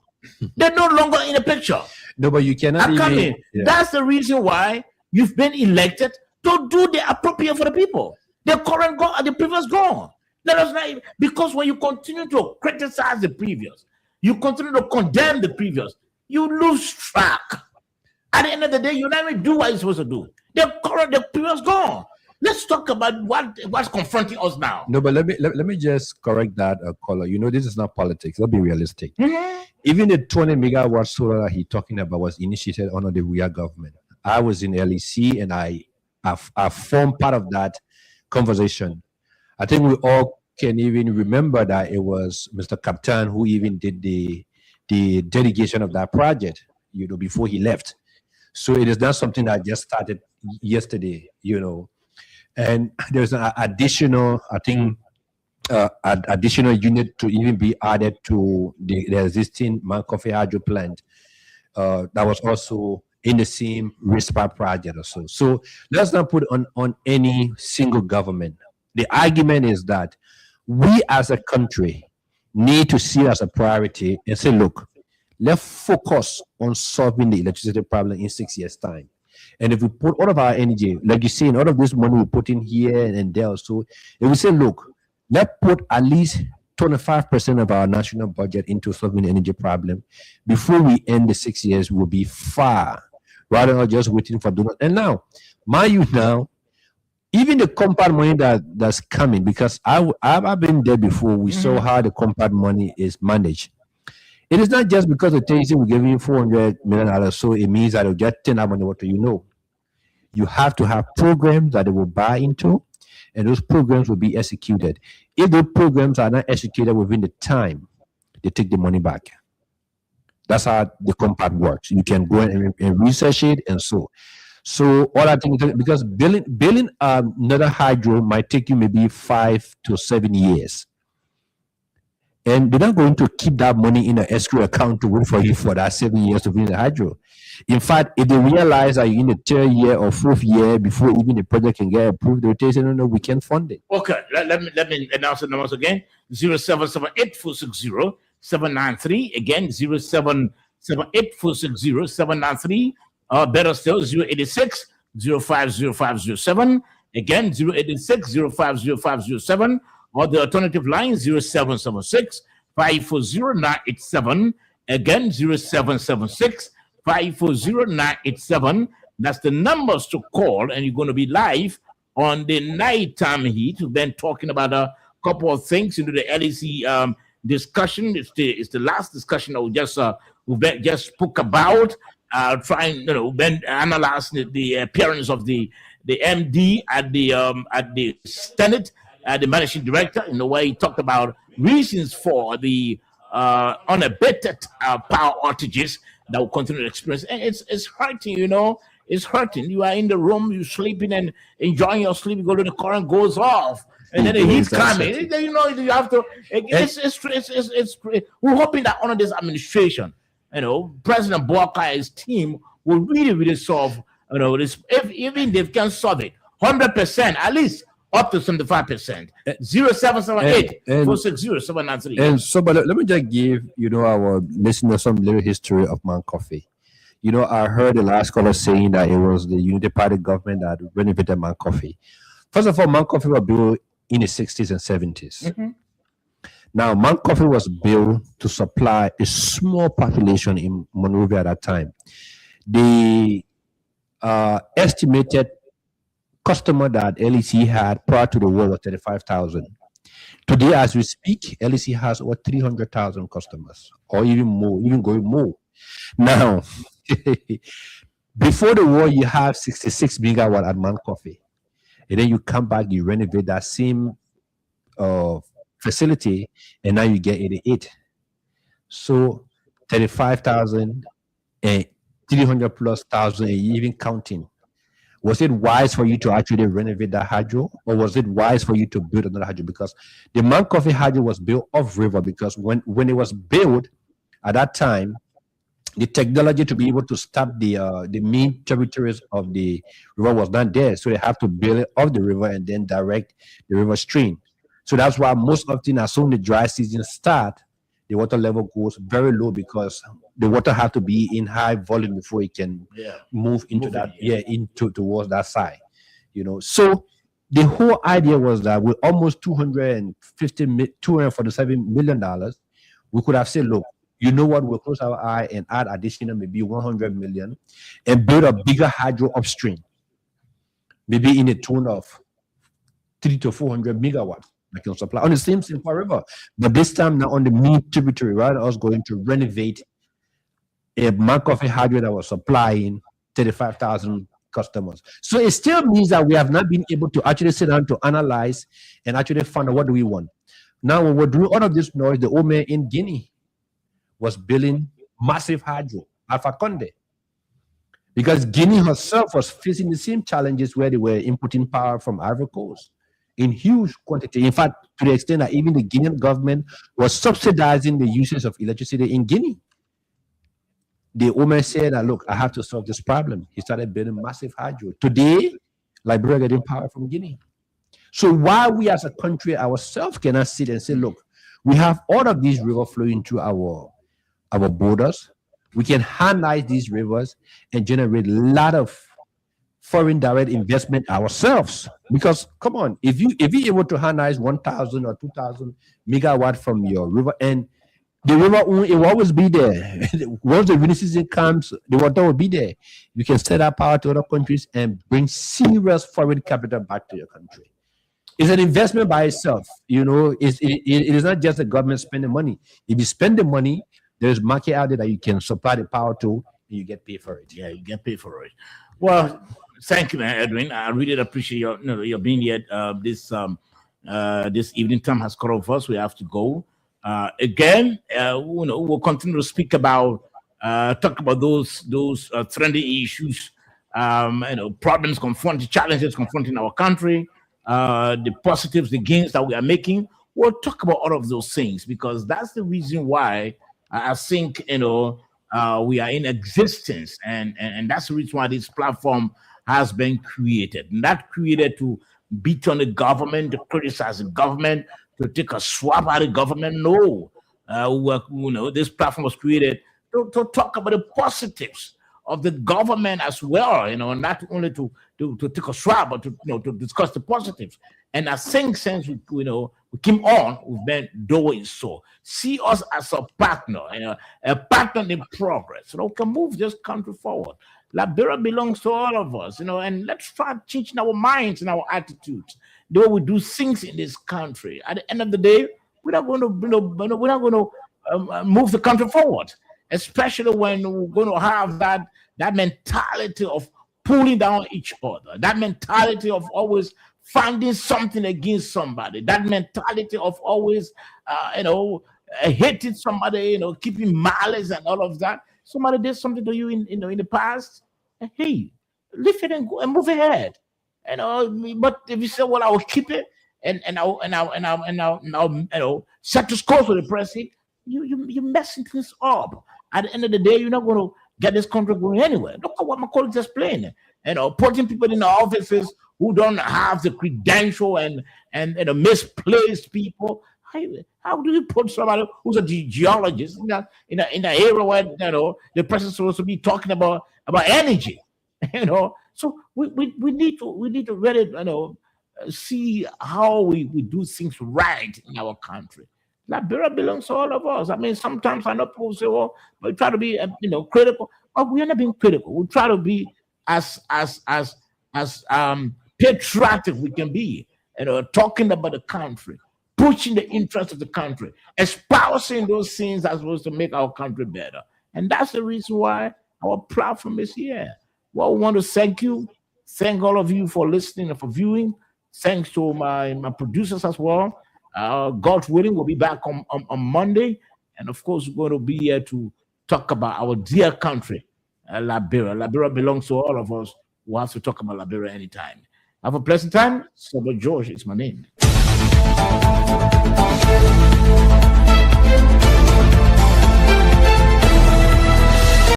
They're no longer in the picture. No, but you cannot even. Yeah. That's the reason why you've been elected to do the appropriate for the people. The current gone and the previous gone. Let us not, because when you continue to criticize the previous, you continue to condemn the previous, you lose track. At the end of the day, you never do what you're supposed to do. The previous gone. Let's talk about what's confronting us now. No, but let me just correct that caller. This is not politics. Let's be realistic. Mm-hmm. Even the 20 megawatt solar that he's talking about was initiated under the real government. I was in LEC and I formed part of that conversation. I think we all can even remember that it was Mr. Captain who even did the dedication of that project, before he left. So it is not something that just started yesterday, And there's an additional, I think, additional unit to even be added to the existing Mankofe Hydro plant that was also in the same RISPA project or so. So let's not put on any single government. The argument is that we as a country need to see it as a priority and say, look, let's focus on solving the electricity problem in 6 years' time. And if we put all of our energy, like you see, all of this money we put in here and there, so if we say, look, let's put at least 25% of our national budget into solving the energy problem, before we end the 6 years, we'll be far, rather than just waiting for donuts. And now, mind you now, even the compound money that's coming, because I've been there before, we saw how the compound money is managed. It is not just because the TAC will give you $400 million, so it means that it'll get 10 money. What do you know? You have to have programs that they will buy into, and those programs will be executed. If those programs are not executed within the time, they take the money back. That's how the compound works. You can go and research it, and so all I think is because building another hydro might take you maybe 5 to 7 years. And they're not going to keep that money in an escrow account to wait for you for that 7 years to build the hydro. In fact, if they realize that you're in the 3rd year or 4th year before even the project can get approved, they'll say, no, we can't fund it. Okay, let me announce the numbers again. 0778-460-793. Again, 0778-460-793. Better still, 086-050507. Again, 086-050507. Or the alternative line, 0776-540-987. Again, 0776-540-987. That's the numbers to call, and you're going to be live on the nighttime heat. We've been talking about a couple of things into the LEC discussion. It's the last discussion that we just spoke about. Trying, then analyzing the appearance of the MD at the Senate. The managing director, in the way he talked about reasons for the unabated power outages that will continue to experience. And it's hurting, it's hurting. You are in the room, you're sleeping and enjoying your sleep, you go to the car and goes off. And then the heat's coming. Then, you have to. We're hoping that under this administration, President Bouaka and his team will really solve, this. If even they can solve it 100%, at least up to 75%. 0778 460 793. And so, but let me just give our listeners some little history of Man Coffee. I heard the last caller saying that it was the Unity Party government that renovated Man Coffee. First of all, Man Coffee was built in the 60s and 70s. Mm-hmm. Now, Man Coffee was built to supply a small population in Monrovia at that time. The estimated customer that LEC had prior to the war was 35,000. Today, as we speak, LEC has over 300,000 customers, or even more, even going more. Now, before the war, you have 66 megawatt at Man Coffee. And then you come back, you renovate that same facility, and now you get 88. So 35,000 and 300 plus thousand, and even counting. Was it wise for you to actually renovate that hydro, or was it wise for you to build another hydro? Because the Man Coffee hydro was built off river, because when it was built at that time, the technology to be able to stop the main tributaries of the river was not there. So they have to build it off the river and then direct the river stream. So that's why most often, as soon as the dry season starts, the water level goes very low, because the water have to be in high volume before it can move into towards that side. So the whole idea was that with almost $247 million, we could have said, look, we'll close our eye and add additional maybe 100 million and build a bigger hydro upstream, maybe in the tune of 300 to 400 megawatts that can supply on the same river. But this time now on the main tributary, rather us going to renovate a Man Coffee hydro that was supplying 35,000 customers. So it still means that we have not been able to actually sit down to analyze and actually find out what do we want. Now, when we're doing all of this noise, the old man in Guinea was building massive hydro, Alpha Conde, because Guinea herself was facing the same challenges where they were importing power from Ivory Coast in huge quantity. In fact, to the extent that even the Guinean government was subsidizing the usage of electricity in Guinea. The woman said, look, I have to solve this problem. He started building massive hydro. Today, Liberia getting power from Guinea. So why we as a country ourselves cannot sit and say, look, we have all of these rivers flowing through our borders. We can harness these rivers and generate a lot of foreign direct investment ourselves. Because come on, if you're able to harness 1,000 or 2,000 megawatt from your river, and the river it will always be there. Once the rainy season comes, the water will be there. You can sell that power to other countries and bring serious foreign capital back to your country. It's an investment by itself. It is not just the government spending money. If you spend the money, there's market out there that you can supply the power to, and you get paid for it. Yeah, you get paid for it. Well, thank you, Edwin. I really appreciate your being here. This evening time has cut off us. We have to go. Again, we'll continue to speak about, talk about those trendy issues, problems confronting, challenges confronting our country, the positives, the gains that we are making. We'll talk about all of those things, because that's the reason why I think we are in existence, and that's the reason why this platform has been created. Not created to beat on the government, to criticize the government, to take a swap at the government. No, this platform was created to talk about the positives of the government as well. Not only to take a swap, but to discuss the positives. And I think since we came on, we've been doing so. See us as a partner, a partner in progress. We can move this country forward. Liberia belongs to all of us, and let's start changing our minds and our attitudes, the way we do things in this country. At the end of the day, we're not going to move the country forward, especially when we're going to have that mentality of pulling down each other, that mentality of always finding something against somebody, that mentality of always, hating somebody, keeping malice and all of that. Somebody did something to you in the past. Hey, lift it and go and move ahead. But if you say, well, I will keep it and I'll set the scores with the president, you're messing things up. At the end of the day, you're not going to get this country going anywhere. Look at what my colleagues explained. Putting people in the offices who don't have the credential and misplaced people. How do you put somebody who's a geologist in an area where the president's supposed to be talking about energy? So we need to really see how we do things right in our country. Liberia belongs to all of us. I mean, sometimes I know people say, "Well, we try to be critical," but we are not being critical. We try to be as patriotic we can be, talking about the country, pushing the interests of the country, espousing those things that are supposed to make our country better. And that's the reason why our platform is here. Well, we want to thank you. Thank all of you for listening and for viewing. Thanks to my producers as well. God willing, we'll be back on Monday. And of course, we're going to be here to talk about our dear country, Liberia. Liberia belongs to all of us. We'll have to talk about Liberia anytime. Have a pleasant time. Sober George is my name.